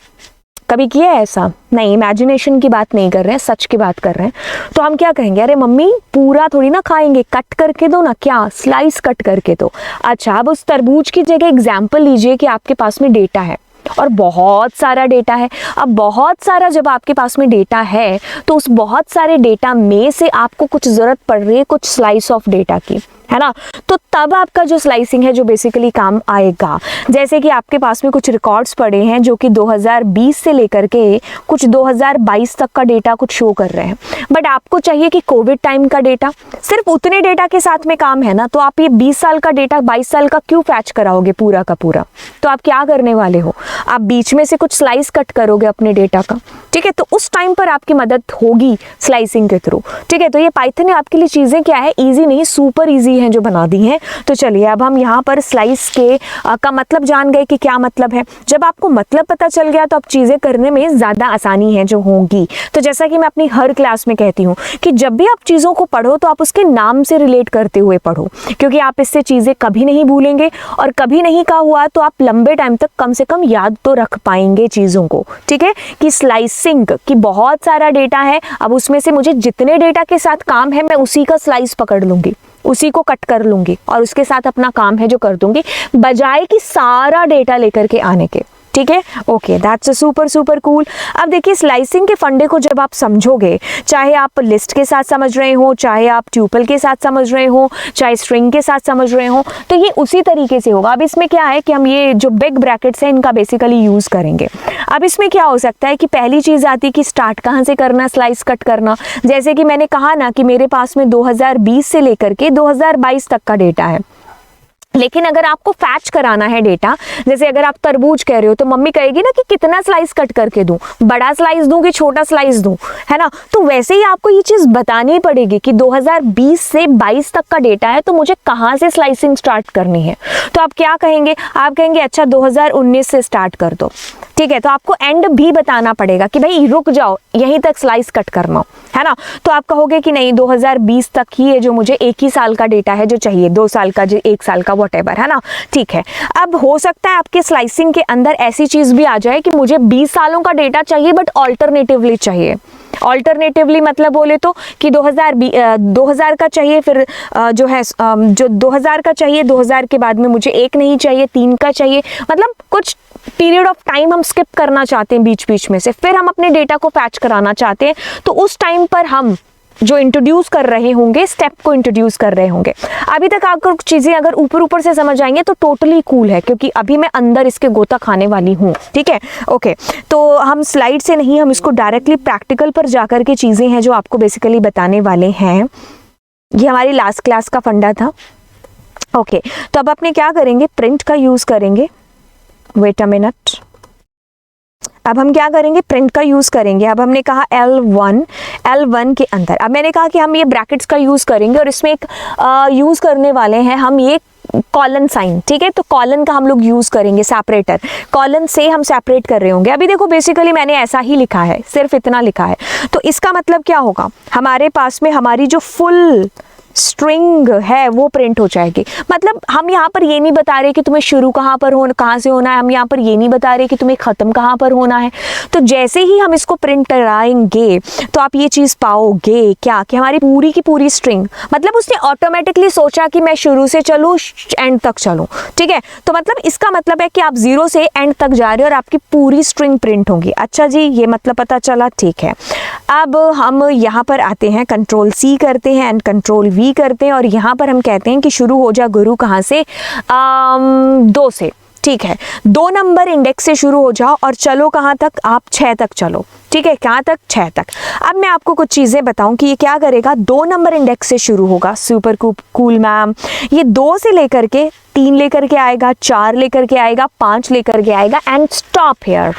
कभी किया है ऐसा? नहीं, इमेजिनेशन की बात नहीं कर रहे हैं, सच की बात कर रहे हैं। तो हम क्या कहेंगे, अरे मम्मी पूरा थोड़ी ना खाएंगे, कट करके दो ना, क्या स्लाइस कट करके दो। अच्छा, अब उस तरबूज की जगह एग्जाम्पल लीजिए कि आपके पास में डेटा है और बहुत सारा डेटा है। अब बहुत सारा जब आपके पास में डेटा है तो उस बहुत सारे डेटा में से आपको कुछ ज़रूरत पड़ रही है कुछ स्लाइस ऑफ डेटा की, है ना, तो तब आपका जो स्लाइसिंग है जो बेसिकली काम आएगा। जैसे कि आपके पास में कुछ रिकॉर्ड्स पड़े हैं जो कि 2020 से लेकर के कुछ 2022 तक का डेटा कुछ शो कर रहे हैं, बट आपको चाहिए कि कोविड टाइम का डेटा, सिर्फ उतने डेटा के साथ में काम है ना, तो आप ये 20 साल का डेटा 22 साल का क्यों फैच कराओगे पूरा का पूरा। तो आप क्या करने वाले हो, आप बीच में से कुछ स्लाइस कट करोगे अपने डेटा का। ठीक है, तो उस टाइम पर आपकी मदद होगी स्लाइसिंग के थ्रू। ठीक है, तो ये पाइथन ने आपके लिए चीज़ें क्या है, ईजी नहीं सुपर ईजी हैं जो बना दी हैं। तो चलिए अब हम यहाँ पर स्लाइस के का मतलब जान गए कि क्या मतलब है। जब आपको मतलब पता चल गया तो अब चीज़ें करने में ज़्यादा आसानी है जो होगी। तो जैसा कि मैं अपनी हर क्लास में कहती हूँ कि जब भी आप चीज़ों को पढ़ो तो आप उसके नाम से रिलेट करते हुए पढ़ो, क्योंकि आप इससे चीज़ें कभी नहीं भूलेंगे और कभी नहीं का हुआ तो आप लंबे टाइम तक कम से कम याद तो रख पाएंगे चीज़ों को। ठीक है, कि स्लाइसिंग की बहुत सारा डेटा है, अब उसमें से मुझे जितने डेटा के साथ काम है मैं उसी का स्लाइस पकड़ लूँगी, उसी को कट कर लूँगी और उसके साथ अपना काम है जो कर दूँगी, बजाय कि सारा डेटा लेकर के आने के। ठीक है, okay, that's a super cool. अब देखिए स्लाइसिंग के फंडे को जब आप समझोगे, चाहे आप लिस्ट के साथ समझ रहे हो, चाहे आप ट्यूपल के साथ समझ रहे हो, चाहे स्ट्रिंग के साथ समझ रहे हो, तो ये उसी तरीके से होगा। अब इसमें क्या है कि हम ये जो बिग ब्रैकेट्स हैं इनका बेसिकली यूज़ करेंगे। अब इसमें क्या हो सकता है कि पहली चीज़ आती है कि स्टार्ट कहाँ से करना, स्लाइस कट करना। जैसे कि मैंने कहा ना कि मेरे पास में 2020 से लेकर के 2022 तक का डेटा है, लेकिन अगर आपको फैच कराना है डेटा, जैसे अगर आप तरबूज कह रहे हो तो मम्मी कहेगी ना कि कितना स्लाइस कट करके दूं, बड़ा स्लाइस दूं कि छोटा स्लाइस दूं, है ना, तो वैसे ही आपको ये चीज़ बतानी पड़ेगी कि 2020 से 22 तक का डेटा है तो मुझे कहाँ से स्लाइसिंग स्टार्ट करनी है। तो आप क्या कहेंगे, आप कहेंगे अच्छा 2019 से स्टार्ट कर दो, ठीक है, तो आपको एंड भी बताना पड़ेगा कि भाई रुक जाओ, यहीं तक स्लाइस कट करना है ना। तो आप कहोगे कि नहीं 2020 तक ही है जो मुझे एक ही साल का डेटा है जो चाहिए, 2 साल का, जो 1 साल का, व्हाटएवर, है ना। ठीक है, अब हो सकता है आपके स्लाइसिंग के अंदर ऐसी चीज भी आ जाए कि मुझे 20 सालों का डेटा चाहिए बट ऑल्टरनेटिवली चाहिए। ऑल्टरनेटिवली मतलब बोले तो कि 2000 का चाहिए, फिर जो है जो 2000 का चाहिए, 2000 के बाद में मुझे 1 नहीं चाहिए, 3 का चाहिए, मतलब कुछ पीरियड ऑफ टाइम हम स्किप करना चाहते हैं बीच बीच में से, फिर हम अपने डेटा को फैच कराना चाहते हैं। तो उस टाइम पर हम जो इंट्रोड्यूस कर रहे होंगे, स्टेप को इंट्रोड्यूस कर रहे होंगे। अभी तक आपको चीज़ें अगर ऊपर ऊपर से समझ आएंगे तो टोटली कूल है, क्योंकि अभी मैं अंदर इसके गोता खाने वाली हूँ। ठीक है, ओके। तो हम स्लाइड से नहीं, हम इसको डायरेक्टली प्रैक्टिकल पर जाकर के चीज़ें हैं जो आपको बेसिकली बताने वाले हैं। ये हमारी लास्ट क्लास का फंडा था। ओके, तो अब अपने क्या करेंगे, प्रिंट का यूज़ करेंगे। वेट अ मिनट, अब हम क्या करेंगे, प्रिंट का यूज़ करेंगे। अब हमने कहा L1 के अंदर, अब मैंने कहा कि हम ये ब्रैकेट्स का यूज़ करेंगे और इसमें एक यूज़ करने वाले हैं हम ये कॉलन साइन। ठीक है, तो कॉलन का हम लोग यूज़ करेंगे, सेपरेटर, कॉलन से हम सेपरेट कर रहे होंगे। अभी देखो बेसिकली मैंने ऐसा ही लिखा है, सिर्फ इतना लिखा है, तो इसका मतलब क्या होगा, हमारे पास में हमारी जो फुल स्ट्रिंग है वो प्रिंट हो जाएगी। मतलब हम यहाँ पर ये नहीं बता रहे कि तुम्हें शुरू कहाँ पर होना, कहाँ से होना है, हम यहाँ पर ये नहीं बता रहे कि तुम्हें ख़त्म कहाँ पर होना है। तो जैसे ही हम इसको प्रिंट कराएंगे तो आप ये चीज़ पाओगे क्या, कि हमारी पूरी की पूरी स्ट्रिंग, मतलब उसने ऑटोमेटिकली सोचा कि मैं शुरू से चलूँ एंड तक चलूँ। ठीक है, तो मतलब इसका मतलब है कि आप 0 से एंड तक जा रहे हो और आपकी पूरी स्ट्रिंग प्रिंट होगी। अच्छा जी, ये मतलब पता चला। ठीक है, अब हम यहाँ पर आते हैं, कंट्रोल C करते हैं एंड कंट्रोल V करते हैं और यहाँ पर हम कहते हैं कि शुरू हो जा गुरु कहाँ से, 2 से। ठीक है, 2 नंबर इंडेक्स से शुरू हो जाओ और चलो कहाँ तक, आप 6 तक चलो। ठीक है, कहाँ तक, 6 तक। अब मैं आपको कुछ चीज़ें बताऊं कि ये क्या करेगा, 2 नंबर इंडेक्स से शुरू होगा। सुपर कूल मैम, ये 2 से लेकर के 3 लेकर के आएगा, 4 लेकर के आएगा, 5 लेकर के आएगा एंड स्टॉप हेयर।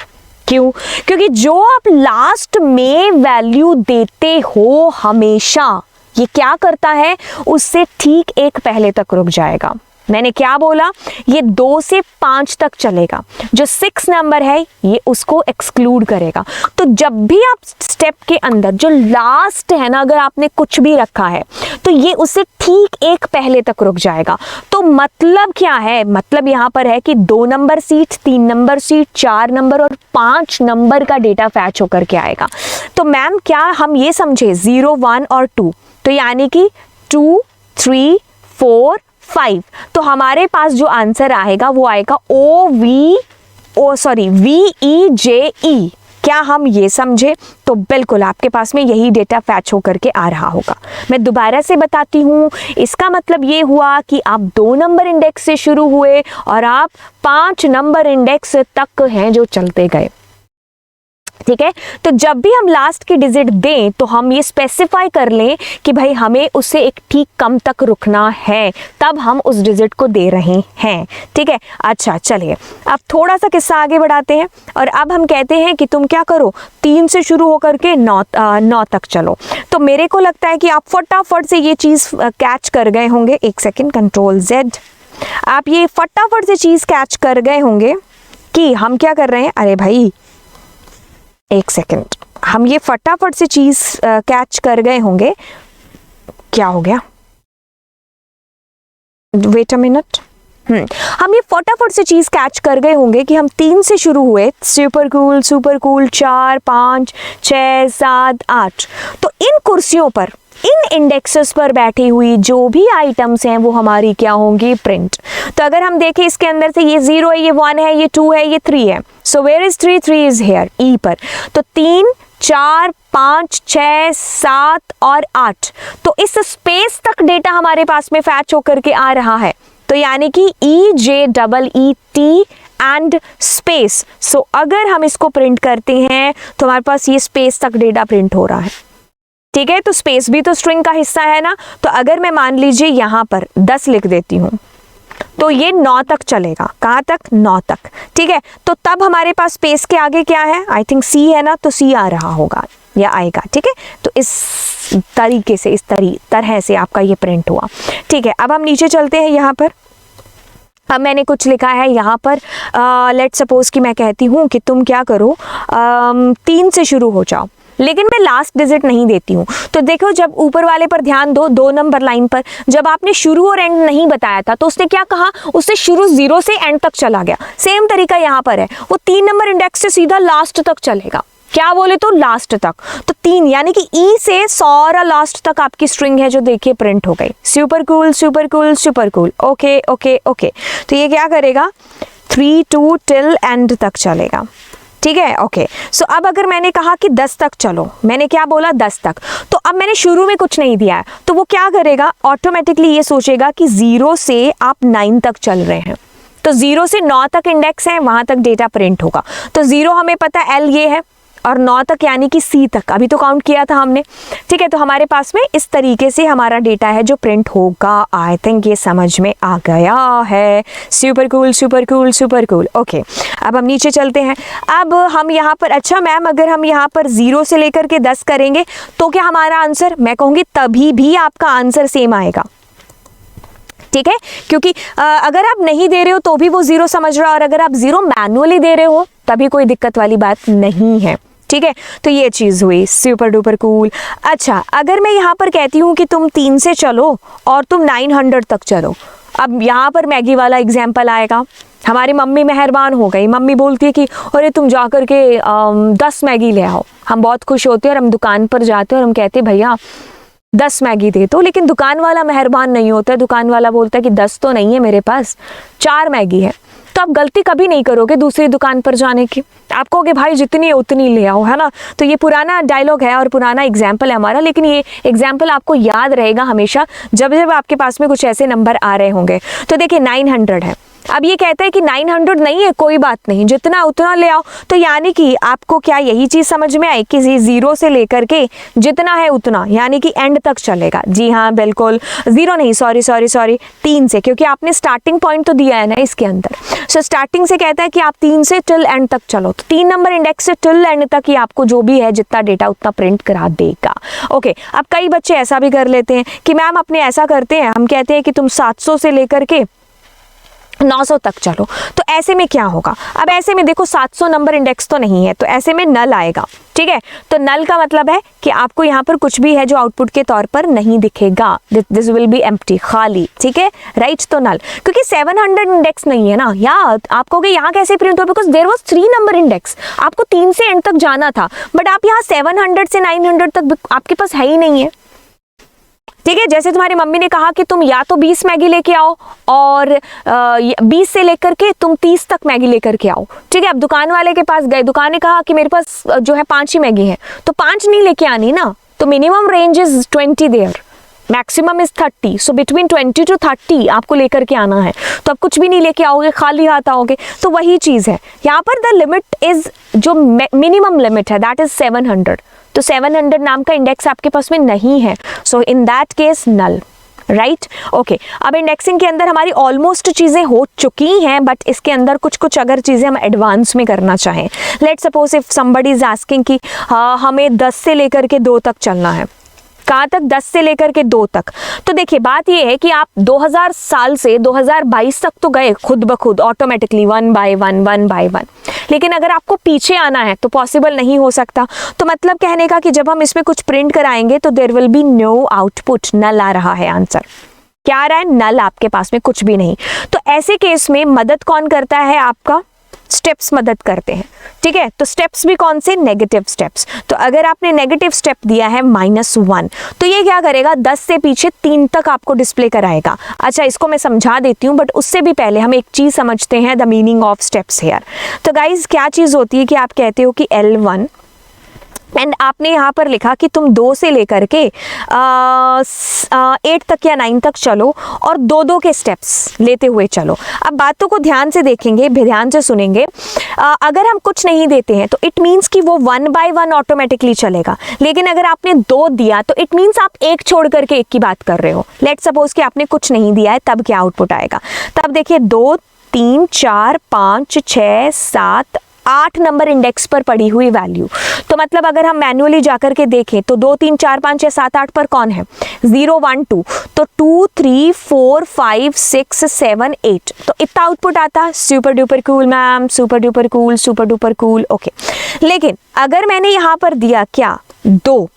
क्यों, क्योंकि जो आप लास्ट में वैल्यू देते हो हमेशा ये क्या करता है, उससे ठीक एक पहले तक रुक जाएगा। मैंने क्या बोला, ये 2 से 5 तक चलेगा, जो 6 नंबर है ये उसको एक्सक्लूड करेगा। तो जब भी आप स्टेप के अंदर जो लास्ट है ना, अगर आपने कुछ भी रखा है तो ये उससे ठीक एक पहले तक रुक जाएगा। तो मतलब क्या है, मतलब यहाँ पर है कि 2 number seat, 3 number seat, 4 number और 5 नंबर का डेटा फैच होकर के आएगा। तो मैम क्या हम ये समझे 0, 1 और 2, तो यानी कि 2, 3, 4, 5, तो हमारे पास जो आंसर आएगा वो आएगा VEJE। क्या हम ये समझे, तो बिल्कुल आपके पास में यही डेटा फैच होकर के आ रहा होगा। मैं दोबारा से बताती हूँ, इसका मतलब ये हुआ कि आप 2 नंबर इंडेक्स से शुरू हुए और आप 5 नंबर इंडेक्स तक हैं जो चलते गए। ठीक है, तो जब भी हम लास्ट की डिजिट दें तो हम ये स्पेसिफाई कर लें कि भाई हमें उससे एक ठीक कम तक रुकना है, तब हम उस डिजिट को दे रहे हैं। ठीक है, अच्छा चलिए अब थोड़ा सा किस्सा आगे बढ़ाते हैं और अब हम कहते हैं कि तुम क्या करो, 3 से शुरू होकर के 9 तक चलो। तो मेरे को लगता है कि आप फटाफट से ये चीज़ कैच कर गए होंगे। एक सेकेंड, कंट्रोल Z, आप ये फटाफट से चीज़ कैच कर गए होंगे कि हम क्या कर रहे हैं। अरे भाई एक सेकेंड, हम ये फटाफट से चीज कैच कर गए होंगे। क्या हो गया, वेट अ मिनट, हम ये फटाफट से चीज कैच कर गए होंगे कि हम 3 से शुरू हुए, सुपर कूल 4, 5, 6, 7, 8। तो इन कुर्सियों पर, इन इंडेक्सेस पर बैठी हुई जो भी आइटम्स हैं वो हमारी क्या होंगी, प्रिंट। तो अगर हम देखें इसके अंदर से ये 0 है, ये 1 है, ये 2 है, ये 3 है। So where is 3 is here, E पर। तो 3, 4, 5, 6, 7 और 8, तो इस स्पेस तक डेटा हमारे पास में फैच होकर के आ रहा है। तो यानी कि EJEET एंड स्पेस। सो अगर हम इसको प्रिंट करते हैं तो हमारे पास ये स्पेस तक डेटा प्रिंट हो रहा है। ठीक है, तो स्पेस भी तो स्ट्रिंग का हिस्सा है ना। तो अगर मैं मान लीजिए यहाँ पर 10 लिख देती हूँ तो ये 9 तक चलेगा। कहाँ तक, 9 तक। ठीक है, तो तब हमारे पास स्पेस के आगे क्या है, आई थिंक C है ना, तो C आ रहा होगा या आएगा। ठीक है, तो इस तरीके से, इस तरह से आपका ये प्रिंट हुआ। ठीक है, अब हम नीचे चलते हैं यहाँ पर। अब मैंने कुछ लिखा है यहाँ पर, लेट सपोज कि मैं कहती हूँ कि तुम क्या करो, 3 से शुरू हो जाओ, लेकिन मैं लास्ट डिजिट नहीं देती हूँ। तो देखो, जब ऊपर वाले पर ध्यान दो, 2 नंबर लाइन पर जब आपने शुरू और एंड नहीं बताया था तो उसने क्या कहा, उससे शुरू 0 से एंड तक चला गया। सेम तरीका यहाँ पर है, वो 3 नंबर इंडेक्स से सीधा लास्ट तक चलेगा। क्या बोले तो लास्ट तक, तो 3 यानी कि ई से सारा लास्ट तक आपकी स्ट्रिंग है जो देखिए प्रिंट हो गई। Super cool super cool super cool. Okay okay okay, तो ये क्या करेगा, 3 to टिल एंड तक चलेगा। ठीक है, ओके। सो अब अगर मैंने कहा कि 10 तक चलो, मैंने क्या बोला 10 तक, तो अब मैंने शुरू में कुछ नहीं दिया है, तो वो क्या करेगा, ऑटोमेटिकली ये सोचेगा कि 0 से आप 9 तक चल रहे हैं, तो 0 से 9 तक इंडेक्स है, वहां तक डेटा प्रिंट होगा। तो 0 हमें पता है एल ये है, और 9 तक यानी कि सी तक अभी तो काउंट किया था हमने। ठीक है, तो हमारे पास में इस तरीके से हमारा डेटा है जो प्रिंट होगा। आई थिंक ये समझ में आ गया है। Super cool super cool super cool. Okay, अब हम नीचे चलते हैं। अब हम यहाँ पर, अच्छा मैम अगर हम यहाँ पर 0 से लेकर के 10 करेंगे तो क्या हमारा आंसर, मैं कहूँगी तभी भी आपका आंसर सेम आएगा। ठीक है, क्योंकि अगर आप नहीं दे रहे हो तो भी वो 0 समझ रहा है, और अगर आप 0 मैनुअली दे रहे हो तभी कोई दिक्कत वाली बात नहीं है। ठीक है, तो ये चीज़ हुई, सुपर डुपर कूल। अच्छा, अगर मैं यहाँ पर कहती हूँ कि तुम 3 से चलो और तुम 900 तक चलो, अब यहाँ पर मैगी वाला एग्जाम्पल आएगा। हमारी मम्मी मेहरबान हो गई, मम्मी बोलती है कि अरे तुम जा कर के 10 मैगी ले आओ। हम बहुत खुश होते हैं और हम दुकान पर जाते हैं और हम कहते हैं भैया 10 मैगी दे दो, लेकिन दुकान वाला मेहरबान नहीं होता है। दुकान वाला बोलता है कि 10 तो नहीं है मेरे पास, 4 मैगी है। तो आप गलती कभी नहीं करोगे दूसरी दुकान पर जाने की, आप कहोगे भाई जितनी है उतनी ले आओ, है ना। तो ये पुराना डायलॉग है और पुराना एग्जाम्पल है हमारा, लेकिन ये एग्जाम्पल आपको याद रहेगा हमेशा जब जब आपके पास में कुछ ऐसे नंबर आ रहे होंगे। तो देखिए 900 है, अब ये कहता है कि 900 नहीं है, कोई बात नहीं, जितना उतना ले आओ। तो यानी कि आपको क्या यही चीज़ समझ में आई कि 0 से लेकर के जितना है उतना, यानी कि एंड तक चलेगा। जी हाँ बिल्कुल, 0 नहीं, सॉरी 3 से, क्योंकि आपने स्टार्टिंग पॉइंट तो दिया है ना इसके अंदर। सो स्टार्टिंग से कहता है कि आप 3 से टिल एंड तक चलो, तो 3 नंबर इंडेक्स से टिल एंड तक ही आपको जो भी है जितना डेटा उतना प्रिंट करा देगा। ओके, अब कई बच्चे ऐसा भी कर लेते हैं कि मैम अपने ऐसा करते हैं, हम कहते हैं कि तुम 700 से लेकर के 900 तक चलो। तो ऐसे में क्या होगा, अब ऐसे में देखो 700 नंबर इंडेक्स तो नहीं है, तो ऐसे में नल आएगा। ठीक है, तो नल का मतलब है कि आपको यहाँ पर कुछ भी है जो आउटपुट के तौर पर नहीं दिखेगा, दिस विल बी एम्प्टी, खाली। ठीक है, राइट, तो नल, क्योंकि 700 इंडेक्स नहीं है ना। या आप कहोगे यहाँ कैसे प्रिंट हो, because there was 3 number index, आपको 3 से एंड तक जाना था, बट आप यहाँ 700 से 900 तक आपके पास है ही नहीं है। ठीक है, जैसे तुम्हारी मम्मी ने कहा कि तुम या तो 20 मैगी लेके आओ और 20 से लेकर के तुम 30 तक मैगी लेकर के आओ। ठीक है, अब दुकान वाले के पास गए, दुकान ने कहा कि मेरे पास जो है 5 ही मैगी है, तो 5 नहीं लेके आनी ना, तो minimum range is 20 there, maximum is 30, so between 20 to 30 आपको लेकर के आना है। तो आप कुछ भी नहीं लेके आओगे, खाली हाथ आओगे। तो वही चीज़ है यहाँ पर, द लिमिट इज, जो मिनिमम लिमिट है दैट इज 700, तो 700 नाम का इंडेक्स आपके पास में नहीं है, so in that case null, right. Okay, अब इंडेक्सिंग के अंदर हमारी ऑलमोस्ट चीज़ें हो चुकी हैं, बट इसके अंदर कुछ कुछ अगर चीज़ें हम एडवांस में करना चाहें, let suppose if somebody is asking कि हमें 10 से लेकर के 2 तक चलना है, कहाँ तक, 10 से लेकर के 2 तक। तो देखिए बात ये है कि आप 2000 साल से 2022 तक तो गए खुद ब खुद ऑटोमेटिकली, 1 by 1, लेकिन अगर आपको पीछे आना है तो पॉसिबल नहीं हो सकता। तो मतलब कहने का कि जब हम इसमें कुछ प्रिंट कराएंगे तो there will be no output, null आ रहा है आंसर। क्या आ रहा है, नल, आपके पास में कुछ भी नहीं। तो ऐसे केस में मदद कौन करता है, आपका स्टेप्स मदद करते हैं। ठीक है, तो स्टेप्स भी कौन से, नेगेटिव स्टेप्स। तो अगर आपने नेगेटिव स्टेप दिया है -1, तो ये क्या करेगा, 10 से पीछे 3 तक आपको डिस्प्ले कराएगा। अच्छा, इसको मैं समझा देती हूँ, बट उससे भी पहले हम एक चीज़ समझते हैं, the meaning of steps here. तो गाइज क्या चीज़ होती है कि आप कहते हो कि L1 एंड आपने यहाँ पर लिखा कि तुम 2 से लेकर के 8 तक या 9 तक चलो और 2-2 के स्टेप्स लेते हुए चलो। अब बातों को ध्यान से देखेंगे, ध्यान से सुनेंगे। अगर हम कुछ नहीं देते हैं तो इट मीन्स कि वो 1 by 1 ऑटोमेटिकली चलेगा, लेकिन अगर आपने 2 दिया तो इट मीन्स आप 1 छोड़ करके 1 की बात कर रहे हो। लेट सपोज कि आपने कुछ नहीं दिया है, तब क्या आउटपुट आएगा, तब देखिए 2 3 4 5 6 7 8 नंबर इंडेक्स पर पड़ी हुई वैल्यू। तो मतलब अगर हम मैन्युअली जाकर के देखें तो 2 3 4 5 6 7 8 पर कौन है, 0 1 2, तो 2 3 4 5 6 7 8, तो इतना आउटपुट आता। Super duper cool ma'am, super duper cool, super duper cool, okay. लेकिन अगर मैंने यहाँ पर दिया क्या 2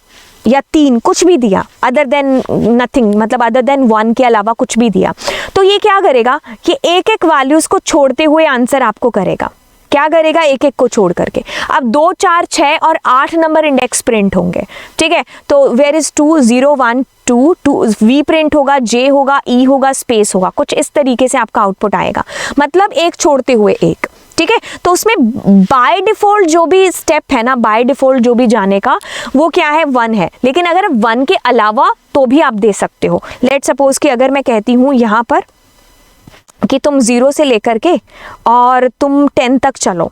या 3, कुछ भी दिया अदर देन नथिंग, मतलब अदर देन 1 के अलावा कुछ भी दिया, तो ये क्या करेगा कि एक एक वैल्यूज को छोड़ते हुए आंसर आपको करेगा। क्या करेगा, एक एक को छोड़ करके। अब 2 4 6 और 8 नंबर इंडेक्स प्रिंट होंगे, ठीक है। तो वेयर इज 2 0 1 2 2 वी प्रिंट होगा, जे होगा, ई होगा, स्पेस होगा, कुछ इस तरीके से आपका आउटपुट आएगा, मतलब एक छोड़ते हुए एक, ठीक है। तो उसमें बाय डिफॉल्ट जो भी स्टेप है ना, बाय डिफॉल्ट जो भी जाने का वो क्या है, 1 है। लेकिन अगर 1 के अलावा तो भी आप दे सकते हो। लेट सपोज कि अगर मैं कहती हूँ यहाँ पर कि तुम 0 से लेकर के और तुम 10 तक चलो,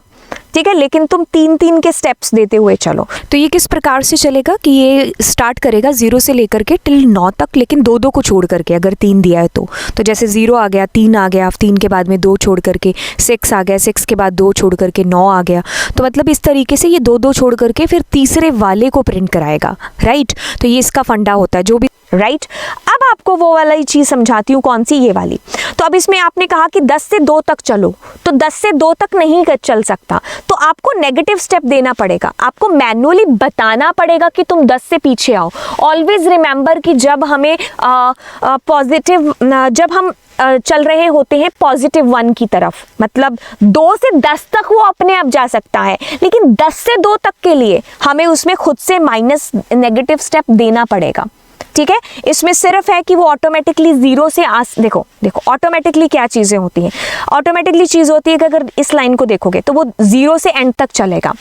ठीक है, लेकिन तुम 3 के स्टेप्स देते हुए चलो, तो ये किस प्रकार से चलेगा कि ये स्टार्ट करेगा 0 से लेकर के टिल 9 तक, लेकिन 2 को छोड़ करके, अगर 3 दिया है तो जैसे 0 आ गया, 3 आ गया, 3 के बाद में 2 छोड़ करके 6 आ गया, 6 के बाद 2 छोड़ करके 9 आ गया, तो मतलब इस तरीके से ये 2 छोड़ करके फिर तीसरे वाले को प्रिंट कराएगा, राइट। तो ये इसका फंडा होता है जो भी, राइट। अब आपको वो वाली चीज समझाती हूँ, कौन सी, ये वाली। तो अब इसमें आपने कहा कि 10 से 2 तक चलो, तो 10 से 2 तक नहीं चल सकता, तो आपको नेगेटिव स्टेप देना पड़ेगा, आपको मैन्युअली बताना पड़ेगा कि तुम 10 से पीछे आओ। ऑलवेज रिमेंबर कि जब हमें पॉजिटिव, जब हम चल रहे होते हैं पॉजिटिव 1 की तरफ, मतलब 2 से 10 तक वो अपने आप जा सकता है, लेकिन 10 से 2 तक के लिए हमें उसमें खुद से माइनस नेगेटिव स्टेप देना पड़ेगा, ठीक है। इसमें सिर्फ है कि वो ऑटोमेटिकली 0 से देखो ऑटोमेटिकली क्या चीज़ें होती हैं। ऑटोमेटिकली चीज़ होती है कि अगर इस लाइन को देखोगे तो वो 0 से एंड तक चलेगा।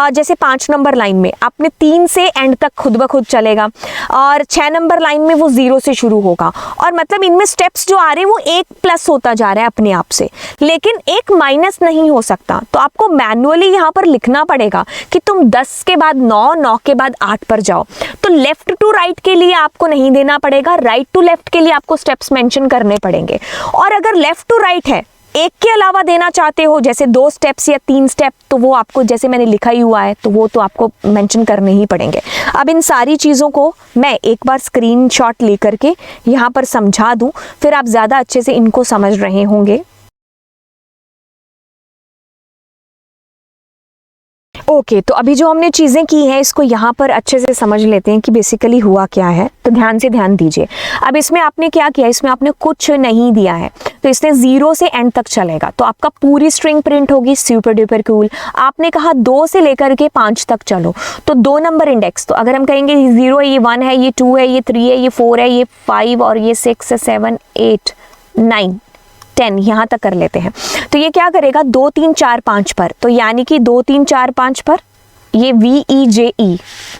जैसे 5 नंबर लाइन में आपने 3 से एंड तक खुद ब खुद चलेगा, और 6 नंबर लाइन में वो 0 से शुरू होगा, और मतलब इनमें स्टेप्स जो आ रहे हैं वो 1 प्लस होता जा रहा है अपने आप से, लेकिन 1 माइनस नहीं हो सकता। तो आपको मैनुअली यहाँ पर लिखना पड़ेगा कि तुम 10 के बाद 9, 9 के बाद 8 पर जाओ। तो लेफ्ट टू राइट के लिए आपको नहीं देना पड़ेगा, राइट टू लेफ्ट के लिए आपको स्टेप्स मेंशन करने पड़ेंगे। और अगर लेफ्ट टू राइट है, एक के अलावा देना चाहते हो, जैसे 2 स्टेप्स या 3 स्टेप, तो वो आपको, जैसे मैंने लिखा ही हुआ है, तो वो तो आपको मेंशन करने ही पड़ेंगे। अब इन सारी चीज़ों को मैं एक बार स्क्रीनशॉट लेकर के यहाँ पर समझा दूँ, फिर आप ज़्यादा अच्छे से इनको समझ रहे होंगे। ओके, तो अभी जो हमने चीज़ें की हैं इसको यहाँ पर अच्छे से समझ लेते हैं कि बेसिकली हुआ क्या है। तो ध्यान से ध्यान दीजिए। अब इसमें आपने क्या किया, इसमें आपने कुछ नहीं दिया है, तो इसने 0 से एंड तक चलेगा, तो आपका पूरी स्ट्रिंग प्रिंट होगी, सुपर डुपर कूल। आपने कहा 2 से लेकर के 5 तक चलो, तो 2 नंबर इंडेक्स, तो अगर हम कहेंगे 0 है, ये 1 है, ये 2 है, ये 3 है, ये 4 है, ये 5 और ये 6 7 8 9 10, यहाँ तक कर लेते हैं। तो ये क्या करेगा 2 3 4 5 पर, तो यानी कि 2 3 4 5 पर ये VEJE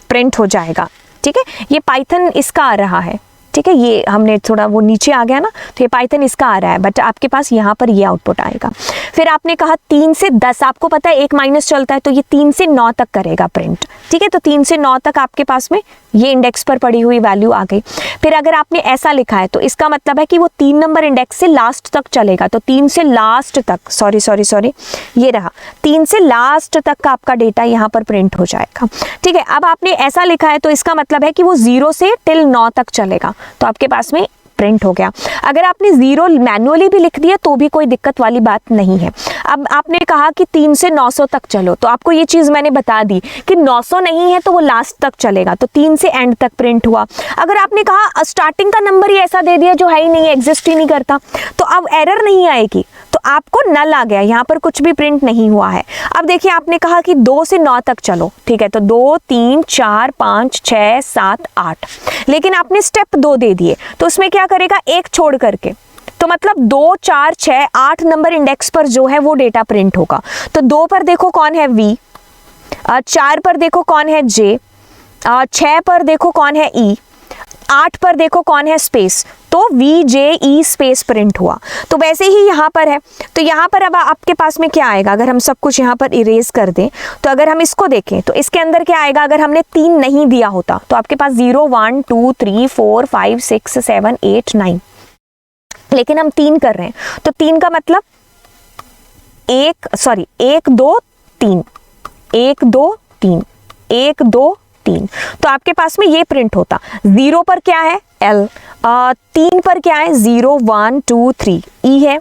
प्रिंट हो जाएगा, ठीक है। ये पाइथन इसका आ रहा है, ठीक है, ये हमने थोड़ा वो नीचे आ गया ना, तो ये पाइथन इसका आ रहा है, बट आपके पास यहाँ पर ये आउटपुट आएगा। फिर आपने कहा 3 से 10, आपको पता है 1 माइनस चलता है, तो ये 3 से 9 तक करेगा प्रिंट, ठीक है। तो 3 से 9 तक आपके पास में ये इंडेक्स पर पड़ी हुई वैल्यू आ गई। फिर अगर आपने ऐसा लिखा है तो इसका मतलब है कि वो 3 नंबर इंडेक्स से लास्ट तक चलेगा, तो 3 से लास्ट तक, सॉरी ये रहा, 3 से लास्ट तक का आपका डेटा यहाँ पर प्रिंट हो जाएगा, ठीक है। अब आपने ऐसा लिखा है तो इसका मतलब है कि वो 0 से टिल 9 तक चलेगा, तो आपके पास में प्रिंट हो गया। अगर आपने 0 मैनुअली भी लिख दिया तो भी कोई दिक्कत वाली बात नहीं है। अब आपने कहा कि 3 से 900 तक चलो, तो आपको ये चीज़ मैंने बता दी कि 900 नहीं है तो वो लास्ट तक चलेगा, तो 3 से एंड तक प्रिंट हुआ। अगर आपने कहा स्टार्टिंग का नंबर ही ऐसा दे दिया जो है ही नहीं, एग्जिस्ट ही नहीं करता, तो अब एरर नहीं आएगी, तो आपको नल आ गया, यहाँ पर कुछ भी प्रिंट नहीं हुआ है। अब देखिए आपने कहा कि 2 से 9 तक चलो, ठीक है, तो 2 3 4 5 6 7 8, लेकिन आपने स्टेप 2 दे दिए, तो उसमें क्या करेगा, एक छोड़ करके, तो मतलब 2 4 6 8 नंबर इंडेक्स पर जो है वो डेटा प्रिंट होगा। तो 2 पर देखो कौन है V, 4 पर देखो कौन है J, 6 पर देखो कौन है E, 8 पर देखो कौन है स्पेस, तो VJE स्पेस प्रिंट हुआ। तो वैसे ही यहाँ पर है, तो यहाँ पर अब आपके पास में क्या आएगा, अगर हम सब कुछ यहाँ पर इरेज कर दें, तो अगर हम इसको देखें तो इसके अंदर क्या आएगा, अगर हमने 3 नहीं दिया होता तो आपके पास 0 1 2 3 4 5 6 7 8 9, लेकिन हम 3 कर रहे हैं, तो 3 का मतलब 1 2 3, 1 2 3, 1 2 3, तो आपके पास में ये प्रिंट होता। 0 पर क्या है L, 3 पर क्या है 0 1 2 3 E है,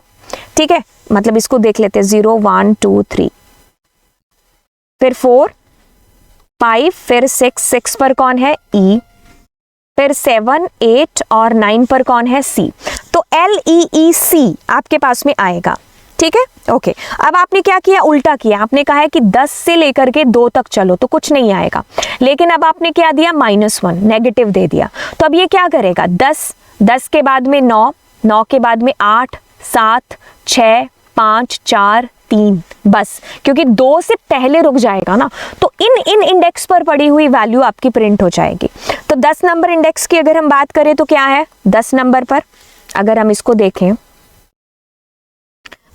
ठीक है, मतलब इसको देख लेते हैं 0 1 2 3, फिर 4 5, फिर 6 पर कौन है E, फिर 7 8 और 9 पर कौन है C, तो LEEC आपके पास में आएगा, ठीक है। ओके, अब आपने क्या किया, उल्टा किया, आपने कहा है कि 10 से लेकर के 2 तक चलो तो कुछ नहीं आएगा, लेकिन अब आपने क्या दिया -1, नेगेटिव दे दिया, तो अब ये क्या करेगा, 10 के बाद में 9, 9 के बाद में 8 7 6 5 4 3, बस, क्योंकि 2 से पहले रुक जाएगा ना, तो इन इंडेक्स पर पड़ी हुई वैल्यू आपकी प्रिंट हो जाएगी। तो 10 नंबर इंडेक्स की अगर हम बात करें तो क्या है, 10 नंबर पर अगर हम इसको देखें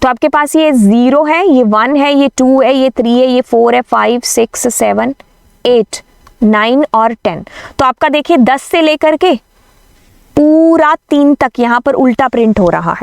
तो आपके पास ये 0 है, ये 1 है, ये 2 है, ये 3 है, ये 4 है, 5 6 7 8 9 और 10, तो आपका देखिए 10 से लेकर के पूरा 3 तक यहाँ पर उल्टा प्रिंट हो रहा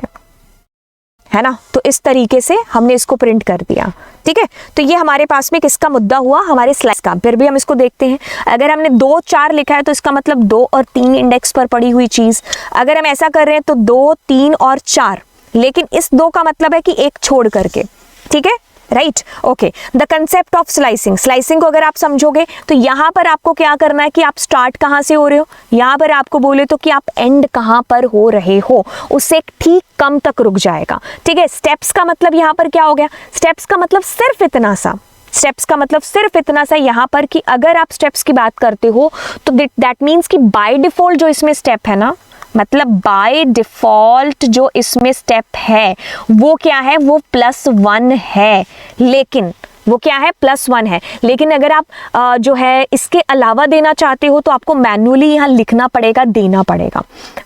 है ना, तो इस तरीके से हमने इसको प्रिंट कर दिया, ठीक है। तो ये हमारे पास में किसका मुद्दा हुआ, हमारे स्लाइस का। फिर भी हम इसको देखते हैं, अगर हमने 2 4 लिखा है तो इसका मतलब 2 और 3 इंडेक्स पर पड़ी हुई चीज, अगर हम ऐसा कर रहे हैं तो 2 3 और 4, लेकिन इस 2 का मतलब है कि एक छोड़ करके, ठीक है, right. Okay, the concept of slicing, slicing को अगर आप समझोगे तो यहाँ पर आपको क्या करना है कि आप स्टार्ट कहाँ से हो रहे हो, यहाँ पर आपको बोले तो कि आप एंड कहाँ पर हो रहे हो, उससे एक ठीक कम तक रुक जाएगा, ठीक है। स्टेप्स का मतलब यहाँ पर क्या हो गया, स्टेप्स का मतलब सिर्फ इतना सा, स्टेप्स का मतलब सिर्फ इतना सा यहाँ पर कि अगर आप स्टेप्स की बात करते हो तो दैट मीन्स कि बाय डिफॉल्ट जो इसमें स्टेप है ना, मतलब बाय डिफॉल्ट जो इसमें स्टेप है वो क्या है, वो +1 है, लेकिन वो क्या है, +1 है, लेकिन अगर आप जो है इसके अलावा देना चाहते हो तो आपको मैन्युअली यहाँ लिखना पड़ेगा, देना पड़ेगा,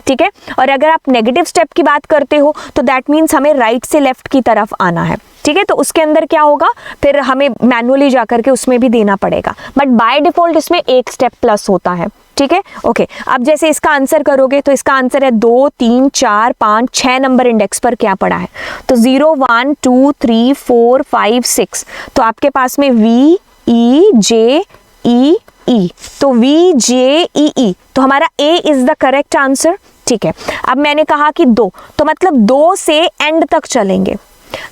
ठीक है। और अगर आप नेगेटिव स्टेप की बात करते हो तो दैट मीन्स हमें राइट से लेफ्ट की तरफ आना है, ठीक है, तो उसके अंदर क्या होगा, फिर हमें मैन्युअली जा करके उसमें भी देना पड़ेगा, बट बाय डिफॉल्ट इसमें एक स्टेप प्लस होता है, ठीक है। ओके, अब जैसे इसका आंसर करोगे तो इसका आंसर है 2 3 4 5 6 नंबर इंडेक्स पर क्या पड़ा है, तो 0 1 2 3 4 5 6, तो आपके पास में V E J E E, तो V J E E, तो हमारा A is the correct answer, ठीक है। अब मैंने कहा कि 2, तो मतलब 2 से एंड तक चलेंगे,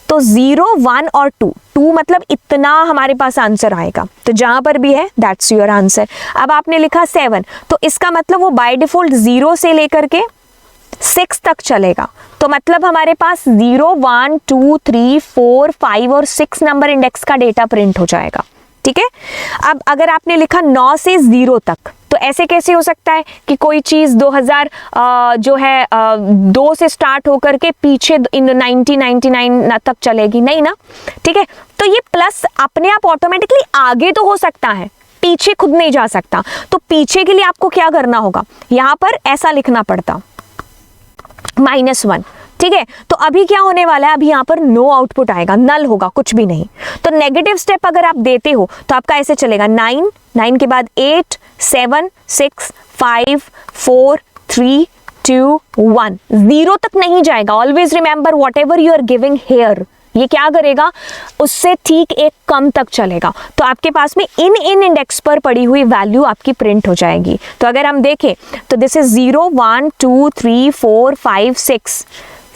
तो 0 1 और 2 मतलब इतना हमारे पास आंसर आएगा, तो जहां पर भी है दैट्स योर आंसर। अब आपने लिखा 7, तो इसका मतलब वो बाय डिफॉल्ट 0 से लेकर के 6 तक चलेगा, तो मतलब हमारे पास 0 1 2 3 4 5 और 6 नंबर इंडेक्स का डेटा प्रिंट हो जाएगा, ठीक है। अब अगर आपने लिखा 9 से 0 तक, तो ऐसे कैसे हो सकता है कि कोई चीज़ 2000 जो है 2 से स्टार्ट होकर के पीछे 99 तक चलेगी, नहीं ना, ठीक है। तो ये प्लस अपने आप ऑटोमेटिकली आगे तो हो सकता है, पीछे खुद नहीं जा सकता, तो पीछे के लिए आपको क्या करना होगा, यहाँ पर ऐसा लिखना पड़ता -1, ठीक है। तो अभी क्या होने वाला है, अभी यहाँ पर नो आउटपुट आएगा, नल होगा, कुछ भी नहीं। तो नेगेटिव स्टेप अगर आप देते हो तो आपका ऐसे चलेगा 9 के बाद 8 7 6 5 4 3 2 1, 0 तक नहीं जाएगा। Always remember whatever you are giving here, ये क्या करेगा, उससे ठीक एक कम तक चलेगा, तो आपके पास में इन इंडेक्स पर पड़ी हुई वैल्यू आपकी प्रिंट हो जाएगी। तो अगर हम देखें तो दिस इज 0 1 2 3 4 5 6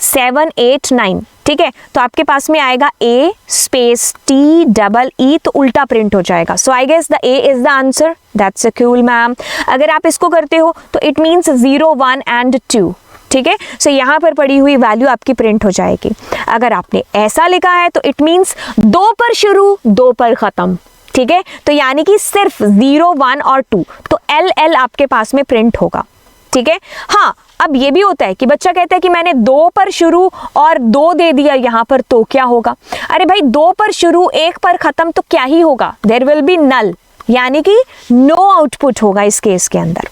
7 8 9, ठीक है। तो आपके पास में आएगा A स्पेस TEE, तो उल्टा प्रिंट हो जाएगा। So I guess the A is the answer, that's a cool ma'am. अगर आप इसको करते हो तो इट मीन्स 0 1 एंड 2, ठीक है। सो यहाँ पर पड़ी हुई वैल्यू आपकी प्रिंट हो जाएगी। अगर आपने ऐसा लिखा है तो इट मीन्स 2 पर शुरू 2 पर खत्म, ठीक है। तो यानी कि सिर्फ 0 1 और 2, तो LL आपके पास में प्रिंट होगा, ठीक है। हाँ, अब ये भी होता है कि बच्चा कहता है कि मैंने 2 पर शुरू और 2 दे दिया यहाँ पर, तो क्या होगा, अरे भाई 2 पर शुरू 1 पर खत्म, तो क्या ही होगा, देयर विल बी नल, यानी कि नो आउटपुट होगा इस केस के अंदर,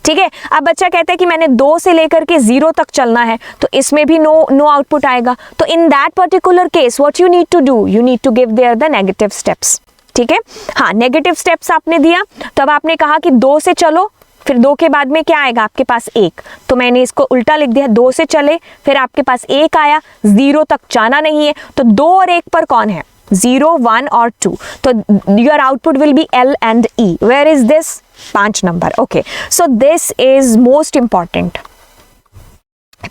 ठीक है। अब बच्चा कहता है कि मैंने 2 से लेकर के 0 तक चलना है, तो इसमें भी नो आउटपुट आएगा। तो in that particular case what you need to do, you need to give there the negative steps, ठीक है। हाँ, नेगेटिव स्टेप्स आपने दिया, तो अब आपने कहा कि 2 से चलो, फिर 2 के बाद में क्या आएगा आपके पास 1, तो मैंने इसको उल्टा लिख दिया, 2 से चले, फिर आपके पास 1 आया, 0 तक जाना नहीं है, तो 2 और 1 पर कौन है, 0, 1 और 2, तो your output will be L and E. Where is this? 5 number. Okay, so this is most important.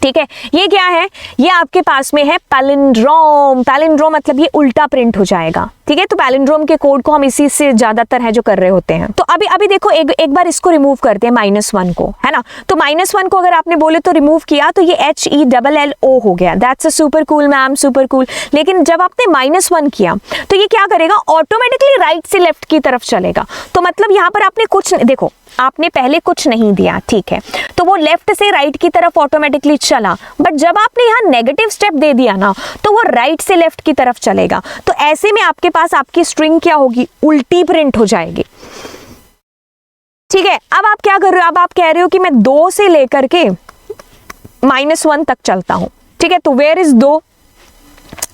ठीक है, ये क्या है? ये आपके पास में है पैलिंड्रोम. पैलिंड्रोम मतलब ये उल्टा प्रिंट हो जाएगा. ठीक है, तो पैलिंड्रोम के कोड को हम इसी से ज्यादातर है जो कर रहे होते हैं. तो अभी देखो एक बार इसको रिमूव करते हैं, -1 को, है ना. तो -1 को अगर आपने बोले तो रिमूव किया तो ये HELLO हो गया. That's a super cool ma'am, super cool. लेकिन जब आपने -1 किया तो ये क्या करेगा? ऑटोमेटिकली राइट से लेफ्ट की तरफ चलेगा. तो मतलब यहाँ पर आपने कुछ देखो, आपने पहले कुछ नहीं दिया, ठीक है, तो वो लेफ्ट से राइट की तरफ ऑटोमेटिकली चला. बट जब आपने यहाँ नेगेटिव स्टेप दे दिया ना, तो वो राइट से लेफ्ट की तरफ चलेगा. तो ऐसे में आपके पास आपकी स्ट्रिंग क्या होगी? उल्टी प्रिंट हो जाएगी. ठीक है, अब आप क्या कर रहे हो? अब आप कह रहे हो कि मैं 2 से लेकर के -1 तक चलता हूं. ठीक है, तो वेयर इज 2?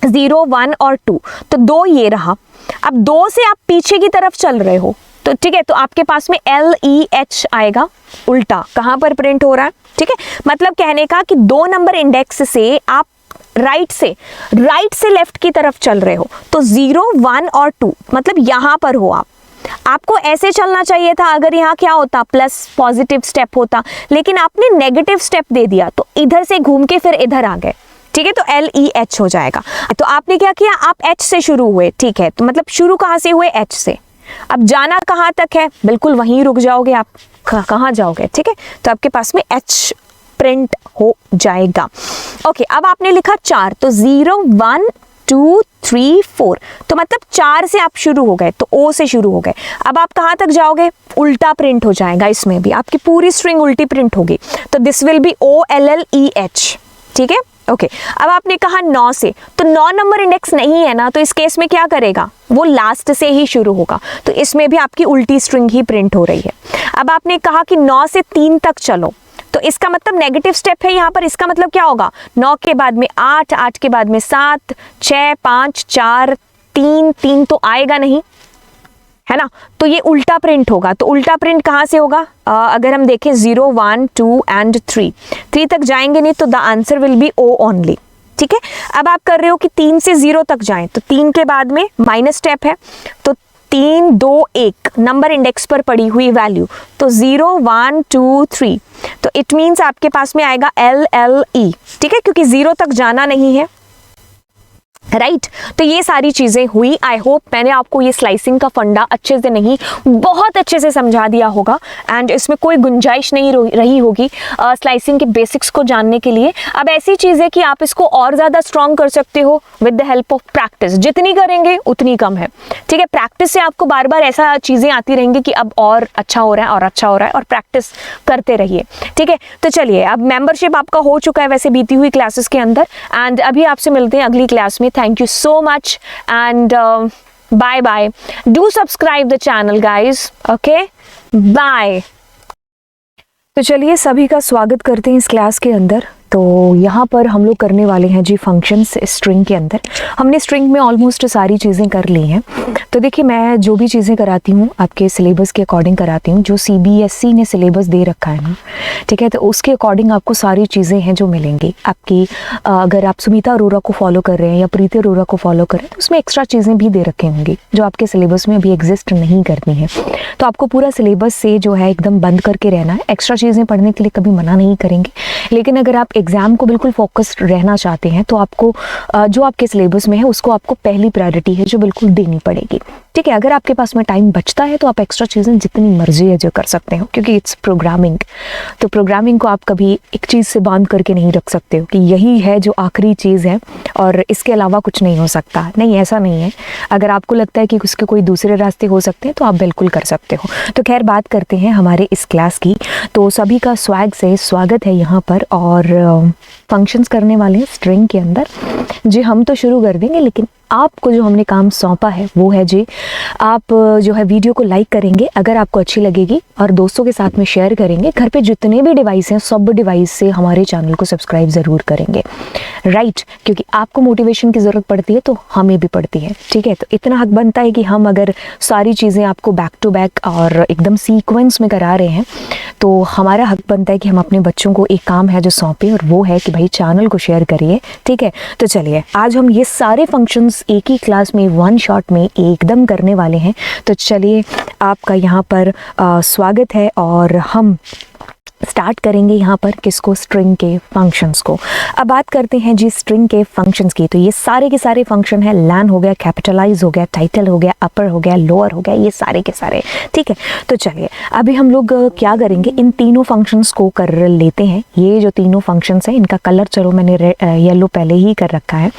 0, 1 और 2. तो 2 ये रहा. अब 2 से आप पीछे की तरफ चल रहे हो, तो ठीक है, तो आपके पास में LEH आएगा. उल्टा कहां पर प्रिंट हो रहा है? ठीक है, मतलब कहने का कि 2 नंबर इंडेक्स से आप राइट से लेफ्ट की तरफ चल रहे हो. तो 0, 1 और 2 मतलब यहां पर हो आप. आपको ऐसे चलना चाहिए था. अगर यहाँ क्या होता? प्लस पॉजिटिव स्टेप होता, लेकिन आपने नेगेटिव स्टेप दे दिया, तो इधर से घूम के फिर इधर आ गए. ठीक है, तो LEH हो जाएगा. तो आपने क्या किया? आप H से शुरू हुए. ठीक है, तो मतलब शुरू कहां से हुए? H से. अब जाना कहां तक है? बिल्कुल वहीं रुक जाओगे आप. कहां जाओगे? ठीक है, तो आपके पास में H प्रिंट हो जाएगा. ओके, अब आपने लिखा 4, तो 0, 1, 2, 3, 4, तो मतलब 4 से आप शुरू हो गए, तो O से शुरू हो गए. अब आप कहां तक जाओगे? उल्टा प्रिंट हो जाएगा. इसमें भी आपकी पूरी स्ट्रिंग उल्टी प्रिंट होगी. तो दिस विल बी OLLEH. ठीक है, ओके. अब आपने कहा 9 से, तो 9 नंबर इंडेक्स नहीं है ना, तो इस केस में क्या करेगा? वो लास्ट से ही शुरू होगा. तो इसमें भी आपकी उल्टी स्ट्रिंग ही प्रिंट हो रही है. अब आपने कहा कि 9 से 3 तक चलो, तो इसका मतलब नेगेटिव स्टेप है यहाँ पर. इसका मतलब क्या होगा? 9 के बाद में 8, 8 के बाद में 7, 6, 5, 4, 3, 3 तो आएगा नहीं, है ना. तो ये उल्टा प्रिंट होगा. तो उल्टा प्रिंट कहाँ से होगा? अगर हम देखें 0, 1, 2 एंड 3 तक जाएंगे नहीं, तो the answer will B O only. ठीक है, अब आप कर रहे हो कि 3 से 0 तक जाएं, तो 3 के बाद में माइनस स्टेप है, तो 3, 2, 1 नंबर इंडेक्स पर पड़ी हुई वैल्यू, तो 0, 1, 2, 3, तो इट मीन्स आपके पास में आएगा LLE. ठीक है, क्योंकि 0 तक जाना नहीं है. राइट, तो ये सारी चीजें हुई. आई होप मैंने आपको ये स्लाइसिंग का फंडा अच्छे से नहीं, बहुत अच्छे से समझा दिया होगा. एंड इसमें कोई गुंजाइश नहीं रही होगी स्लाइसिंग के बेसिक्स को जानने के लिए. अब ऐसी चीज़ है कि आप इसको और ज़्यादा स्ट्रॉन्ग कर सकते हो with the help of practice. जितनी करेंगे उतनी कम है. ठीक है, प्रैक्टिस से आपको बार बार ऐसा चीज़ें आती रहेंगी कि अब और अच्छा हो रहा है और अच्छा हो रहा है, और प्रैक्टिस करते रहिए. ठीक है, तो चलिए, अब मेंबरशिप आपका हो चुका है वैसे बीती हुई क्लासेस के अंदर. एंड अभी आपसे मिलते हैं अगली क्लास में. Thank you so much and bye bye. Do subscribe the channel guys. Okay, bye. तो चलिए, सभी का स्वागत करते हैं इस क्लास के अंदर. तो यहाँ पर हम लोग करने वाले हैं जी फंक्शंस स्ट्रिंग के अंदर. हमने स्ट्रिंग में ऑलमोस्ट सारी चीज़ें कर ली हैं. तो देखिए, मैं जो भी चीज़ें कराती हूँ आपके सिलेबस के अकॉर्डिंग कराती हूँ. जो CBSE ने सिलेबस दे रखा है ना, ठीक है, तो उसके अकॉर्डिंग आपको सारी चीज़ें हैं जो मिलेंगी आपकी. अगर आप सुमिता अरोरा को फॉलो कर रहे हैं या प्रीति अरोरा को फॉलो कर रहे हैं, तो उसमें एक्स्ट्रा चीज़ें भी दे रखी होंगी जो आपके सिलेबस में अभी एग्जिस्ट नहीं करती हैं. तो आपको पूरा सिलेबस से जो है एकदम बंद करके रहना है. एक्स्ट्रा चीज़ें पढ़ने के लिए कभी मना नहीं करेंगे, लेकिन अगर आप एग्ज़ाम को बिल्कुल फोकस्ड रहना चाहते हैं तो आपको जो आपके सिलेबस में है उसको आपको पहली प्रायोरिटी है जो बिल्कुल देनी पड़ेगी. ठीक है, अगर आपके पास में टाइम बचता है तो आप एक्स्ट्रा चीज़ें जितनी मर्जी है जो कर सकते हो, क्योंकि इट्स प्रोग्रामिंग. तो प्रोग्रामिंग को आप कभी एक चीज़ से बांध करके नहीं रख सकते हो कि यही है जो आखिरी चीज़ है और इसके अलावा कुछ नहीं हो सकता. नहीं, ऐसा नहीं है. अगर आपको लगता है कि उसके कोई दूसरे रास्ते हो सकते हैं तो आप बिल्कुल कर सकते हो. तो खैर, बात करते हैं हमारे इस क्लास की. तो सभी का स्वैग से स्वागत है यहाँ पर. और फंक्शंस करने वाले हैं स्ट्रिंग के अंदर. जी, हम तो शुरू कर देंगे, लेकिन आपको जो हमने काम सौंपा है वो है जी, आप जो है वीडियो को लाइक करेंगे अगर आपको अच्छी लगेगी, और दोस्तों के साथ में शेयर करेंगे. घर पे जितने भी डिवाइस हैं सब डिवाइस से हमारे चैनल को सब्सक्राइब ज़रूर करेंगे. राइट, क्योंकि आपको मोटिवेशन की ज़रूरत पड़ती है तो हमें भी पड़ती है. ठीक है, तो इतना हक बनता है कि हम अगर सारी चीज़ें आपको बैक टू बैक और एकदम सीक्वेंस में करा रहे हैं, तो हमारा हक बनता है कि हम अपने बच्चों को एक काम है जो सौंपें, और वो है कि भाई चैनल को शेयर करिए, ठीक है। तो चलिए आज हम ये सारे फंक्शंस एक ही क्लास में वन शॉट में एकदम करने वाले हैं। तो चलिए आपका यहाँ पर स्वागत है और हम स्टार्ट करेंगे यहाँ पर किसको, स्ट्रिंग के फंक्शंस को। अब बात करते हैं जी स्ट्रिंग के फंक्शंस की। तो ये सारे के सारे फंक्शन है, लैन हो गया, कैपिटलाइज हो गया, टाइटल हो गया, अपर हो गया, लोअर हो गया, ये सारे के सारे, ठीक है। तो चलिए अभी हम लोग क्या करेंगे, इन तीनों फंक्शंस को कर लेते हैं। ये जो तीनों फंक्शंस हैं इनका कलर चलो मैंने येलो पहले ही कर रखा है।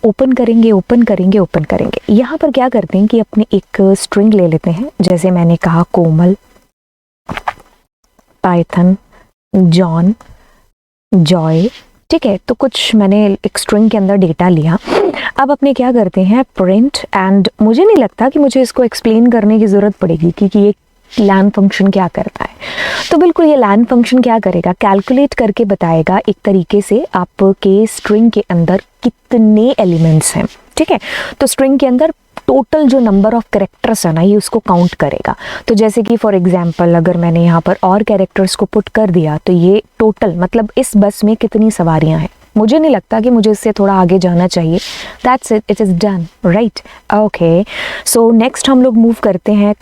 ओपन करेंगे, ओपन करेंगे, ओपन करेंगे। यहाँ पर क्या करते हैं कि अपने एक स्ट्रिंग ले लेते हैं, जैसे मैंने कहा कोमल, पाइथन, जॉन, जॉय, ठीक है। तो कुछ मैंने एक स्ट्रिंग के अंदर डेटा लिया। अब अपने क्या करते हैं प्रिंट, एंड मुझे नहीं लगता कि मुझे इसको एक्सप्लेन करने की ज़रूरत पड़ेगी क्योंकि ये लैन फंक्शन क्या करता है। तो बिल्कुल ये लैन फंक्शन क्या करेगा, कैलकुलेट करके बताएगा एक तरीके से आपके स्ट्रिंग के अंदर कितने एलिमेंट्स हैं, ठीक है। तो स्ट्रिंग के अंदर टोटल जो नंबर ऑफ कैरेक्टर्स है ना, ये उसको काउंट करेगा। तो जैसे कि फॉर एग्जांपल अगर मैंने यहाँ पर और कैरेक्टर्स को पुट कर दिया तो ये टोटल मतलब इस बस में कितनी सवारियाँ हैं। मुझे नहीं लगता कि मुझे इससे थोड़ा आगे जाना चाहिए। That's it, it is done, right, okay. So next हम लोग मूव करते हैं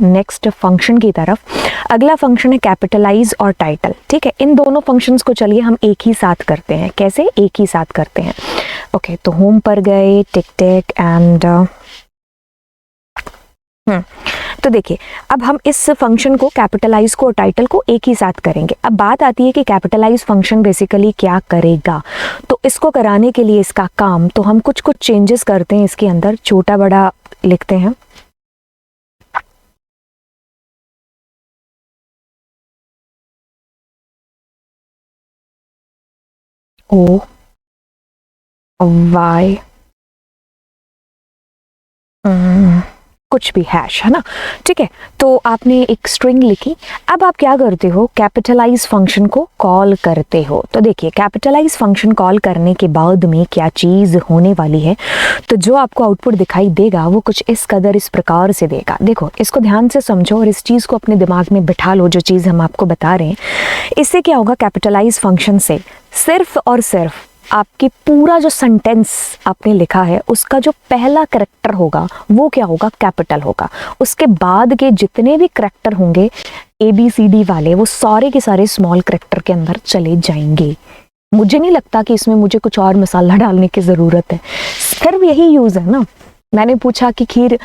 नेक्स्ट फंक्शन की तरफ। अगला फंक्शन है कैपिटलाइज और टाइटल, ठीक है। इन दोनों फंक्शंस को चलिए हम एक ही साथ करते हैं। कैसे, एक ही साथ करते हैं, ओके। तो होम पर गए, टिक टिक एंड तो देखिए अब हम इस फंक्शन को, कैपिटलाइज को और टाइटल को एक ही साथ करेंगे। अब बात आती है कि कैपिटलाइज फंक्शन बेसिकली क्या करेगा। तो इसको कराने के लिए इसका काम, तो हम कुछ चेंजेस करते हैं इसके अंदर, छोटा बड़ा लिखते हैं। ओ वाई कुछ भी हैश, है ना, ठीक है। तो आपने एक स्ट्रिंग लिखी। अब आप क्या करते हो, कैपिटलाइज फंक्शन को कॉल करते हो। तो देखिए कैपिटलाइज फंक्शन कॉल करने के बाद में क्या चीज़ होने वाली है, तो जो आपको आउटपुट दिखाई देगा वो कुछ इस कदर, इस प्रकार से देगा। देखो इसको ध्यान से समझो और इस चीज़ को अपने दिमाग में बिठा लो, जो चीज़ हम आपको बता रहे हैं। इससे क्या होगा, कैपिटलाइज फंक्शन से सिर्फ और सिर्फ आपकी पूरा जो सेंटेंस आपने लिखा है उसका जो पहला करैक्टर होगा वो क्या होगा, कैपिटल होगा। उसके बाद के जितने भी करैक्टर होंगे ABCD वाले, वो सारे के सारे स्मॉल करैक्टर के अंदर चले जाएंगे। मुझे नहीं लगता कि इसमें मुझे कुछ और मसाला डालने की ज़रूरत है, सिर्फ यही यूज़ है ना। मैंने पूछा कि खीर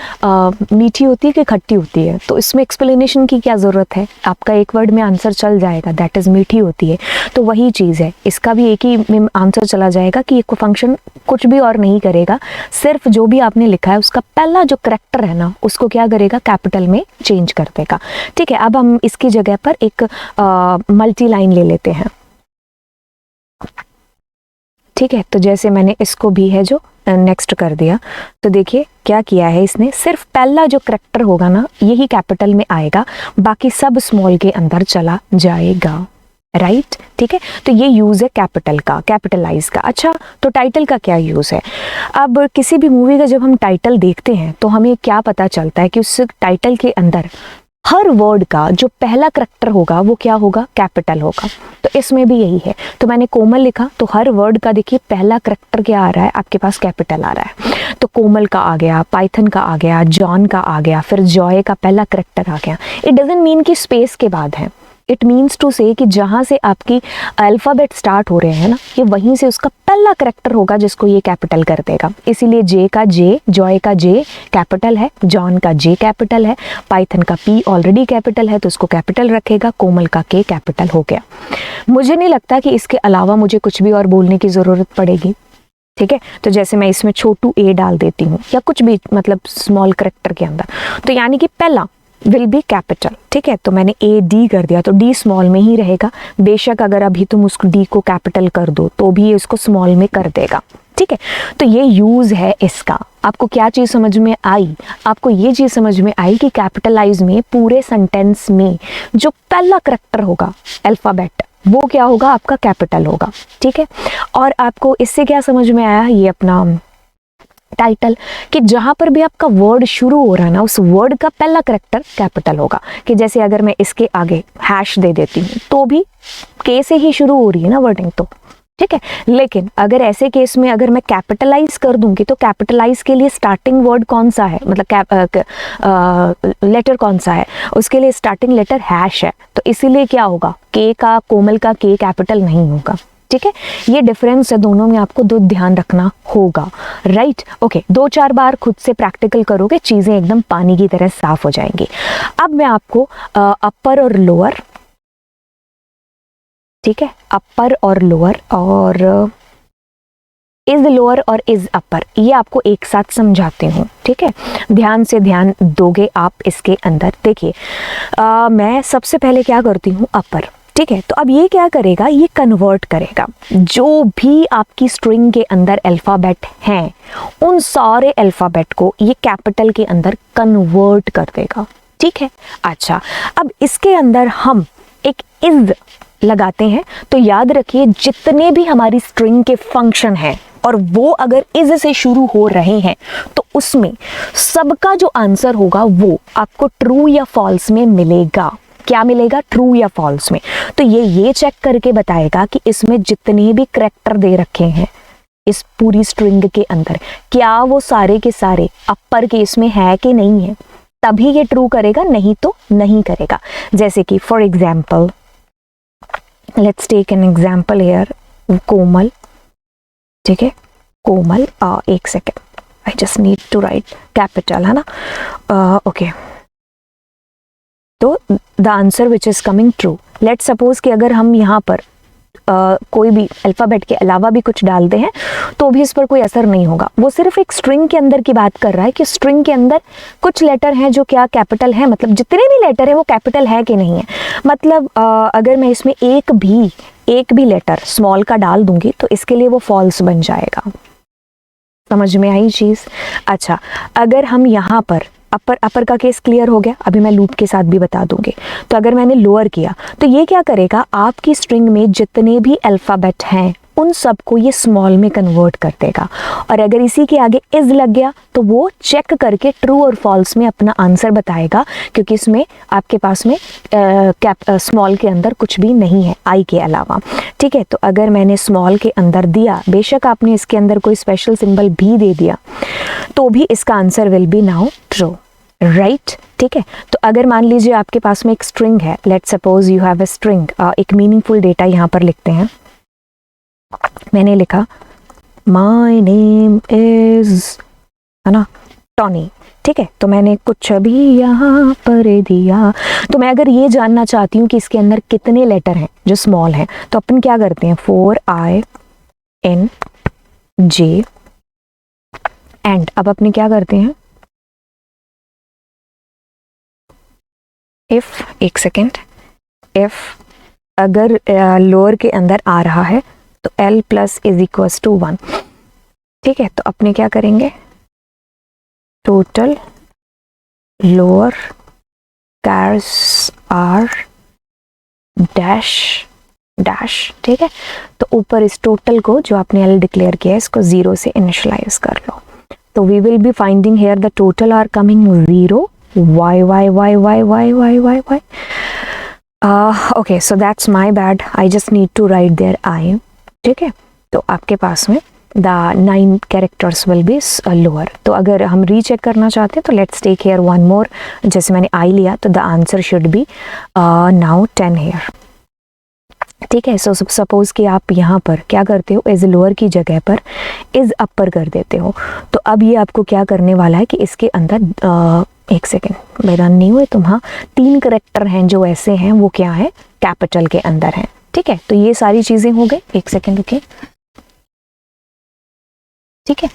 मीठी होती है कि खट्टी होती है, तो इसमें एक्सप्लेनेशन की क्या ज़रूरत है, आपका एक वर्ड में आंसर चल जाएगा, दैट इज़ मीठी होती है। तो वही चीज़ है, इसका भी एक ही में आंसर चला जाएगा कि एक फंक्शन कुछ भी और नहीं करेगा, सिर्फ जो भी आपने लिखा है उसका पहला जो करैक्टर है ना उसको क्या करेगा, कैपिटल में चेंज कर देगा, ठीक है। अब हम इसकी जगह पर एक मल्टी लाइन ले लेते हैं, ठीक है। तो जैसे मैंने इसको भी है जो नेक्स्ट कर दिया, तो देखिए क्या किया है इसने, सिर्फ पहला जो करैक्टर होगा ना यही कैपिटल में आएगा, बाकी सब स्मॉल के अंदर चला जाएगा, राइट, ठीक है। तो ये यूज़ है कैपिटल का, कैपिटलाइज का। अच्छा, तो टाइटल का क्या यूज़ है। अब किसी भी मूवी का जब हम टाइटल देखते हैं तो हमें क्या पता चलता है कि उस टाइटल के अंदर हर वर्ड का जो पहला करैक्टर होगा वो क्या होगा, कैपिटल होगा। तो इसमें भी यही है। तो मैंने कोमल लिखा तो हर वर्ड का देखिए पहला करैक्टर क्या आ रहा है, आपके पास कैपिटल आ रहा है। तो कोमल का आ गया, पाइथन का आ गया, जॉन का आ गया, फिर जॉय का पहला करैक्टर आ गया। इट डजंट मीन कि स्पेस के बाद है, इट मीन्स टू से कि जहाँ से आपकी अल्फ़ाबेट स्टार्ट हो रहे हैं ना, ये वहीं से उसका पहला करैक्टर होगा जिसको ये कैपिटल कर देगा। इसीलिए जे का जे, जॉय का जे कैपिटल है, जॉन का जे कैपिटल है, पाइथन का पी ऑलरेडी कैपिटल है तो उसको कैपिटल रखेगा, कोमल का के कैपिटल हो गया। मुझे नहीं लगता कि इसके अलावा मुझे कुछ भी और बोलने की ज़रूरत पड़ेगी, ठीक है। तो जैसे मैं इसमें छोटू ए डाल देती हूँ या कुछ भी मतलब स्मॉल करैक्टर के अंदर, तो यानी कि पहला विल बी कैपिटल, ठीक है। तो मैंने AD कर दिया तो D स्मॉल में ही रहेगा, बेशक अगर अभी तुम उसको D को कैपिटल कर दो तो भी इसको स्मॉल में कर देगा, ठीक है। तो ये यूज़ है इसका। आपको क्या चीज़ समझ में आई, आपको ये चीज़ समझ में आई कि कैपिटलाइज में पूरे सेंटेंस में जो पहला करैक्टर होगा अल्फ़ाबेट वो क्या होगा, आपका कैपिटल होगा, ठीक है। और आपको इससे क्या समझ में आया, ये अपना टाइटल, कि जहां पर भी आपका वर्ड शुरू हो रहा है ना, उस वर्ड का पहला कैरेक्टर कैपिटल होगा। कि जैसे अगर मैं इसके आगे हैश दे देती हूँ तो भी के से ही शुरू हो रही है ना वर्डिंग, तो ठीक है। लेकिन अगर ऐसे केस में अगर मैं कैपिटलाइज कर दूंगी तो कैपिटलाइज के लिए स्टार्टिंग वर्ड कौन सा है, मतलब लेटर कौन सा है, उसके लिए स्टार्टिंग लेटर हैश है। तो इसीलिए क्या होगा, के का, कोमल का के कैपिटल नहीं होगा। ठीक है, ये डिफरेंस है दोनों में, आपको दो ध्यान रखना होगा। राइट, ओके, 2-4 बार खुद से प्रैक्टिकल करोगे, चीजें एकदम पानी की तरह साफ हो जाएंगी। अब मैं आपको अपर और लोअर, ठीक है, अपर और लोअर, और इज लोअर और इज अपर, ये आपको एक साथ समझाती हूँ। ठीक है, ध्यान से ध्यान दोगे आप इसके अंदर। देखिए, मैं सबसे पहले क्या करती हूँ, अपर। ठीक है, तो अब ये क्या करेगा, ये कन्वर्ट करेगा जो भी आपकी स्ट्रिंग के अंदर अल्फ़ाबेट हैं, उन सारे अल्फ़ाबेट को ये कैपिटल के अंदर कन्वर्ट कर देगा। ठीक है, अच्छा, अब इसके अंदर हम एक इज लगाते हैं, तो याद रखिए जितने भी हमारी स्ट्रिंग के फंक्शन हैं और वो अगर इज से शुरू हो रहे हैं तो उसमें सबका जो आंसर होगा वो आपको ट्रू या फॉल्स में मिलेगा। क्या मिलेगा, ट्रू या फॉल्स में। तो ये चेक करके बताएगा कि इसमें जितने भी करैक्टर दे रखे हैं इस पूरी स्ट्रिंग के अंदर, क्या वो सारे के सारे अपर केस में है कि नहीं है, तभी ये ट्रू करेगा, नहीं तो नहीं करेगा। जैसे कि for example, let's take an example here, Komal. ठीक है, कोमल, एक second, I just need to write capital, है ना, ओके। तो the answer which is coming true. Let's suppose कि अगर हम यहाँ पर कोई भी अल्फ़ाबेट के अलावा भी कुछ डालते हैं तो भी इस पर कोई असर नहीं होगा। वो सिर्फ एक स्ट्रिंग के अंदर की बात कर रहा है कि स्ट्रिंग के अंदर कुछ लेटर हैं जो क्या कैपिटल है, मतलब जितने भी लेटर हैं वो कैपिटल है कि नहीं है। मतलब अगर मैं इसमें एक भी लेटर स्मॉल का डाल दूंगी तो इसके लिए वो फॉल्स बन जाएगा। समझ में आई चीज़? अच्छा, अगर हम यहाँ पर अपर का केस क्लियर हो गया, अभी मैं लूप के साथ भी बता दूंगी। तो अगर मैंने लोअर किया तो ये क्या करेगा, आपकी स्ट्रिंग में जितने भी अल्फ़ाबेट हैं उन सबको ये स्मॉल में कन्वर्ट कर देगा। और अगर इसी के आगे इज लग गया तो वो चेक करके ट्रू और फॉल्स में अपना आंसर बताएगा, क्योंकि इसमें आपके पास में स्मॉल के अंदर कुछ भी नहीं है आई के अलावा। ठीक है, तो अगर मैंने स्मॉल के अंदर दिया, बेशक आपने इसके अंदर कोई स्पेशल सिंबल भी दे दिया, तो भी इसका answer will B now true. Right, ठीक है। तो अगर मान लीजिए आपके पास में एक स्ट्रिंग है, let's suppose you have a string, एक मीनिंगफुल डेटा यहाँ पर लिखते हैं। मैंने लिखा माय नेम इज, है ना, टॉनी। ठीक है, तो मैंने कुछ भी यहाँ पर दिया। तो मैं अगर ये जानना चाहती हूँ कि इसके अंदर कितने लेटर हैं जो स्मॉल हैं, तो अपन क्या करते हैं, 4INJ एंड। अब अपने क्या करते हैं, इफ, एक सेकेंड, इफ अगर लोअर के अंदर आ रहा है तो L plus is equals to 1। ठीक है, तो अपने क्या करेंगे, total lower chars are dash dash. ठीक है, तो ऊपर इस टोटल को जो आपने L डिक्लेयर किया है इसको 0 से इनिशियलाइज कर लो। तो we will be finding here the total are coming 0, y y y y y y y y. Okay, so that's my bad. I just need to write there I. ठीक है, तो आपके पास में the 9 characters will be lower. तो अगर हम recheck करना चाहते हैं तो let's take here one more. जैसे मैंने I लिया तो the answer should be now 10 here. ठीक है, सो सपोज कि आप यहाँ पर क्या करते हो, इज लोअर की जगह पर इज अपर कर देते हो। तो अब ये आपको क्या करने वाला है कि इसके अंदर एक सेकेंड, मेरा नहीं हुए तुम, हाँ, 3 करैक्टर हैं जो ऐसे हैं, वो क्या है, कैपिटल के अंदर हैं। ठीक है, तो ये सारी चीजें हो गई। एक सेकेंड रुकिए, ठीक है।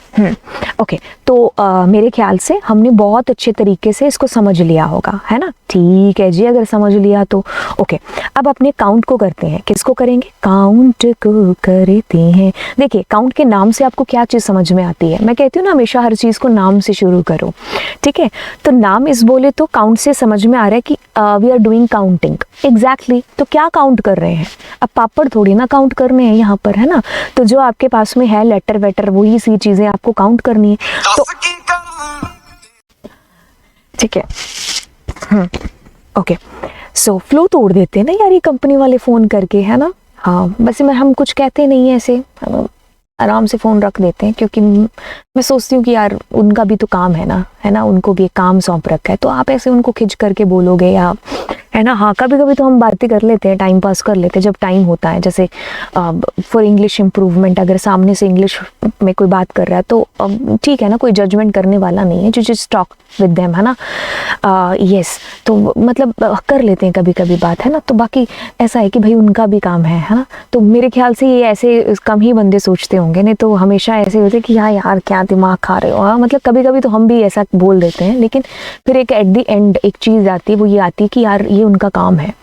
ओके, तो मेरे ख्याल से हमने बहुत अच्छे तरीके से इसको समझ लिया होगा, है ना। ठीक है जी, अगर समझ लिया तो ओके। अब अपने काउंट को करते हैं। किसको करेंगे, काउंट को करते हैं। देखिए, काउंट के नाम से आपको क्या चीज़ समझ में आती है, मैं कहती हूँ ना हमेशा हर चीज़ को नाम से शुरू करो। ठीक है, तो नाम इस बोले तो काउंट से समझ में आ रहा है कि we are doing counting. Exactly, तो क्या काउंट कर रहे हैं, अब पापड़ थोड़ी ना काउंट करने हैं यहाँ पर, है ना। तो जो आपके पास में है लेटर वेटर वही सी चीज़ें आपको काउंट करनी है। तो ठीक है, ओके, सो फ्लो तोड़ देते हैं ना यार ये कंपनी वाले फ़ोन करके, है ना। हाँ, बस मैं हम कुछ कहते नहीं है ऐसे, आराम से फ़ोन रख देते हैं, क्योंकि मैं सोचती हूँ कि यार उनका भी तो काम है ना, उनको भी एक काम सौंप रखा है, तो आप ऐसे उनको खिंच करके बोलोगे या, है ना। हाँ, कभी कभी तो हम बातें कर लेते हैं, टाइम पास कर लेते हैं जब टाइम होता है, जैसे फॉर इंग्लिश इम्प्रूवमेंट, अगर सामने से इंग्लिश में कोई बात कर रहा है तो ठीक है ना, कोई जजमेंट करने वाला नहीं है, जस्ट टॉक विद देम, है ना। यस, तो मतलब कर लेते हैं कभी कभी बात, है ना। तो बाकी ऐसा है कि भाई उनका भी काम है ना। तो मेरे ख्याल से ये ऐसे कम ही बंदे सोचते होंगे, नहीं तो हमेशा ऐसे होते कि हाँ यार क्या दिमाग खा रहे हो। हाँ, मतलब कभी कभी तो हम भी ऐसा बोल देते हैं, लेकिन फिर एक एट द एंड एक चीज़ आती है, वो ये आती है कि यार ये उनका काम है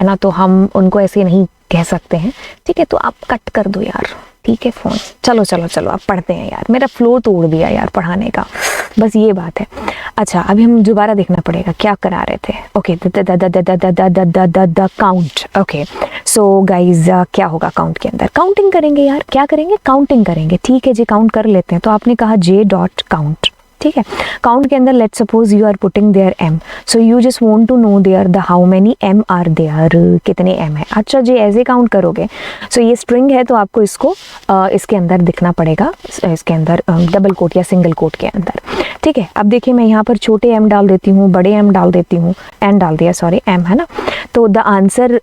ना, तो हम उनको ऐसे नहीं कह सकते हैं। ठीक है, तो आप कट कर दो यार, ठीक है फ़ोन। चलो चलो चलो, आप पढ़ते हैं यार, मेरा फ्लो तोड़ दिया यार पढ़ाने का, बस ये बात है। अच्छा, अभी हम दोबारा देखना पड़ेगा क्या करा रहे थे। Okay, the count. Okay, so guys क्या होगा काउंट के अंदर? काउंटिंग करेंगे यार, क्या करेंगे? काउंटिंग करेंगे। ठीक है जी, काउंट कर लेते हैं। तो आपने कहा जे डॉट काउंट, ठीक है। काउंट के अंदर let's suppose you are putting there M, so you just want to know there the how many M are there, कितने एम है। अच्छा जी, ऐसे काउंट करोगे, सो ये स्ट्रिंग है तो आपको इसको इसके अंदर दिखना पड़ेगा, इसके अंदर डबल कोट या सिंगल कोट के अंदर। ठीक है, अब देखिए मैं यहाँ पर छोटे एम डाल देती हूँ, बड़े एम डाल देती हूँ, एन डाल दिया, सॉरी एम, है ना। तो द आंसर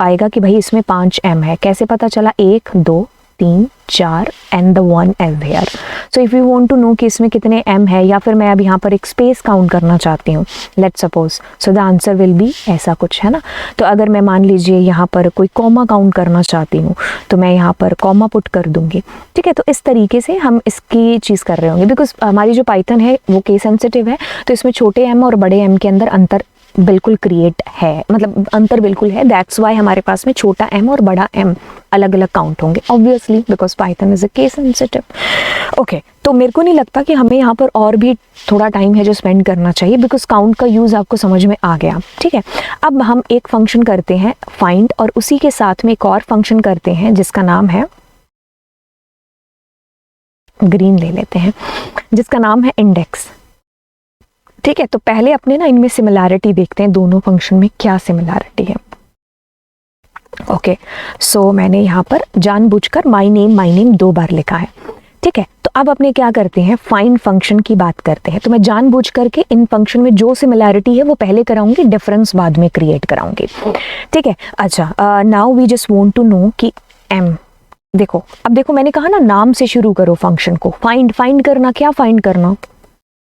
आएगा कि भाई इसमें 5 एम है। कैसे पता चला? 1 2 3 4 and the 1 edge there. So if you want to know कि इसमें कितने एम है, या फिर मैं अब यहाँ पर एक स्पेस काउंट करना चाहती हूँ, let's suppose, so the answer will B ऐसा कुछ, है ना। तो अगर मैं मान लीजिए यहाँ पर कोई कॉमा काउंट करना चाहती हूँ, तो मैं यहाँ पर कॉमा पुट कर दूंगी। ठीक है, तो इस तरीके से हम इसकी चीज़ कर रहे होंगे, बिकॉज हमारी जो पाइथन है वो केस सेंसिटिव है, तो इसमें छोटे एम और बड़े एम के अंदर अंतर बिल्कुल क्रिएट है, मतलब अंतर बिल्कुल है। दैट्स वाई हमारे पास में छोटा एम और बड़ा एम अलग अलग काउंट होंगे, obviously, because Python is a case sensitive. Okay, तो मेरे को नहीं लगता कि हमें यहाँ पर और भी थोड़ा टाइम है जो स्पेंड करना चाहिए, बिकॉज काउंट का यूज़ आपको समझ में आ गया। ठीक है, अब हम एक फंक्शन करते हैं फाइंड, और उसी के साथ में एक और फंक्शन करते हैं जिसका नाम है, ग्रीन ले लेते हैं, जिसका नाम है इंडेक्स। ठीक है, तो पहले अपने ना इनमें सिमिलैरिटी देखते हैं, दोनों फंक्शन में क्या सिमिलैरिटी है। ओके, सो मैंने यहाँ पर जानबूझकर माय नेम 2 बार लिखा है। ठीक है, तो अब अपने क्या करते हैं, फाइंड फंक्शन की बात करते हैं। तो मैं जानबूझ करके इन फंक्शन में जो सिमिलैरिटी है वो पहले कराऊंगी, डिफरेंस बाद में क्रिएट कराऊंगी। ठीक है, अच्छा, now we just want to know कि एम, देखो अब देखो मैंने कहा ना नाम से शुरू करो फंक्शन को। फाइंड करना, क्या फाइंड करना?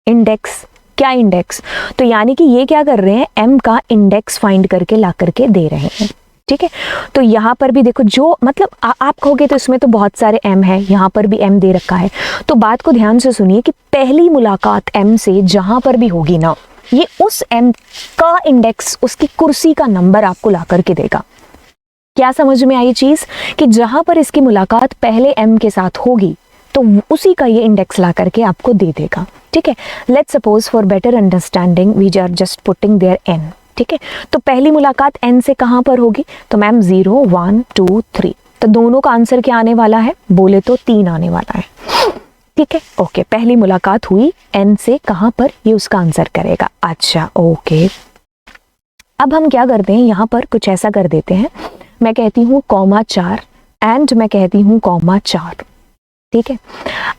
इंडेक्स। क्या इंडेक्स? तो यानी कि ये क्या कर रहे हैं, एम का इंडेक्स फाइंड करके ला करके दे रहे हैं। ठीक है, तो यहाँ पर भी देखो, जो मतलब आप कहोगे तो इसमें तो बहुत सारे एम है, यहाँ पर भी एम दे रखा है। तो बात को ध्यान से सुनिए कि पहली मुलाकात एम से जहां पर भी होगी ना, ये उस एम का इंडेक्स, उसकी कुर्सी का नंबर आपको ला करके देगा। क्या समझ में आई चीज? कि जहां पर इसकी मुलाकात पहले एम के साथ होगी तो उसी का ये इंडेक्स ला करके आपको दे देगा। ठीक है, let's suppose for better understanding we are just putting there an. ठीक है, तो पहली मुलाकात एन से कहां पर होगी? तो मैम 0 1 2 3, तो दोनों का आंसर क्या आने वाला है? बोले तो 3 आने वाला है। ठीक है, ओके, पहली मुलाकात हुई एन से, कहां पर? ये उसका आंसर करेगा। अच्छा, ओके, अब हम क्या करते हैं, यहाँ पर कुछ ऐसा कर देते हैं, मैं कहती हूँ (4) एंड मैं कहती हूँ (4). ठीक है,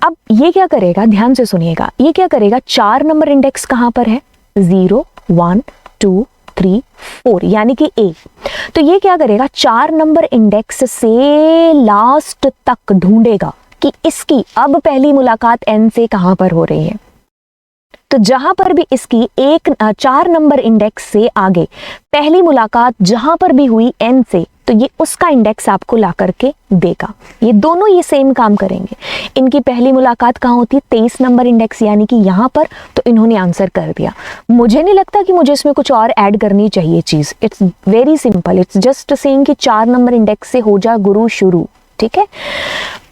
अब ये क्या करेगा, ध्यान से सुनिएगा, ये क्या करेगा, 4 नंबर इंडेक्स कहां पर है? 0 1 2 3 4, यानी कि ए। तो ये क्या करेगा, 4 नंबर इंडेक्स से लास्ट तक ढूंढेगा कि इसकी अब पहली मुलाकात एन से कहां पर हो रही है। तो जहां पर भी इसकी 4 नंबर इंडेक्स से आगे पहली मुलाकात जहां पर भी हुई एन से, तो ये उसका इंडेक्स आपको ला करके देगा। ये दोनों ये सेम काम करेंगे। इनकी पहली मुलाकात कहाँ होती है? 23 नंबर इंडेक्स, यानी कि यहाँ पर। तो इन्होंने आंसर कर दिया। मुझे नहीं लगता कि मुझे इसमें कुछ और ऐड करनी चाहिए चीज़। It's very simple, it's just saying कि 4 नंबर इंडेक्स से हो जा गुरु शुरू। ठीक है,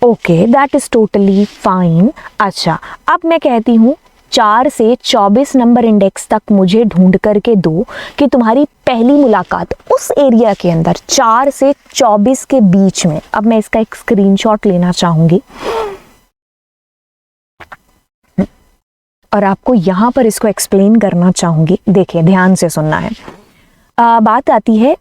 okay, that is totally fine. अच्छा, अब मैं कहती हूँ 4 से 24 नंबर इंडेक्स तक मुझे ढूंढ करके दो कि तुम्हारी पहली मुलाकात उस एरिया के अंदर 4 से 24 के बीच में। अब मैं इसका एक स्क्रीनशॉट लेना चाहूंगी। और आपको यहाँ पर इसको एक्सप्लेन करना चाहूँगी। देखिए ध्यान से सुनना है। बात आती है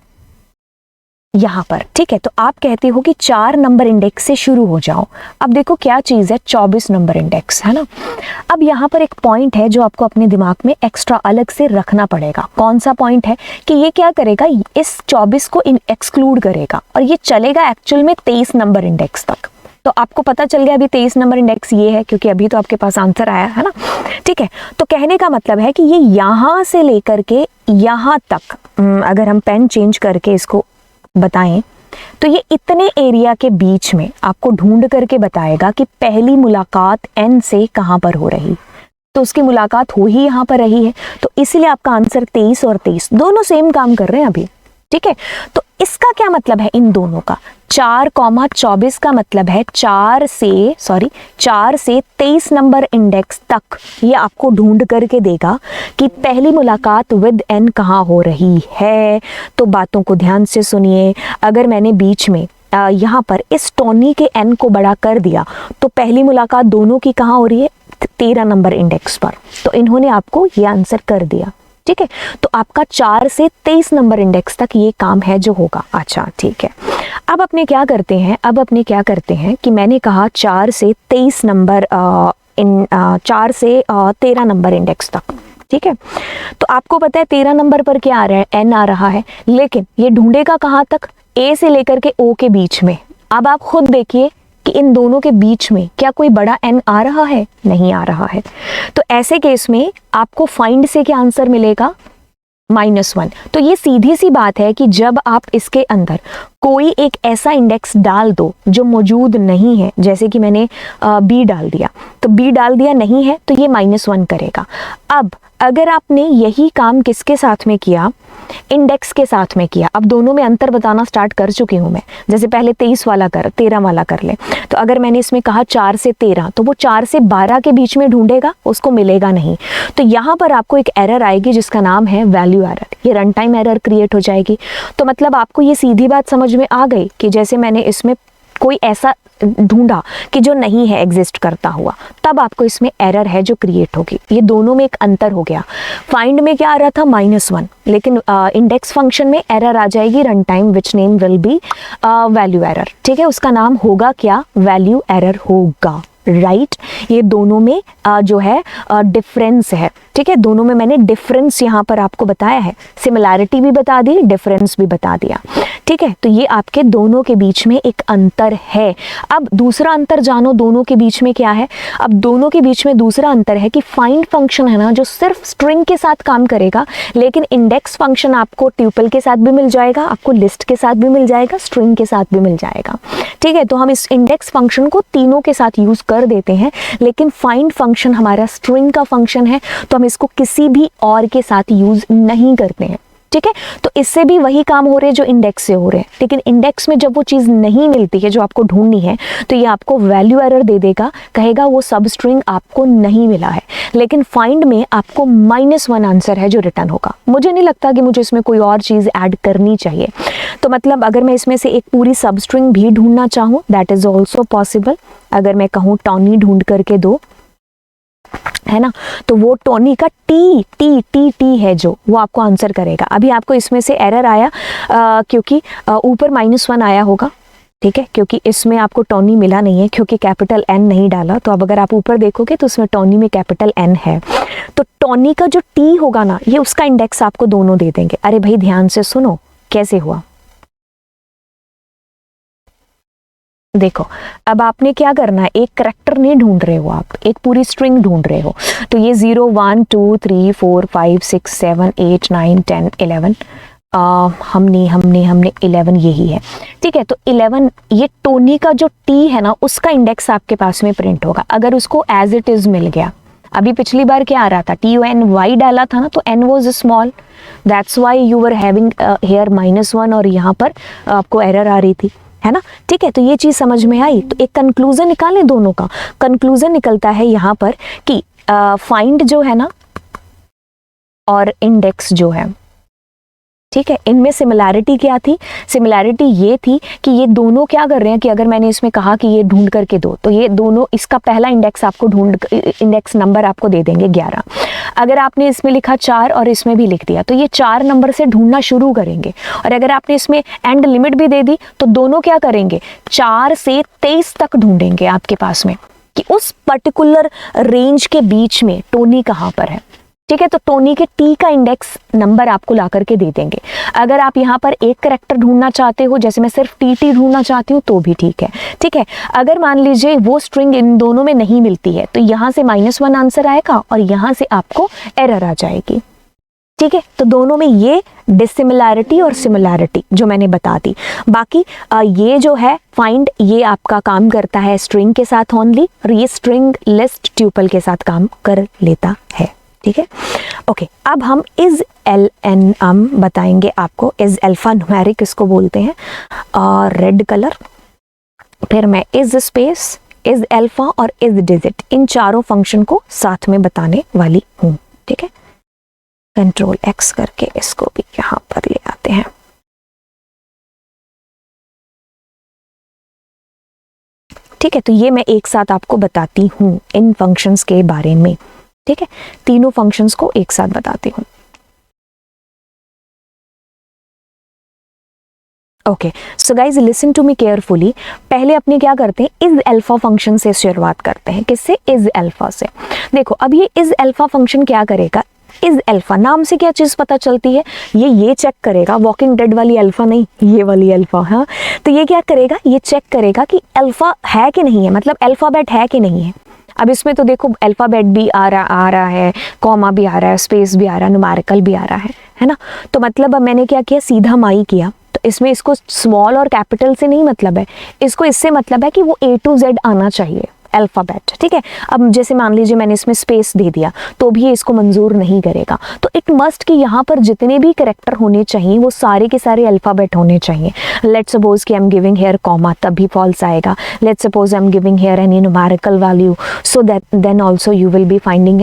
यहाँ पर, ठीक है। तो आप कहते हो कि 4 नंबर इंडेक्स से शुरू हो जाओ। अब देखो क्या चीज़ है, 24 नंबर इंडेक्स, है ना। अब यहाँ पर एक पॉइंट है जो आपको अपने दिमाग में एक्स्ट्रा अलग से रखना पड़ेगा। कौन सा पॉइंट है कि ये क्या करेगा, इस 24 को एक्सक्लूड करेगा और ये चलेगा एक्चुअल में 23 नंबर इंडेक्स तक। तो आपको पता चल गया अभी 23 नंबर इंडेक्स ये है, क्योंकि अभी तो आपके पास आंसर आया है ना, ठीक है। तो कहने का मतलब है कि ये यहाँ से लेकर के यहाँ तक, अगर हम पेन चेंज करके इसको बताएं तो ये इतने एरिया के बीच में आपको ढूंढ करके बताएगा कि पहली मुलाकात एन से कहाँ पर हो रही। तो उसकी मुलाकात हो ही यहाँ पर रही है, तो इसीलिए आपका आंसर 23 और 23 दोनों सेम काम कर रहे हैं अभी, ठीक है। तो इसका क्या मतलब है इन दोनों का, 4,24 का मतलब है 4 से 23 नंबर इंडेक्स तक ये आपको ढूंढ करके देगा कि पहली मुलाकात विद एन कहाँ हो रही है। तो बातों को ध्यान से सुनिए। अगर मैंने बीच में यहाँ पर इस टोनी के एन को बड़ा कर दिया तो पहली मुलाकात दोनों की कहाँ हो रही है, 13 नंबर इंडेक्स पर। तो इन्होंने आपको ये आंसर कर दिया, ठीक है। तो आपका 4 से 23 नंबर इंडेक्स तक ये काम है जो होगा। अच्छा ठीक है, अब अपने क्या करते हैं कि मैंने कहा 4 से 23 नंबर 4 से 13 नंबर इंडेक्स तक, ठीक है। तो आपको पता है 13 नंबर पर क्या आ रहा है, एन आ रहा है, लेकिन ये ढूंढेगा कहाँ तक, ए से लेकर के ओ के बीच में। अब आप खुद देखिए कि इन दोनों के बीच में क्या कोई बड़ा एन आ रहा है, नहीं आ रहा है। तो ऐसे केस में आपको फाइंड से क्या आंसर मिलेगा, -1। तो ये सीधी सी बात है कि जब आप इसके अंदर कोई एक ऐसा इंडेक्स डाल दो जो मौजूद नहीं है, जैसे कि मैंने बी डाल दिया, तो बी डाल दिया नहीं है तो ये -1 करेगा। अब अगर आपने यही काम किसके साथ में किया, इंडेक्स के साथ में किया। अब दोनों में अंतर बताना स्टार्ट कर चुकी हूं मैं। जैसे पहले 23 वाला कर, 13 वाला कर ले। तो अगर मैंने इसमें कहा 4 से 13, तो वो 4 से 12 के बीच में ढूंढेगा, उसको मिलेगा नहीं। तो यहाँ पर आपको एक एरर आएगी जिसका नाम है वैल्यू एरर। ये रन टाइम एरर क्रिएट हो जाएगी। तो मतलब आपको ये सीधी बात समझ में आ गई कि जैसे मैंने इसमें कोई ऐसा ढूंढा कि जो नहीं है एग्जिस्ट करता हुआ, तब आपको इसमें एरर है जो क्रिएट होगी। ये दोनों में एक अंतर हो गया। फाइंड में क्या आ रहा था, -1, लेकिन इंडेक्स फंक्शन में एरर आ जाएगी run time, which name will be value error, ठीक है। उसका नाम होगा क्या, वैल्यू एरर होगा, राइट। ये दोनों में जो है डिफरेंस है, ठीक है। दोनों में मैंने डिफरेंस यहाँ पर आपको बताया है, सिमिलैरिटी भी बता दी, डिफरेंस भी बता दिया, ठीक है। तो ये आपके दोनों के बीच में एक अंतर है। अब दूसरा अंतर जानो, दोनों के बीच में क्या है। अब दोनों के बीच में दूसरा अंतर है कि फाइंड फंक्शन है ना, जो सिर्फ स्ट्रिंग के साथ काम करेगा, लेकिन इंडेक्स फंक्शन आपको ट्यूपल के साथ भी मिल जाएगा, आपको लिस्ट के साथ भी मिल जाएगा, स्ट्रिंग के साथ भी मिल जाएगा, ठीक है। तो हम इस इंडेक्स फंक्शन को तीनों के साथ यूज कर देते हैं, लेकिन फाइंड फंक्शन हमारा स्ट्रिंग का फंक्शन है, तो हम इसको किसी भी और के साथ यूज नहीं करते हैं, ठीक है। तो इससे भी वही काम हो रहे हैं जो इंडेक्स से हो रहे हैं, लेकिन इंडेक्स में जब वो चीज़ नहीं मिलती है जो आपको ढूंढनी है, तो ये आपको वैल्यू एरर दे देगा, कहेगा वो सब स्ट्रिंग आपको नहीं मिला है। लेकिन फाइंड में आपको -1 आंसर है जो रिटर्न होगा। मुझे नहीं लगता कि मुझे इसमें कोई और चीज़ ऐड करनी चाहिए। तो मतलब अगर मैं इसमें से एक पूरी सब स्ट्रिंग भी ढूंढना चाहूँ, दैट इज ऑल्सो पॉसिबल। अगर मैं कहूँ टॉनी ढूंढ करके दो, है ना, तो वो टोनी का टी है जो, वो आपको आंसर करेगा। अभी आपको इसमें से एरर आया क्योंकि ऊपर -1 आया होगा, ठीक है, क्योंकि इसमें आपको टोनी मिला नहीं है, क्योंकि कैपिटल एन नहीं डाला। तो अब अगर आप ऊपर देखोगे तो उसमें टोनी में कैपिटल एन है, तो टोनी का जो टी होगा ना, ये उसका इंडेक्स आपको दोनों दे देंगे। अरे भाई ध्यान से सुनो कैसे हुआ। देखो अब आपने क्या करना है, एक करैक्टर नहीं ढूंढ रहे हो आप, एक पूरी स्ट्रिंग ढूंढ रहे हो। तो ये 0 1 2 3 4 5 6 7 8 9 10 11 हमने 11 यही है, ठीक है। तो 11 ये टोनी का जो टी है ना, उसका इंडेक्स आपके पास में प्रिंट होगा अगर उसको एज इट इज मिल गया। अभी पिछली बार क्या आ रहा था, TONY डाला था ना, तो n was small, that's why you were having here -1 और यहाँ पर आपको एरर आ रही थी, है ना, ठीक है। तो ये चीज़ समझ में आई। तो एक कंक्लूजन निकालें दोनों का। कंक्लूजन निकलता है यहाँ पर कि फाइंड जो है ना और इंडेक्स जो है, ठीक है, इनमें सिमिलैरिटी क्या थी? सिमिलैरिटी ये थी कि ये दोनों क्या कर रहे हैं कि अगर मैंने इसमें कहा कि ये ढूंढ करके दो, तो ये दोनों इसका पहला इंडेक्स आपको इंडेक्स नंबर आपको दे देंगे 11। अगर आपने इसमें लिखा 4 और इसमें भी लिख दिया तो ये 4 नंबर से ढूंढना शुरू करेंगे। और अगर आपने इसमें एंड लिमिट भी दे दी तो दोनों क्या करेंगे, 4 से 23 तक ढूंढेंगे आपके पास में कि उस पर्टिकुलर रेंज के बीच में टोनी कहाँ पर है। ठीक है, तो टोनी के टी का इंडेक्स नंबर आपको ला करके दे देंगे। अगर आप यहाँ पर एक करेक्टर ढूंढना चाहते हो, जैसे मैं सिर्फ टी ढूंढना चाहती हूँ तो भी ठीक है। ठीक है, अगर मान लीजिए वो स्ट्रिंग इन दोनों में नहीं मिलती है तो यहाँ से -1 आंसर आएगा और यहाँ से आपको एरर आ जाएगी। ठीक है, तो दोनों में ये डिसिमिलैरिटी और सिमिलैरिटी जो मैंने बता दी। बाकी ये जो है फाइंड, ये आपका काम करता है स्ट्रिंग के साथ ओनली, और ये स्ट्रिंग लिस्ट ट्यूपल के साथ काम कर लेता है। ठीक है, ओके, अब हम इज एल एन एम बताएंगे आपको। इज अल्फा न्यूमेरिक इसको बोलते हैं, और रेड कलर। फिर मैं इज स्पेस, इज अल्फा और इज डिजिट, इन चारों फंक्शन को साथ में बताने वाली हूँ। ठीक है, कंट्रोल एक्स करके इसको भी यहां पर ले आते हैं। ठीक है, तो ये मैं एक साथ आपको बताती हूँ इन फंक्शंस के बारे में। ठीक है, तीनों फंक्शंस को एक साथ बताती हूँ। Okay, so guys listen to me carefully. पहले अपने क्या करते हैं, इज अल्फा फंक्शन से शुरुआत करते हैं। किससे? इज अल्फा से। देखो, अब ये इज अल्फा फंक्शन क्या करेगा, इज अल्फा नाम से क्या चीज पता चलती है, ये चेक करेगा, वॉकिंग डेड वाली अल्फा नहीं, ये वाली अल्फा। हाँ, तो ये क्या करेगा, ये चेक करेगा कि अल्फा है कि नहीं है, मतलब अल्फाबेट है कि नहीं है। अब इसमें तो देखो अल्फाबेट भी आ रहा है, कॉमा भी आ रहा है, स्पेस भी आ रहा है, न्यूमेरिकल भी आ रहा है ना। तो मतलब अब मैंने क्या किया, सीधा माई किया। तो इसमें इसको स्मॉल और कैपिटल से नहीं मतलब है, इसको इससे मतलब है कि वो A to Z आना चाहिए अल्फाबेट। ठीक है, अब जैसे मान लीजिए मैंने इसमें स्पेस दे दिया तो भी ये इसको मंजूर नहीं करेगा। तो इट मस्ट कि यहाँ पर जितने भी कैरेक्टर होने चाहिए वो सारे के सारे अल्फाबेट होने चाहिए। लेट्स सपोज कि I am giving here comma, तभी फॉल्स आएगा। Let's suppose I am giving here any numerical value, so that then also you will be finding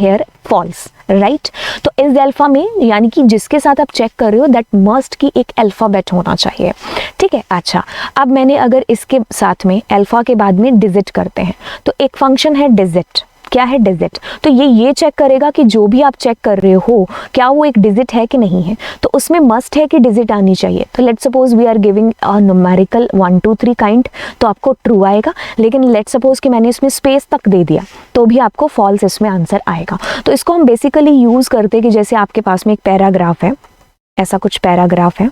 here false, right. तो इस अल्फा में यानी कि जिसके साथ आप चेक कर रहे हो दैट मस्ट की एक अल्फाबेट होना चाहिए। ठीक है, अच्छा, अब मैंने अगर इसके साथ में अल्फा के बाद में डिजिट करते हैं तो एक फंक्शन है डिजिट। क्या है? डिजिट। तो ये चेक करेगा कि जो भी आप चेक कर रहे हो क्या वो एक डिजिट है कि नहीं है। तो उसमें मस्ट है कि डिजिट आनी चाहिए। तो let's suppose we are giving a numerical 1 2 3 kind, तो आपको ट्रू आएगा। लेकिन लेट्स सपोज कि मैंने इसमें स्पेस तक दे दिया तो भी आपको फॉल्स इसमें आंसर आएगा। तो इसको हम बेसिकली यूज करते हैं कि जैसे आपके पास में एक पैराग्राफ है, ऐसा कुछ पैराग्राफ है।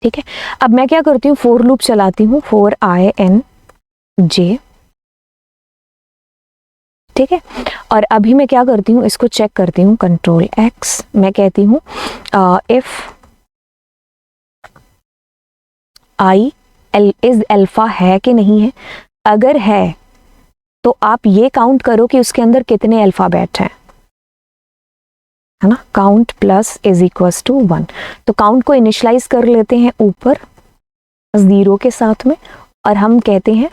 ठीक है, अब मैं क्या करती हूँ, फोर लूप चलाती हूँ, 4 I N J। ठीक है, और अभी मैं क्या करती हूँ, इसको चेक करती हूँ, कंट्रोल एक्स। मैं कहती हूँ इफ आई इज अल्फा है कि नहीं है। अगर है तो आप ये काउंट करो कि उसके अंदर कितने अल्फाबेट हैं, है ना। Count plus is equals to 1। तो काउंट को इनिशियलाइज कर लेते हैं ऊपर 0 के साथ में, और हम कहते हैं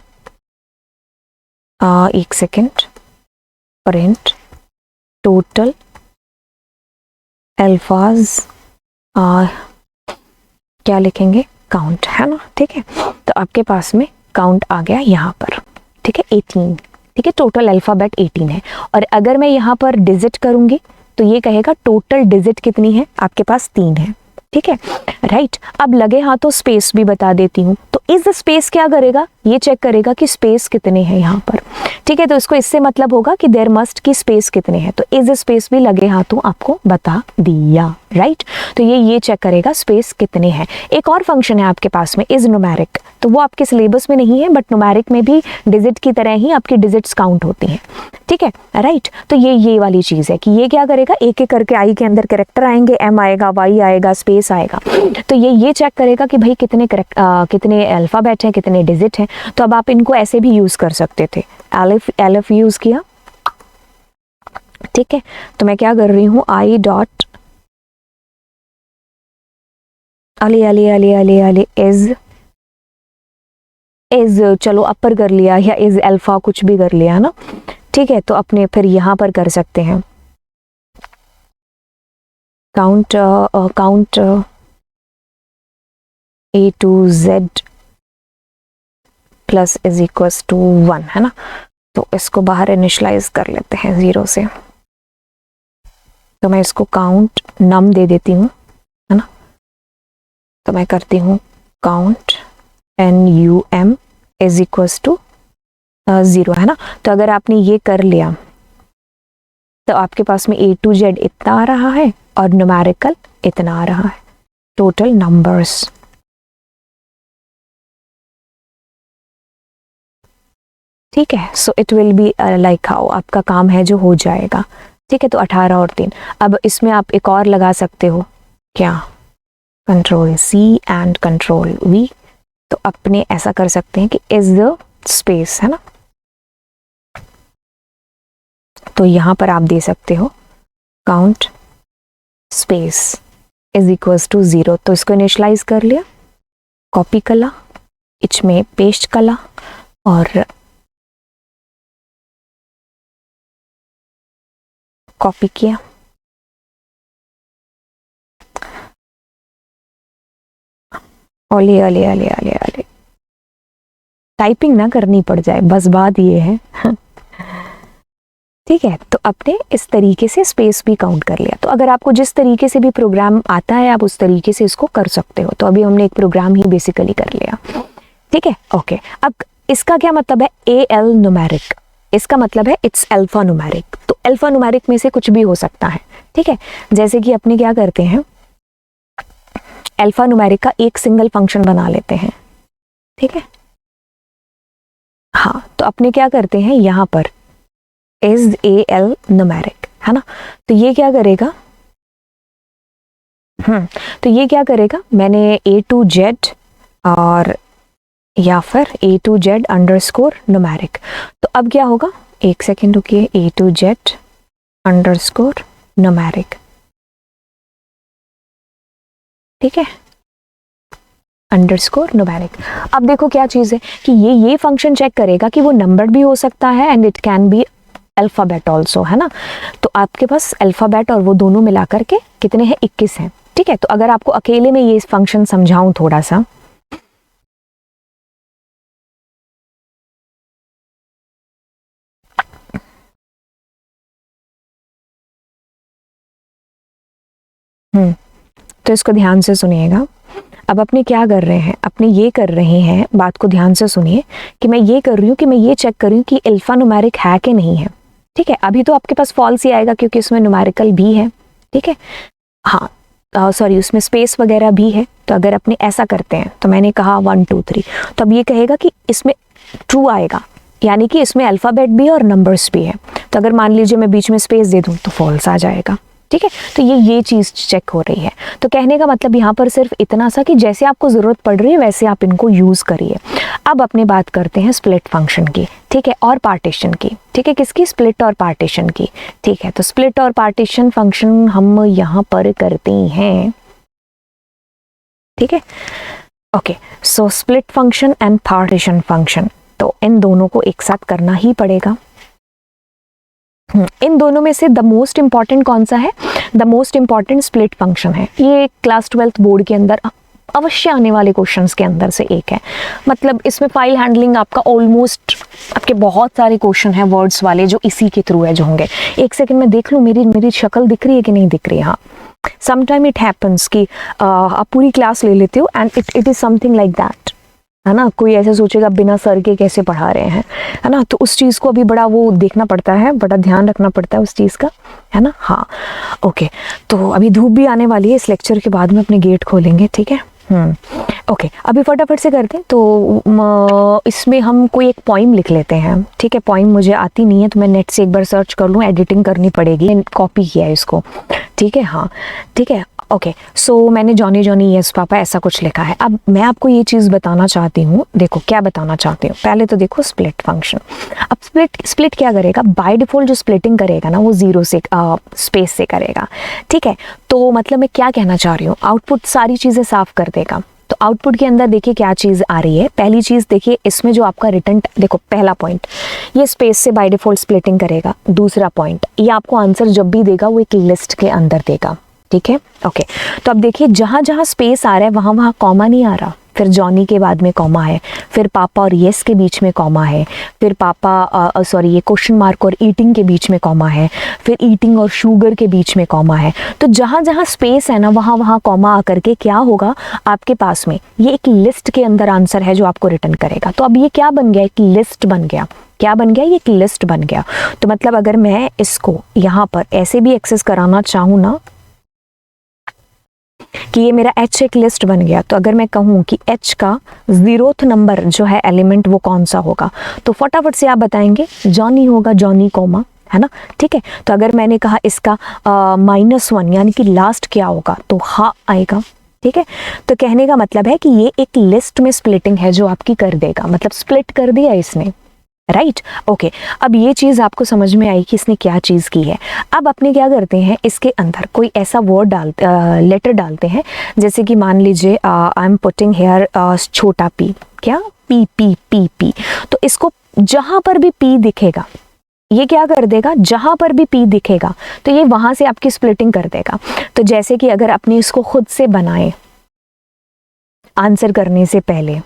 एक सेकेंड, प्रिंट टोटल अल्फाज, क्या लिखेंगे, काउंट, है ना। ठीक है, तो आपके पास में काउंट आ गया यहाँ पर। ठीक है, 18। ठीक है, टोटल अल्फाबेट 18 है। और अगर मैं यहाँ पर डिजिट करूंगी तो ये कहेगा टोटल डिजिट कितनी है, आपके पास 3 है। ठीक है, राइट। अब लगे हाथों स्पेस भी बता देती हूँ। तो इस स्पेस क्या करेगा, ये चेक करेगा कि स्पेस कितने हैं यहाँ पर। ठीक है, तो इसको इससे मतलब होगा कि देयर मस्ट की स्पेस कितने हैं। तो इज स्पेस भी लगे हाथों आपको बता दिया, राइट। तो ये चेक करेगा स्पेस कितने हैं। एक और फंक्शन है आपके पास में, इज न्यूमेरिक। तो वो आपके सिलेबस में नहीं है, बट न्यूमेरिक में भी डिजिट की तरह ही आपकी डिजिट्स काउंट होती हैं। ठीक है, राइट। तो ये वाली चीज़ है कि ये क्या करेगा, एक एक करके आई के अंदर कैरेक्टर आएंगे, एम आएगा, वाई आएगा, स्पेस आएगा। तो ये चेक करेगा कि भाई कितने अल्फाबेट हैं, कितने डिजिट हैं। तो अब आप इनको ऐसे भी यूज़ कर सकते थे, एलिफ यूज़ किया। ठीक है, तो मैं क्या कर रही हूँ, आई डॉट अली इज चलो अपर कर लिया, या इज अल्फा कुछ भी कर लिया ना। ठीक है, तो अपने फिर यहाँ पर कर सकते हैं count A to Z plus is equals to 1, है ना। तो इसको बाहर इनिशलाइज कर लेते हैं 0 से। तो मैं इसको काउंट नम दे देती हूँ, है ना। तो मैं करती हूँ count NUM is equals to 0, है ना। तो अगर आपने ये कर लिया तो आपके पास में A to Z इतना आ रहा है और न्यूमेरिकल इतना आ रहा है, टोटल नंबर्स। ठीक है, so it will be like how, आपका काम है जो हो जाएगा। ठीक है, तो 18 और 3। अब इसमें आप एक और लगा सकते हो, क्या, control C and control V। तो अपने ऐसा कर सकते हैं कि इज द स्पेस, है ना। तो यहां पर आप दे सकते हो count space is equals to 0। तो इसको इनिशलाइज कर लिया, कॉपी कला, इसमें पेस्ट कला और कॉपी किया। ओले ओले ओले ओले ओले, टाइपिंग ना करनी पड़ जाए, बस बात ये है। ठीक है, तो आपने इस तरीके से स्पेस भी काउंट कर लिया। तो अगर आपको जिस तरीके से भी प्रोग्राम आता है आप उस तरीके से इसको कर सकते हो। तो अभी हमने एक प्रोग्राम ही बेसिकली कर लिया। ठीक है, ओके। अब इसका क्या मतलब है, AL न्यूमेरिक, इसका मतलब है इट्स अल्फा न्यूमेरिक। तो अल्फा न्यूमेरिक में से कुछ भी हो सकता है। ठीक है, जैसे कि अपने क्या करते हैं, अल्फा न्यूमेरिक का एक सिंगल फंक्शन बना लेते हैं। ठीक है, हाँ, तो अपने क्या करते हैं, यहाँ पर इज AL न्यूमेरिक, है ना। तो ये क्या करेगा, तो ये क्या करेगा, मैंने A to Z और या फिर A to Z underscore numeric. तो अब क्या होगा, एक सेकेंड रुकिए, A to Z underscore numeric. ठीक है, अंडरस्कोर न्यूमेरिक। अब देखो क्या चीज़ है कि ये फंक्शन चेक करेगा कि वो नंबर भी हो सकता है and it can be alphabet also, है ना। तो आपके पास अल्फ़ाबेट और वो दोनों मिला करके कितने हैं, 21 हैं। ठीक है, तो अगर आपको अकेले में ये फंक्शन समझाऊं थोड़ा सा, तो इसको ध्यान से सुनिएगा। अब अपने क्या कर रहे हैं, अपने ये कर रहे हैं, बात को ध्यान से सुनिए कि मैं ये कर रही हूँ कि मैं ये चेक कर रही हूँ कि अल्फा न्यूमेरिक है कि नहीं है। ठीक है, अभी तो आपके पास फॉल्स ही आएगा क्योंकि उसमें न्यूमेरिकल भी है। ठीक है, हाँ सॉरी, उसमें स्पेस वगैरह भी है। तो अगर अपने ऐसा करते हैं, तो मैंने कहा 1 2 3, तो अब ये कहेगा कि इसमें ट्रू आएगा, यानी कि इसमें अल्फ़ाबेट भी और नंबर्स भी है। तो अगर मान लीजिए मैं बीच में स्पेस दे दूँ तो फॉल्स आ जाएगा। ठीक है, तो ये चीज़ चेक हो रही है। तो कहने का मतलब यहाँ पर सिर्फ इतना सा कि जैसे आपको ज़रूरत पड़ रही है वैसे आप इनको यूज़ करिए। अब अपने बात करते हैं स्प्लिट फंक्शन की। ठीक है, और पार्टीशन की। ठीक है, किसकी, स्प्लिट और पार्टीशन की। ठीक है, तो स्प्लिट और पार्टीशन फंक्शन हम यहाँ पर करते हैं। ठीक है, okay. So split function and partition function, तो इन दोनों को एक साथ करना ही पड़ेगा। इन दोनों में से द मोस्ट इंपॉर्टेंट कौन सा है, the most important split function है। ये क्लास 12th बोर्ड के अंदर अवश्य आने वाले क्वेश्चंस के अंदर से एक है। मतलब इसमें फाइल हैंडलिंग आपका ऑलमोस्ट, आपके बहुत सारे क्वेश्चन हैं वर्ड्स वाले जो इसी के थ्रू है जो होंगे। एक सेकंड में देख लूँ मेरी शक्ल दिख रही है कि नहीं दिख रही है। हाँ, समटाइम इट हैपन्स कि आप पूरी क्लास ले लेते हो and it is something like that, है ना। कोई ऐसे सोचेगा बिना सर के कैसे पढ़ा रहे हैं, है ना। तो उस चीज़ को अभी बड़ा वो देखना पड़ता है, बड़ा ध्यान रखना पड़ता है उस चीज़ का, है ना। हाँ, ओके। तो अभी धूप भी आने वाली है, इस लेक्चर के बाद में अपने गेट खोलेंगे। ठीक है, ओके। अभी फटाफट से करते हैं। तो इसमें हम कोई एक पोइम लिख लेते हैं। ठीक है, पोइम मुझे आती नहीं है तो मैं नेट से एक बार सर्च कर लूँ, एडिटिंग करनी पड़ेगी, कॉपी किया है इसको। ठीक है, हाँ, ठीक है, ओके। सो मैंने जॉनी जॉनी यस पापा ऐसा कुछ लिखा है। अब मैं आपको ये चीज़ बताना चाहती हूँ, देखो क्या बताना चाहती हूँ। पहले तो देखो स्प्लिट फंक्शन। अब स्प्लिट क्या करेगा, बाय डिफ़ॉल्ट जो स्प्लिटिंग करेगा ना वो 0 से स्पेस से करेगा। ठीक है, तो मतलब मैं क्या कहना चाह रही हूँ, आउटपुट सारी चीज़ें साफ कर देगा। तो आउटपुट के अंदर देखिए क्या चीज़ आ रही है। पहली चीज़ देखिए, इसमें जो आपका रिटर्न, देखो पहला पॉइंट ये स्पेस से बाय डिफ़ॉल्ट स्प्लिटिंग करेगा। दूसरा पॉइंट, ये आपको आंसर जब भी देगा वो एक लिस्ट के अंदर देगा। ठीक है, ओके। तो अब देखिए जहाँ जहाँ स्पेस आ रहा है वहाँ वहाँ कॉमा नहीं आ रहा, फिर जॉनी के बाद में कॉमा है, फिर पापा और यस के बीच में कॉमा है, फिर पापा सॉरी ये क्वेश्चन मार्क और ईटिंग के बीच में कॉमा है, फिर ईटिंग और शुगर के बीच में कॉमा है। तो जहाँ जहाँ स्पेस है ना वहाँ वहाँ कॉमा आकर के क्या होगा आपके पास में, ये एक लिस्ट के अंदर आंसर है जो आपको रिटर्न करेगा। तो अब ये क्या बन गया, एक लिस्ट बन गया। क्या बन गया, ये एक लिस्ट बन गया। तो मतलब अगर मैं इसको यहाँ पर ऐसे भी एक्सेस कराना चाहूँ ना कि ये मेरा H एक लिस्ट बन गया, तो अगर मैं कहूँ कि H का 0th नंबर जो है एलिमेंट वो कौन सा होगा, तो फटाफट से आप बताएंगे जॉनी होगा, जॉनी कॉमा, है ना। ठीक है, तो अगर मैंने कहा इसका -1 यानी कि लास्ट क्या होगा, तो हा आएगा। ठीक है, तो कहने का मतलब है कि ये एक लिस्ट में स्प्लिटिंग है जो आपकी कर देगा, मतलब स्प्लिट कर दिया इसने, राइट। ओके, अब ये चीज़ आपको समझ में आई कि इसने क्या चीज़ की है। अब अपने क्या करते हैं, इसके अंदर कोई ऐसा वर्ड लेटर डालते हैं, जैसे कि मान लीजिए आई एम पुटिंग हेयर छोटा पी, क्या पी पी पी पी। तो इसको जहाँ पर भी पी दिखेगा ये क्या कर देगा, जहाँ पर भी पी दिखेगा तो ये वहाँ से आपकी स्प्लिटिंग कर देगा। तो जैसे कि अगर अपने इसको खुद से बनाए आंसर करने से पहले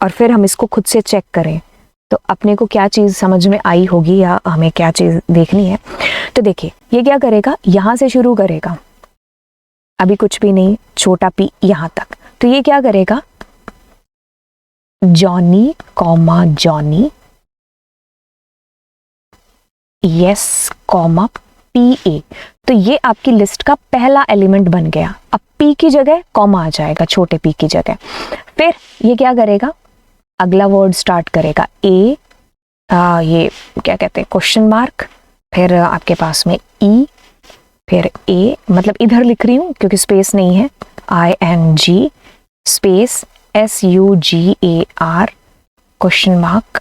और फिर हम इसको खुद से चेक करें तो अपने को क्या चीज़ समझ में आई होगी या हमें क्या चीज़ देखनी है। तो देखिए ये क्या करेगा, यहाँ से शुरू करेगा, अभी कुछ भी नहीं, छोटा पी यहाँ तक। तो ये क्या करेगा, Johnny comma Johnny, yes comma P A. तो ये आपकी लिस्ट का पहला एलिमेंट बन गया। अब पी की जगह कॉमा आ जाएगा, छोटे पी की जगह। फिर ये क्या करेगा, अगला वर्ड स्टार्ट करेगा ए, ये क्या कहते हैं क्वेश्चन मार्क, फिर आपके पास में ई, फिर ए, मतलब इधर लिख रही हूँ क्योंकि स्पेस नहीं है, ING space SUGAR question mark,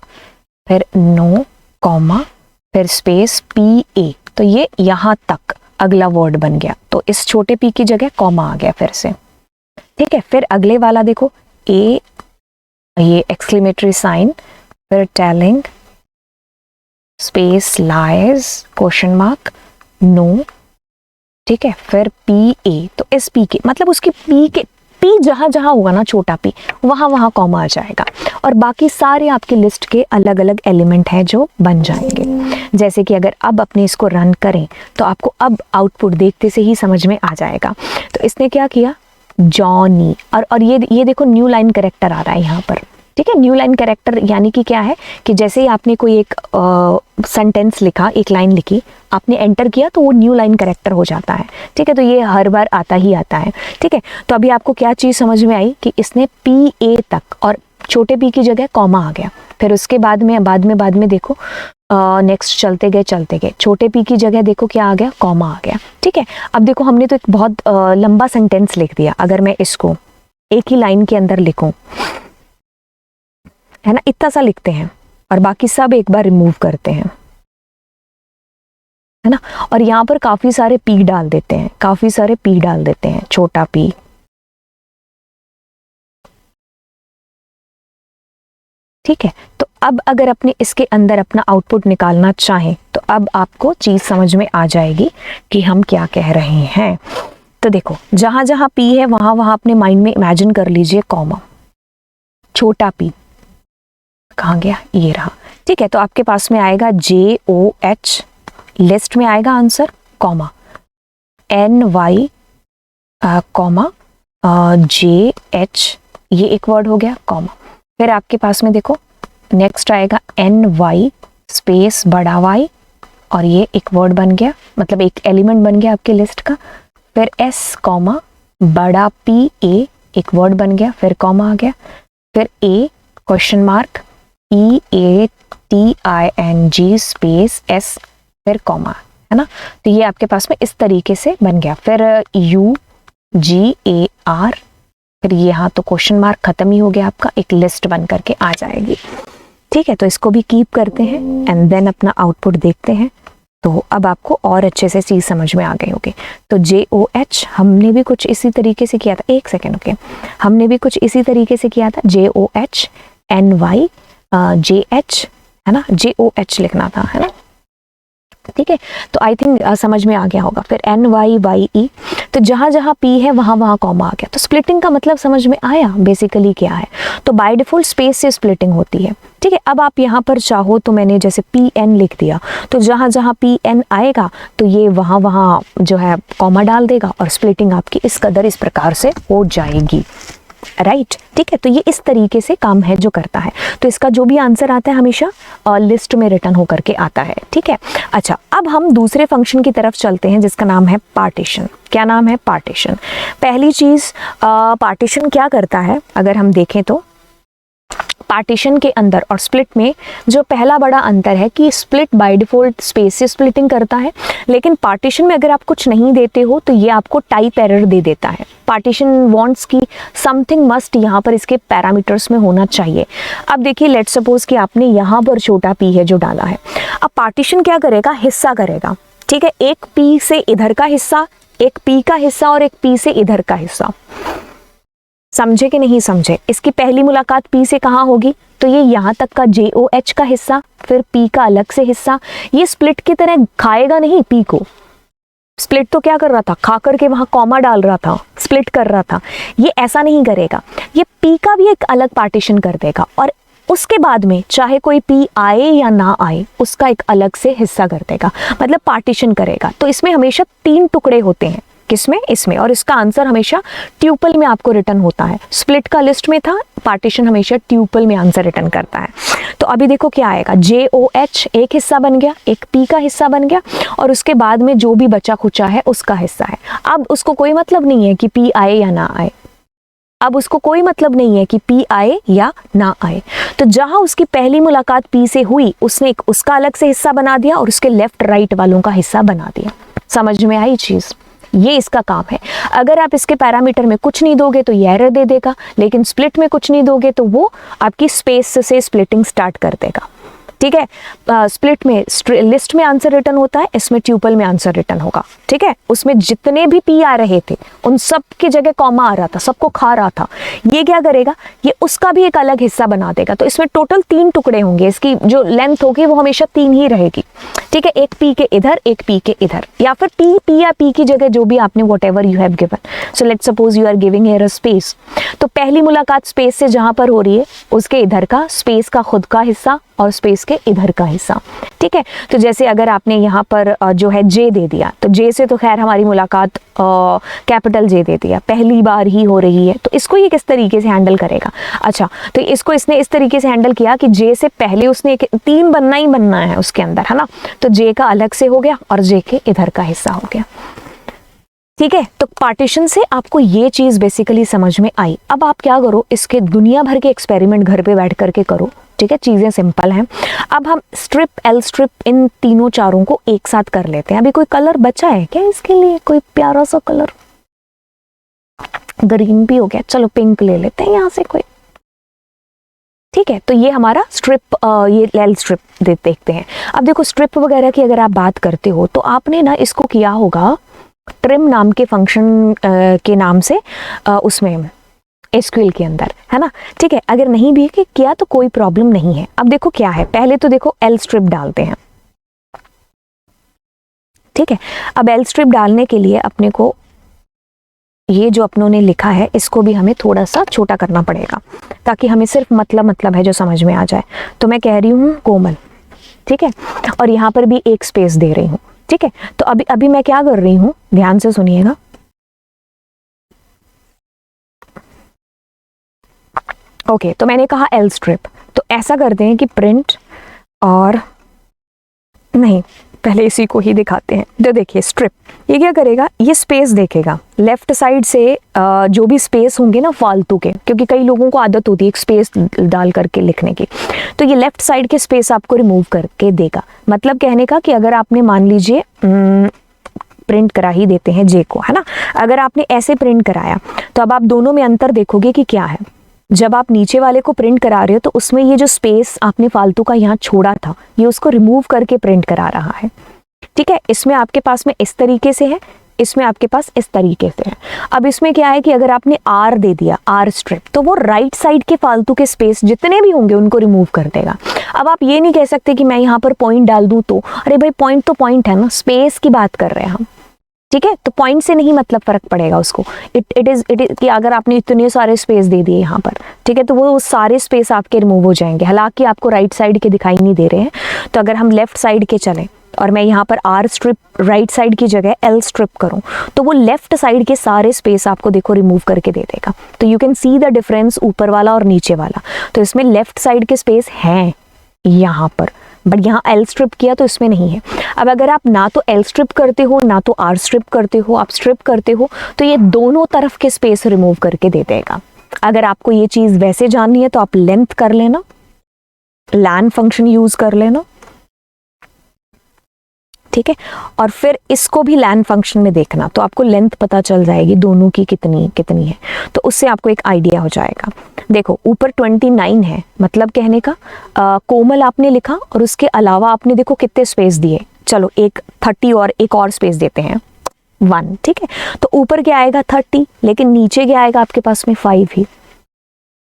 फिर नो कॉमा, फिर स्पेस PA। तो ये यहाँ तक अगला वर्ड बन गया। तो इस छोटे पी की जगह कॉमा आ गया फिर से। ठीक है, फिर अगले वाला देखो, ए, ये एक्सक्लेमेटरी साइन, फिर telling space lies question mark no. ठीक है, फिर PA। तो इस पी के मतलब उसकी पी जहां जहां हुआ ना छोटा पी, वहां वहां कॉमा आ जाएगा और बाकी सारे आपकी लिस्ट के अलग अलग एलिमेंट हैं जो बन जाएंगे। जैसे कि अगर अब अपने इसको रन करें तो आपको अब आउटपुट देखते से ही समझ में आ जाएगा। तो इसने क्या किया, जॉनी, और ये देखो न्यू लाइन कैरेक्टर आ रहा है यहाँ पर। ठीक है, न्यू लाइन कैरेक्टर यानी कि क्या है कि जैसे ही आपने कोई एक सेंटेंस लिखा, एक लाइन लिखी, आपने एंटर किया तो वो न्यू लाइन कैरेक्टर हो जाता है। ठीक है, तो ये हर बार आता ही आता है। ठीक है, तो अभी आपको क्या चीज़ समझ में आई कि इसने PA तक और छोटे p की जगह कॉमा आ गया। फिर उसके बाद में देखो नेक्स्ट चलते गए, छोटे p की जगह देखो क्या आ गया, कॉमा आ गया। ठीक है, अब देखो हमने तो एक बहुत लंबा सेंटेंस लिख दिया। अगर मैं इसको एक ही लाइन के अंदर लिखूं, है ना, इतना सा लिखते हैं और बाकी सब एक बार रिमूव करते हैं, है ना, और यहाँ पर काफी सारे पी डाल देते हैं, छोटा पी। ठीक है, तो अब अगर अपने इसके अंदर अपना आउटपुट निकालना चाहें तो अब आपको चीज समझ में आ जाएगी कि हम क्या कह रहे हैं। तो देखो जहां जहां पी है वहां वहां अपने माइंड में इमेजिन कर लीजिए कॉमा, छोटा पी कहाँ गया, ये रहा। ठीक है, तो आपके पास में आएगा JOH, लिस्ट में आएगा answer, comma NY comma JH, ये एक वर्ड हो गया, कॉमा। फिर आपके पास में देखो नेक्स्ट आएगा NY स्पेस बड़ा Y, और ये एक वर्ड बन गया, मतलब एक एलिमेंट बन गया आपके लिस्ट का। फिर S कॉमा बड़ा PA, एक वर्ड बन गया, फिर कॉमा आ गया। फिर A question mark EATING space S, फिर कॉमा, है ना। तो ये आपके पास में इस तरीके से बन गया। फिर UGAR, फिर यहाँ तो क्वेश्चन मार्क खत्म ही हो गया आपका, एक लिस्ट बन करके आ जाएगी। ठीक है, तो इसको भी कीप करते हैं एंड देन अपना आउटपुट देखते हैं। तो अब आपको और अच्छे से चीज़ समझ में आ गई होगी। तो JOH हमने भी कुछ इसी तरीके से किया था, एक सेकेंड, ओके, हमने भी कुछ इसी तरीके से किया था, JOH NY JH, है ना, JOH लिखना था, है ना। ठीक है, तो आई थिंक समझ में आ गया होगा। फिर NYYE, तो जहाँ जहाँ P है वहाँ वहाँ कॉमा आ गया। तो स्प्लिटिंग का मतलब समझ में आया बेसिकली क्या है। तो बाय डिफ़ॉल्ट स्पेस से स्प्लिटिंग होती है, ठीक है। अब आप यहाँ पर चाहो तो मैंने जैसे PN लिख दिया, तो जहाँ जहाँ PN आएगा तो ये वहाँ वहाँ जो है कॉमा डाल देगा और स्प्लिटिंग आपकी इस कदर इस प्रकार से हो जाएगी, राइट, ठीक है। तो ये इस तरीके से काम है जो करता है। तो इसका जो भी आंसर आता है हमेशा लिस्ट में रिटर्न होकर के आता है, ठीक है। अच्छा, अब हम दूसरे फंक्शन की तरफ चलते हैं जिसका नाम है पार्टीशन। क्या नाम है? पार्टीशन। पहली चीज़, पार्टीशन क्या करता है अगर हम देखें तो पार्टीशन के अंदर और स्प्लिट में जो पहला बड़ा अंतर है कि स्प्लिट बाय डिफ़ॉल्ट स्पेस से स्प्लिटिंग करता है, लेकिन पार्टीशन में अगर आप कुछ नहीं देते हो तो ये आपको टाइप एरर दे देता है। पार्टीशन वांट्स की समथिंग मस्ट यहाँ पर इसके पैरामीटर्स में होना चाहिए। अब देखिए, लेट सपोज कि आपने यहाँ पर छोटा p है जो डाला है। अब पार्टीशन क्या करेगा? हिस्सा करेगा, ठीक है। एक p से इधर का हिस्सा, एक p का हिस्सा और एक p से इधर का हिस्सा। समझे कि नहीं समझे? इसकी पहली मुलाकात P से कहाँ होगी? तो ये यहाँ तक का JOH का हिस्सा, फिर P का अलग से हिस्सा। ये स्प्लिट की तरह खाएगा नहीं P को। स्प्लिट तो क्या कर रहा था? खा करके वहाँ कॉमा डाल रहा था, स्प्लिट कर रहा था। ये ऐसा नहीं करेगा, ये P का भी एक अलग पार्टीशन कर देगा और उसके बाद में चाहे कोई P आए या ना आए उसका एक अलग से हिस्सा कर देगा, मतलब पार्टीशन करेगा। तो इसमें हमेशा 3 टुकड़े होते हैं। किसमें? इसमें। और इसका आंसर हमेशा ट्यूपल में आपको रिटर्न होता है। स्प्लिट का लिस्ट में था, पार्टीशन हमेशा ट्यूपल में आंसर रिटर्न करता है। तो अभी देखो क्या आएगा, JOH एक हिस्सा बन गया, एक P का हिस्सा बन गया और उसके बाद में जो भी बचा खुचा है उसका हिस्सा है। अब उसको कोई मतलब नहीं है कि P आए या ना आए, अब उसको कोई मतलब नहीं है कि P आए या ना आए। तो जहां उसकी पहली मुलाकात P से हुई उसने एक उसका अलग से हिस्सा बना दिया और उसके लेफ्ट राइट वालों का हिस्सा बना दिया। समझ में आई चीज़? ये इसका काम है। अगर आप इसके पैरामीटर में कुछ नहीं दोगे तो ये एरर दे देगा, लेकिन स्प्लिट में कुछ नहीं दोगे तो वो आपकी स्पेस से स्प्लिटिंग स्टार्ट कर देगा, ठीक है। स्प्लिट में लिस्ट में आंसर रिटर्न होता है, इसमें ट्यूपल में आंसर रिटर्न होगा, ठीक है। उसमें जितने भी P आ रहे थे उन सब की जगह कॉमा आ रहा था, सबको खा रहा था। ये क्या करेगा? ये उसका भी एक अलग हिस्सा बना देगा। तो इसमें टोटल 3 टुकड़े होंगे, इसकी जो लेंथ होगी वो हमेशा 3 ही रहेगी, ठीक है। एक P के इधर, एक P के इधर, या फिर P या P की जगह जो भी आपने whatever you have given. So let's suppose you are giving here a space, तो पहली मुलाकात स्पेस से जहां पर हो रही है उसके इधर का स्पेस का खुद का हिस्सा और स्पेस के इधर का हिस्सा, ठीक है। तो जैसे अगर आपने यहाँ पर जो है J दे दिया, तो J से तो खैर हमारी मुलाकात कैपिटल J दे दिया, पहली बार ही हो रही है, तो इसको ये किस तरीके से हैंडल करेगा? अच्छा, तो इसको इसने इस तरीके से हैंडल किया कि J से पहले उसने 3 बनना ही बनना है उसके अंदर, है ना। तो J का अलग से हो गया और J के इधर का हिस्सा हो गया, ठीक है। तो पार्टीशन से आपको ये चीज़ बेसिकली समझ में आई। अब आप क्या करो, इसके दुनिया भर के एक्सपेरिमेंट घर पे बैठ करके करो, ठीक है। चीज़ें सिंपल हैं। अब हम स्ट्रिप, एल स्ट्रिप, इन तीनों चारों को एक साथ कर लेते हैं। अभी कोई कलर बचा है क्या इसके लिए? कोई प्यारा सा कलर? ग्रीन भी हो गया, चलो पिंक ले लेते हैं यहाँ से कोई, ठीक है। तो ये हमारा स्ट्रिप, ये एल स्ट्रिप देखते हैं। अब देखो, स्ट्रिप वगैरह की अगर आप बात करते हो तो आपने ना इसको किया होगा ट्रिम नाम के फंक्शन के नाम से, उसमें एसक्यूएल के अंदर, है ना, ठीक है। अगर नहीं भी किया तो कोई प्रॉब्लम नहीं है। अब देखो क्या है, पहले तो देखो एल स्ट्रिप डालते हैं, ठीक है। अब एल स्ट्रिप डालने के लिए अपने को ये जो अपनों ने लिखा है इसको भी हमें थोड़ा सा छोटा करना पड़ेगा ताकि हमें सिर्फ मतलब है जो समझ में आ जाए। तो मैं कह रही हूँ कोमल, ठीक है, और यहाँ पर भी एक स्पेस दे रही हूँ, ठीक है। तो अभी मैं क्या कर रही हूँ, ध्यान से सुनिएगा। ओके, तो मैंने कहा एल स्ट्रिप, तो ऐसा करते हैं कि प्रिंट, और नहीं, पहले इसी को ही दिखाते हैं। तो देखिए स्ट्रिप, ये क्या करेगा, ये स्पेस देखेगा लेफ्ट साइड से, जो भी स्पेस होंगे ना फालतू के, क्योंकि कई लोगों को आदत होती है एक स्पेस डाल करके लिखने की, तो ये लेफ्ट साइड के स्पेस आपको रिमूव करके देगा। मतलब कहने का कि अगर आपने मान लीजिए प्रिंट करा ही देते हैं जे को, है ना, अगर आपने ऐसे प्रिंट कराया तो अब आप दोनों में अंतर देखोगे कि क्या है। जब आप नीचे वाले को प्रिंट करा रहे हो तो उसमें ये जो स्पेस आपने फालतू का यहाँ छोड़ा था ये उसको रिमूव करके प्रिंट करा रहा है, ठीक है। इसमें आपके पास में इस तरीके से है, इसमें आपके पास इस तरीके से है। अब इसमें क्या है कि अगर आपने आर दे दिया, आर स्ट्रिप, तो वो राइट साइड के फालतू के स्पेस जितने भी होंगे उनको रिमूव कर देगा। अब आप ये नहीं कह सकते कि मैं यहाँ पर पॉइंट डाल दूँ तो, अरे भाई पॉइंट तो पॉइंट है ना, स्पेस की बात कर रहे हैं हम, ठीक है। तो पॉइंट से नहीं मतलब फर्क पड़ेगा उसको। इट इज कि अगर आपने इतने सारे स्पेस दे दिए यहाँ पर, ठीक है, तो वो सारे स्पेस आपके रिमूव हो जाएंगे। हालांकि आपको राइट साइड के दिखाई नहीं दे रहे हैं, तो अगर हम लेफ्ट साइड के चलें और मैं यहाँ पर आर स्ट्रिप राइट साइड की जगह एल स्ट्रिप करूँ, तो वो लेफ्ट साइड के सारे स्पेस आपको देखो रिमूव करके दे देगा। तो you can see the difference ऊपर वाला और नीचे वाला। तो इसमें लेफ्ट साइड के स्पेस हैं यहाँ पर, बट यहाँ एल स्ट्रिप किया तो इसमें नहीं है। अब अगर आप ना तो एल स्ट्रिप करते हो ना तो आर स्ट्रिप करते हो, आप स्ट्रिप करते हो, तो ये दोनों तरफ के स्पेस रिमूव करके दे देगा। अगर आपको ये चीज़ वैसे जाननी है तो आप लेंथ कर लेना, लैन फंक्शन यूज कर लेना, ठीक है, और फिर इसको भी लैन फंक्शन में देखना, तो आपको लेंथ पता चल जाएगी दोनों की कितनी कितनी है, तो उससे आपको एक आइडिया हो जाएगा। देखो ऊपर 29 है, मतलब कहने का कोमल आपने लिखा और उसके अलावा आपने देखो कितने स्पेस दिए, चलो एक 30 और एक और स्पेस देते हैं 1, ठीक है। तो ऊपर क्या आएगा 30, लेकिन नीचे क्या आएगा आपके पास में 5 ही,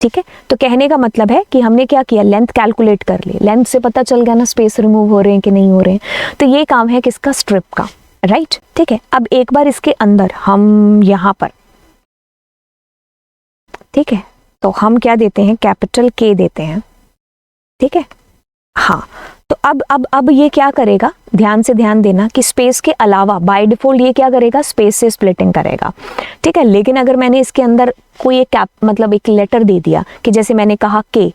ठीक है। तो कहने का मतलब है कि हमने क्या किया, लेंथ कैलकुलेट कर ली, लेंथ से पता चल गया ना स्पेस रिमूव हो रहे हैं कि नहीं हो रहे हैं। तो ये काम है किसका, स्ट्रिप का, राइट, ठीक है। अब एक बार इसके अंदर हम यहाँ पर, ठीक है, तो हम क्या देते हैं, कैपिटल के देते हैं, ठीक है, हाँ। तो अब ये क्या करेगा, ध्यान से ध्यान देना कि स्पेस के अलावा बाय डिफॉल्ट ये क्या करेगा, स्पेस से स्प्लिटिंग करेगा, ठीक है। लेकिन अगर मैंने इसके अंदर कोई एक मतलब एक लेटर दे दिया कि जैसे मैंने कहा के,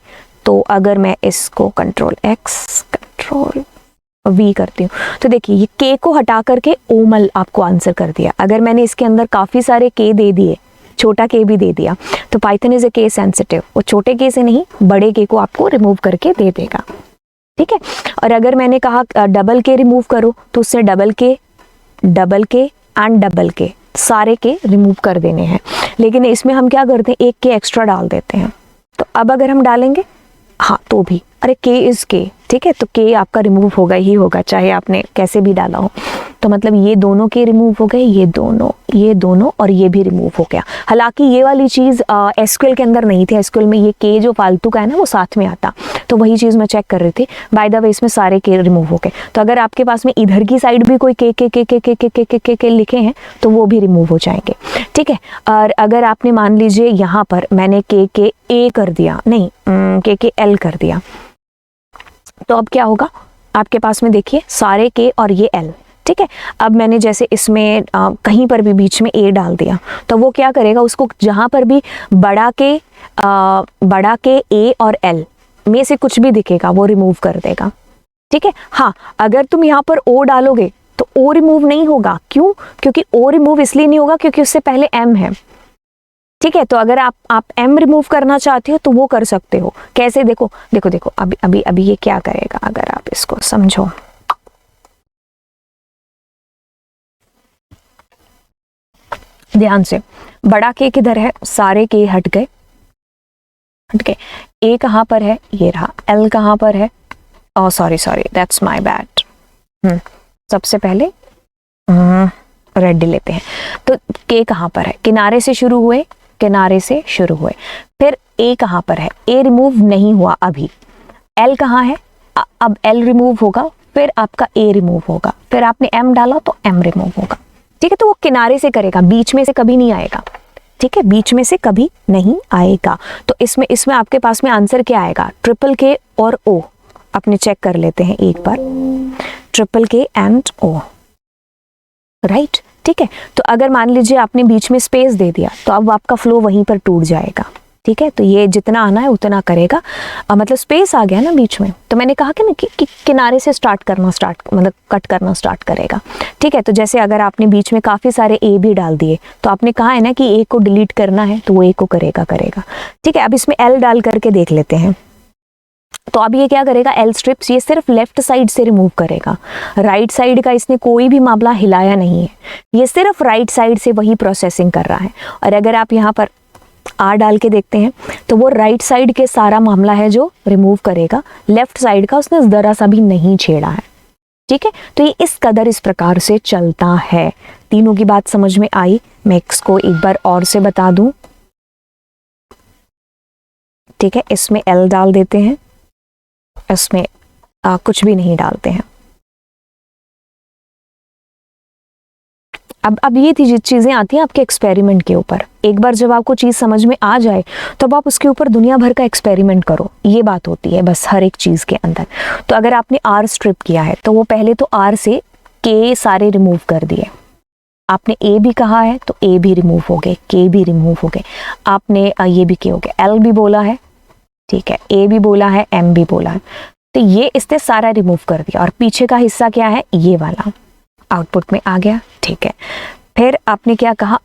तो अगर मैं इसको कंट्रोल एक्स कंट्रोल वी करती हूँ, तो देखिए ये के को हटा करके ओमल आपको आंसर कर दिया। अगर मैंने इसके अंदर काफ़ी सारे के दे दिए, छोटा के भी दे दिया, तो Python is a case sensitive, वो छोटे के से नहीं बड़े के को आपको रिमूव करके दे देगा, ठीक है। और अगर मैंने कहा डबल के रिमूव करो, तो उससे डबल के एंड डबल के सारे के रिमूव कर देने हैं। लेकिन इसमें हम क्या करते हैं, एक के एक्स्ट्रा डाल देते हैं। तो अब अगर हम डालेंगे, हाँ तो भी, अरे के इज के, ठीक है, तो के आपका रिमूव होगा ही होगा, चाहे आपने कैसे भी डाला हो। तो मतलब ये दोनों के रिमूव हो गए, ये दोनों और ये भी रिमूव हो गया। हालांकि ये वाली चीज़ एसक्यूएल के अंदर नहीं थी, एसक्यूएल में ये के जो फालतू का है ना वो साथ में आता, तो वही चीज़ मैं चेक कर रही थी। बाय द वे इसमें सारे के रिमूव हो गए। तो अगर आपके पास में इधर की साइड भी कोई के लिखे हैं तो वो भी रिमूव हो जाएंगे, ठीक है। और अगर आपने मान लीजिए यहाँ पर मैंने के ए कर दिया, नहीं के एल कर दिया, तो अब क्या होगा आपके पास में, देखिए सारे के और ये एल, ठीक है। अब मैंने जैसे इसमें कहीं पर भी बीच में ए डाल दिया, तो वो क्या करेगा, उसको जहाँ पर भी बड़ा के ए और एल में से कुछ भी दिखेगा वो रिमूव कर देगा, ठीक है। हाँ अगर तुम यहाँ पर ओ डालोगे तो ओ रिमूव नहीं होगा, क्यों, क्योंकि ओ रिमूव इसलिए नहीं होगा क्योंकि उससे पहले एम है, ठीक है। तो अगर आप एम रिमूव करना चाहते हो तो वो कर सकते हो। कैसे, देखो अभी ये क्या करेगा, अगर आप इसको समझो, ध्यान से, बड़ा के किधर है, सारे के हट गए, ए कहाँ पर है, ये रहा, एल कहाँ पर है, oh sorry that's my bad. सबसे पहले रेड लेते हैं, तो के कहाँ पर है, किनारे से शुरू हुए, फिर ए कहाँ पर है, ए रिमूव नहीं हुआ अभी, एल कहाँ है, अब एल रिमूव होगा, फिर आपका ए रिमूव होगा, फिर आपने एम डाला तो एम रिमूव होगा, ठीक है। तो वो किनारे से करेगा, बीच में से कभी नहीं आएगा, ठीक है, बीच में से कभी नहीं आएगा। तो इसमें आपके पास में आंसर क्या आएगा, ट्रिपल के और ओ, अपने चेक कर लेते हैं एक बार, ट्रिपल के एंड ओ, राइट, ठीक है। तो अगर मान लीजिए आपने बीच में स्पेस दे दिया तो अब आपका फ्लो वहीं पर टूट जाएगा, ठीक है। तो ये जितना आना है उतना करेगा, मतलब स्पेस आ गया ना बीच में, तो मैंने कहा कि ना कि किनारे से मतलब कट करना स्टार्ट करेगा, ठीक है। तो जैसे अगर आपने बीच में काफ़ी सारे ए भी डाल दिए, तो आपने कहा है ना कि ए को डिलीट करना है, तो वो ए को करेगा, ठीक है। अब इसमें एल डाल करके देख लेते हैं, तो अब ये क्या करेगा, एल स्ट्रिप्स ये सिर्फ लेफ्ट साइड से रिमूव करेगा, राइट साइड का इसने कोई भी मामला हिलाया नहीं है, ये सिर्फ राइट साइड से वही प्रोसेसिंग कर रहा है। और अगर आप यहाँ पर आर डाल के देखते हैं तो वो राइट साइड के सारा मामला है जो रिमूव करेगा, लेफ्ट साइड का उसने ज़रा सा भी नहीं छेड़ा है, ठीक है। तो ये इस कदर इस प्रकार से चलता है, तीनों की बात समझ में आई? मैं इसको एक बार और से बता दूं, ठीक है। इसमें L डाल देते हैं, इसमें कुछ भी नहीं डालते हैं। अब ये चीज़ें आती हैं आपके एक्सपेरिमेंट के ऊपर। एक बार जब आपको चीज़ समझ में आ जाए तो अब आप उसके ऊपर दुनिया भर का एक्सपेरिमेंट करो, ये बात होती है बस हर एक चीज़ के अंदर। तो अगर आपने R स्ट्रिप किया है तो वो पहले तो R से K सारे रिमूव कर दिए। आपने A भी कहा है तो A भी रिमूव हो गए, K भी रिमूव हो गए। आपने ये भी किया हो गया, L भी बोला है, ठीक है, A भी बोला है, M भी बोला है, तो ये इसने सारा रिमूव कर दिया। और पीछे का हिस्सा क्या है? ये वाला आउटपुट में आ गया, ठीक है। फिर आपने क्या कहा?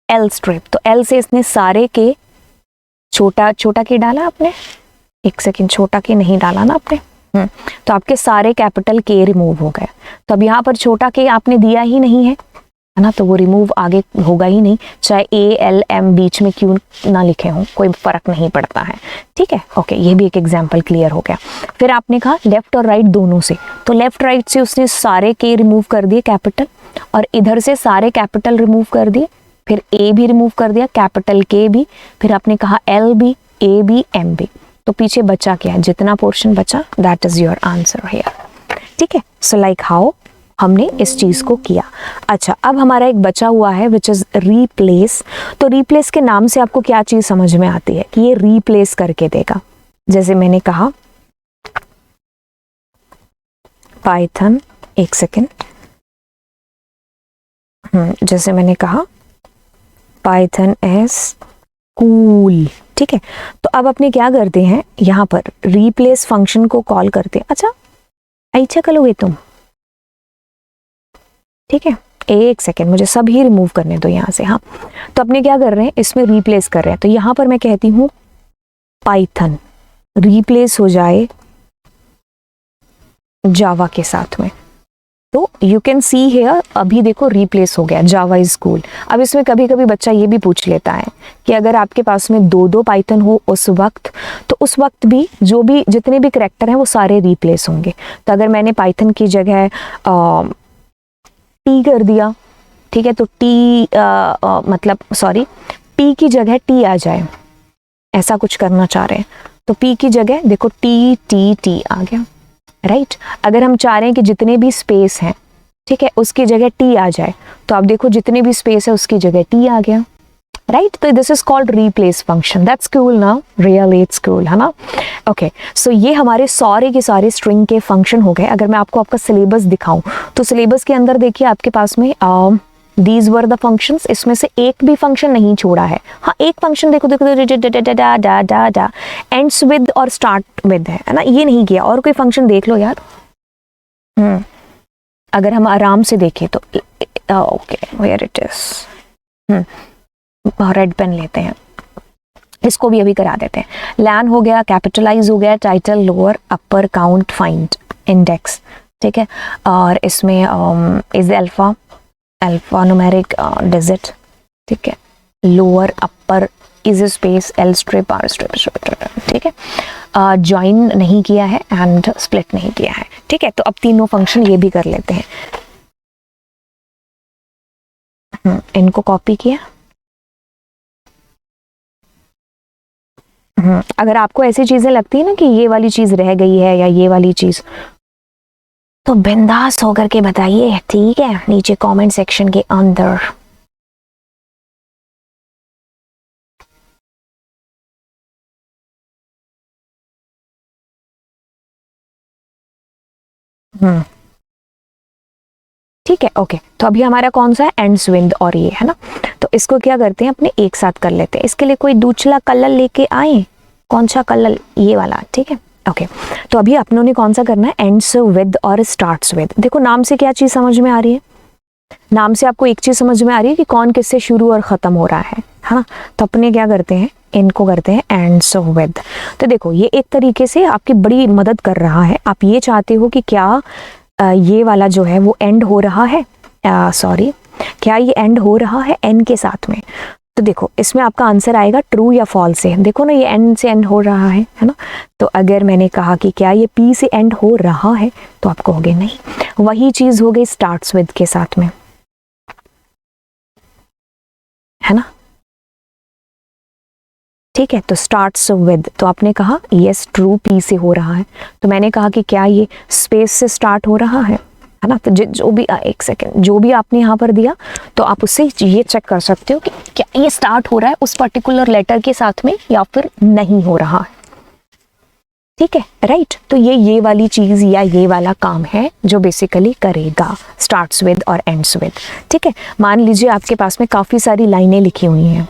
L स्ट्रिप, तो L से इसने सारे के छोटा के डाला आपने, एक सेकेंड, छोटा के नहीं डाला ना आपने, तो आपके सारे कैपिटल K रिमूव हो गए। तो अब यहाँ पर छोटा के आपने दिया ही नहीं है ना, तो वो रिमूव आगे होगा ही नहीं, चाहे A L M बीच में क्यों ना लिखे हों, कोई फर्क नहीं पड़ता है, ठीक है। ओके, ये भी एक एग्जाम्पल क्लियर हो गया। फिर आपने कहा लेफ्ट और राइट दोनों से, तो लेफ्ट राइट से उसने सारे K रिमूव कर दिए कैपिटल, और इधर से सारे कैपिटल रिमूव कर दिए, फिर A भी रिमूव कर दिया, कैपिटल K भी, फिर आपने कहा L भी, A भी, M भी। तो पीछे बचा क्या है? जितना पोर्शन बचा that is your answer here, ठीक है। सो लाइक हाउ हमने इस चीज को किया। अच्छा, अब हमारा एक बचा हुआ है विच इज रीप्लेस। तो रीप्लेस के नाम से आपको क्या चीज समझ में आती है कि ये रीप्लेस करके देगा। जैसे मैंने कहा पाइथन, एक सेकेंड, जैसे मैंने कहा पाइथन इज कूल, ठीक है। तो अब अपने क्या करते हैं, यहाँ पर रीप्लेस फंक्शन को कॉल करते हैं। अच्छा करोगे तुम, ठीक है, एक सेकेंड, मुझे सब ही रिमूव करने दो यहाँ से। हाँ, तो अपने क्या कर रहे हैं, इसमें रीप्लेस कर रहे हैं। तो यहाँ पर मैं कहती हूँ पाइथन रीप्लेस हो जाए जावा के साथ में, तो यू कैन सी हियर, अभी देखो रीप्लेस हो गया, जावा इज कूल। अब इसमें कभी कभी बच्चा ये भी पूछ लेता है कि अगर आपके पास में दो पाइथन हो उस वक्त, तो उस वक्त भी जितने भी करैक्टर हैं वो सारे रीप्लेस होंगे। तो अगर मैंने पाइथन की जगह टी कर दिया, ठीक है, तो टी मतलब सॉरी, पी की जगह टी आ जाए, ऐसा कुछ करना चाह रहे हैं, तो पी की जगह देखो टी टी टी आ गया, राइट। अगर हम चाह रहे हैं कि जितने भी स्पेस हैं, ठीक है, उसकी जगह टी आ जाए, तो आप देखो जितने भी स्पेस है उसकी जगह टी आ गया, राइट। तो this is called replace function. That's cool ना, रियली इट्स कूल, है ना। ओके, सो ये हमारे सारे के सारे स्ट्रिंग के फंक्शन हो गए। अगर मैं आपको आपका सिलेबस दिखाऊं तो सिलेबस के अंदर देखिए आपके पास में दीज वर द फंक्शंस, इसमें से एक भी फंक्शन नहीं छोड़ा है। हाँ, एक फंक्शन देखो एंड्स विद और स्टार्ट विद है ना, ये नहीं किया। और कोई फंक्शन देख लो यार। अगर हम आराम से देखें तो okay, where it is, red pen लेते हैं, इसको भी अभी करा देते हैं। लैन हो गया, कैपिटलाइज हो गया, टाइटल, लोअर, अपर, काउंट, फाइंड, इंडेक्स, ठीक है। और इसमें इज अल्फा न्यूमेरिक, डिजिट, ठीक है, lower, upper, is space, L strip, R strip, ठीक है। ज्वाइन नहीं किया है एंड स्प्लिट नहीं किया है, ठीक है। तो अब तीनों फंक्शन ये भी कर लेते हैं। इनको कॉपी किया। अगर आपको ऐसी चीजें लगती है ना कि ये वाली चीज रह गई है या ये वाली चीज, तो बिंदास होकर के बताइए, ठीक है, नीचे कमेंट सेक्शन के अंदर। ठीक है, ओके। तो अभी हमारा कौन सा है, एंड्स विद, और ये है ना। तो इसको क्या करते हैं, अपने एक साथ कर लेते हैं। इसके लिए कोई दूसरा कलर लेके आए, कौन सा कलर, ये वाला, ठीक है, ओके। तो अभी अपनों ने कौन सा करना है, एंड्स विद और स्टार्ट्स विद। देखो नाम से क्या चीज समझ में आ रही है, नाम से आपको एक चीज समझ में आ रही है कि कौन किससे शुरू और खत्म हो रहा है ना। तो अपने क्या करते हैं, इनको करते हैं एंड्स विद। तो देखो ये एक तरीके से आपकी बड़ी मदद कर रहा है। आप ये चाहते हो कि क्या ये वाला जो है वो एंड हो रहा है, सॉरी, क्या ये एंड हो रहा है एन के साथ में। तो देखो इसमें आपका आंसर आएगा ट्रू या फॉल्स से। देखो ना, ये एंड से एंड हो रहा है ना। तो अगर मैंने कहा कि क्या ये पी से एंड हो रहा है, तो आप कहोगे नहीं। वही चीज हो गई स्टार्ट्स विद के साथ में। है ना, ठीक है। तो स्टार्ट्स विद, तो आपने कहा यस ट्रू, पी से हो रहा है, तो मैंने कहा कि क्या ये स्पेस से स्टार्ट हो रहा है ना। तो जो भी एक सेकेंड, जो भी आपने यहाँ पर दिया तो आप उससे ये चेक कर सकते हो कि क्या ये स्टार्ट हो रहा है उस पर्टिकुलर लेटर के साथ में या फिर नहीं हो रहा है, ठीक है, राइट। तो ये वाली चीज़ या ये वाला काम है जो बेसिकली करेगा स्टार्ट्स विद और एंड्स विद, ठीक है। मान लीजिए आपके पास में काफ़ी सारी लाइनें लिखी हुई हैं,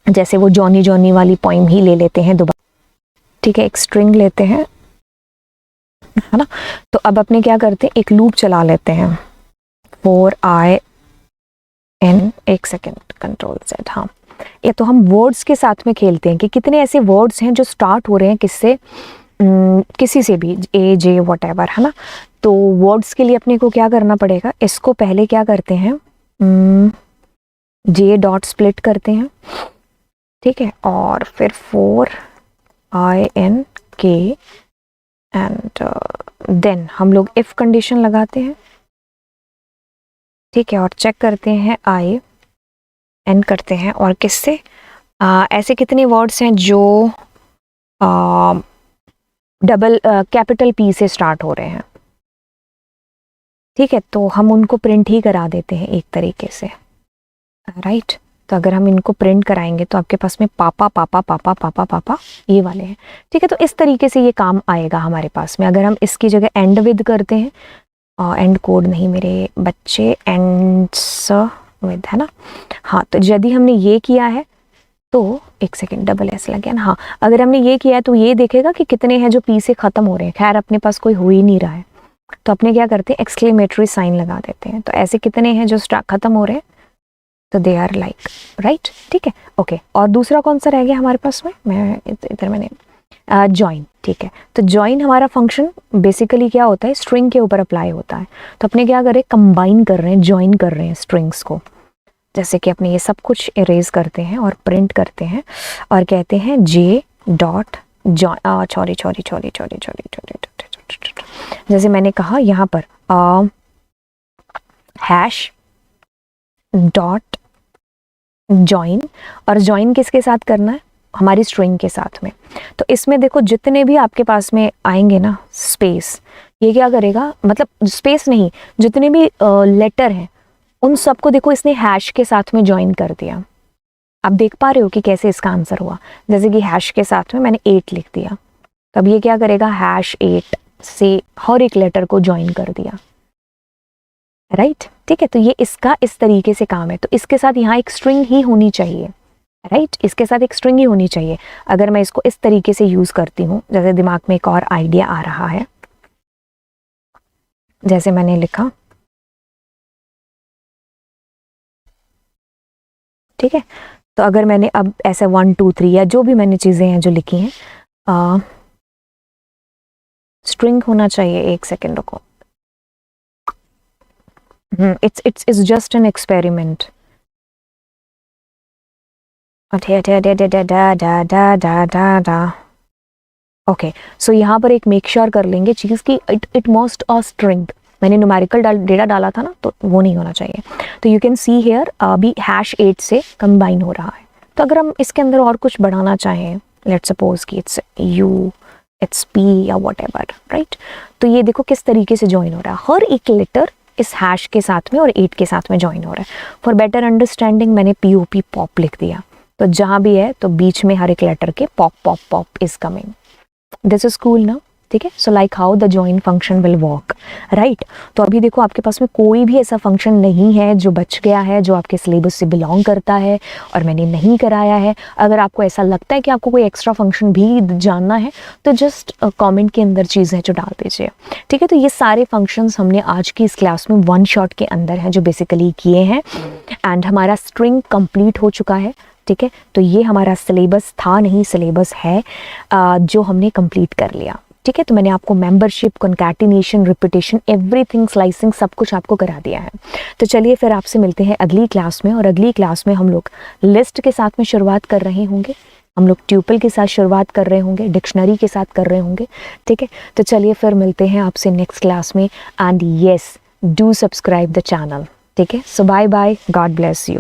जैसे वो जॉनी जॉनी वाली पोइम ही ले लेते हैं दोबारा, ठीक है, एक स्ट्रिंग लेते हैं, है ना। तो अब अपने क्या करते हैं, एक लूप चला लेते हैं, 4IN, एक सेकेंड, Ctrl+Z, हाँ। ये तो हम वर्ड्स के साथ में खेलते हैं कि कितने ऐसे वर्ड्स हैं जो स्टार्ट हो रहे हैं किससे, किसी से भी, ए जे वट एवर, है ना। तो वर्ड्स के लिए अपने को क्या करना पड़ेगा, इसको पहले क्या करते हैं, जे डॉट स्प्लिट करते हैं, ठीक है, और फिर 4INK एंड देन हम लोग इफ कंडीशन लगाते हैं, ठीक है, और चेक करते हैं IN करते हैं, और किससे, ऐसे कितने वर्ड्स हैं जो डबल कैपिटल P से स्टार्ट हो रहे हैं, ठीक है। तो हम उनको प्रिंट ही करा देते हैं एक तरीके से, राइट। तो अगर हम इनको प्रिंट कराएंगे तो आपके पास में पापा पापा पापा पापा पापा ये वाले हैं, ठीक है। तो इस तरीके से ये काम आएगा हमारे पास में। अगर हम इसकी जगह एंड विद करते हैं, एंड कोड नहीं मेरे बच्चे, एंड्स विद, है ना, हाँ। तो यदि हमने ये किया है तो एक सेकेंड, डबल एस लग गया ना, हाँ। अगर हमने ये किया है तो ये देखेगा कि कितने हैं जो पी से ख़त्म हो रहे हैं। खैर अपने पास कोई हो ही नहीं रहा है, तो अपने क्या करते हैं, एक्सक्लेमेटरी साइन लगा देते हैं। तो ऐसे कितने हैं जो ख़त्म हो रहे हैं, तो दे आर लाइक, राइट, ठीक है, ओके। और दूसरा कौन सा रह गया हमारे पास में, मैं इधर मैंने जॉइन, ठीक है। तो जॉइन हमारा फंक्शन बेसिकली क्या होता है, स्ट्रिंग के ऊपर अप्लाई होता है। तो अपने क्या कर रहे हैं, कंबाइन कर रहे हैं, जॉइन कर रहे हैं स्ट्रिंग्स को। जैसे कि अपने ये सब कुछ इरेज करते हैं और प्रिंट करते हैं और कहते हैं जे डॉट जॉइन, सॉरी, जैसे मैंने कहा यहाँ पर हैश डॉट जॉइन, और जॉइन किसके साथ करना है, हमारी स्ट्रिंग के साथ में। तो इसमें देखो जितने भी आपके पास में आएंगे ना स्पेस, ये क्या करेगा, मतलब स्पेस नहीं, जितने भी लेटर हैं उन सबको देखो इसने हैश के साथ में जॉइन कर दिया। आप देख पा रहे हो कि कैसे इसका आंसर हुआ। जैसे कि हैश के साथ में मैंने 8 लिख दिया, तब ये क्या करेगा, हैश 8 से हर एक लेटर को जॉइन कर दिया, राइट, ठीक है। तो ये इसका इस तरीके से काम है। तो इसके साथ यहाँ एक स्ट्रिंग ही होनी चाहिए, राइट, इसके साथ एक स्ट्रिंग ही होनी चाहिए। अगर मैं इसको इस तरीके से यूज करती हूँ, जैसे दिमाग में एक और आइडिया आ रहा है, जैसे मैंने लिखा, ठीक है। तो अगर मैंने अब ऐसे 1 2 3 या जो भी मैंने चीजें हैं जो लिखी हैं, स्ट्रिंग होना चाहिए, एक सेकेंड रुको, it's just an experiment. Okay, so यहाँ पर एक मेक श्योर कर लेंगे चीज़ की इट मस्ट अ स्ट्रिंग। मैंने न्यूमेरिकल डेटा डाला था ना, तो वो नहीं होना चाहिए। तो यू कैन सी हेयर अभी हैश 8 से कंबाइन हो रहा है। तो अगर हम इसके अंदर और कुछ बढ़ाना चाहें, लेट्स सपोज कि इट्स यू, इट्स पी या वट एवर, राइट। तो ये देखो किस तरीके से ज्वाइन हो रहा है, हर एक लेटर इस हैश के साथ में और 8 के साथ में ज्वाइन हो रहा है। फॉर बेटर अंडरस्टैंडिंग मैंने POP पॉप लिख दिया, तो जहाँ भी है तो बीच में हर एक लेटर के pop pop pop is coming. This is cool ना, ठीक है। So like how the join function will work, right. तो अभी देखो आपके पास में कोई भी ऐसा फंक्शन नहीं है जो बच गया है, जो आपके सिलेबस से बिलोंग करता है और मैंने नहीं कराया है। अगर आपको ऐसा लगता है कि आपको कोई एक्स्ट्रा फंक्शन भी जानना है तो जस्ट कमेंट के अंदर चीज़ें जो डाल दीजिए, ठीक है। तो ये सारे फंक्शंस हमने आज की इस क्लास में 1 शॉट के अंदर हैं जो बेसिकली किए हैं, एंड हमारा स्ट्रिंग कंप्लीट हो चुका है, ठीक है। तो ये हमारा सिलेबस था नहीं, सिलेबस है जो हमने कंप्लीट कर लिया, ठीक है। तो मैंने आपको membership, concatenation, repetition, everything, slicing सब कुछ आपको करा दिया है। तो चलिए फिर आपसे मिलते हैं अगली क्लास में, और अगली क्लास में हम लोग लिस्ट के साथ में शुरुआत कर रहे होंगे, हम लोग ट्यूपल के साथ शुरुआत कर रहे होंगे, डिक्शनरी के साथ कर रहे होंगे, ठीक है। तो चलिए फिर मिलते हैं आपसे नेक्स्ट क्लास में, and yes do subscribe the channel, ठीक है। So bye bye, God bless you.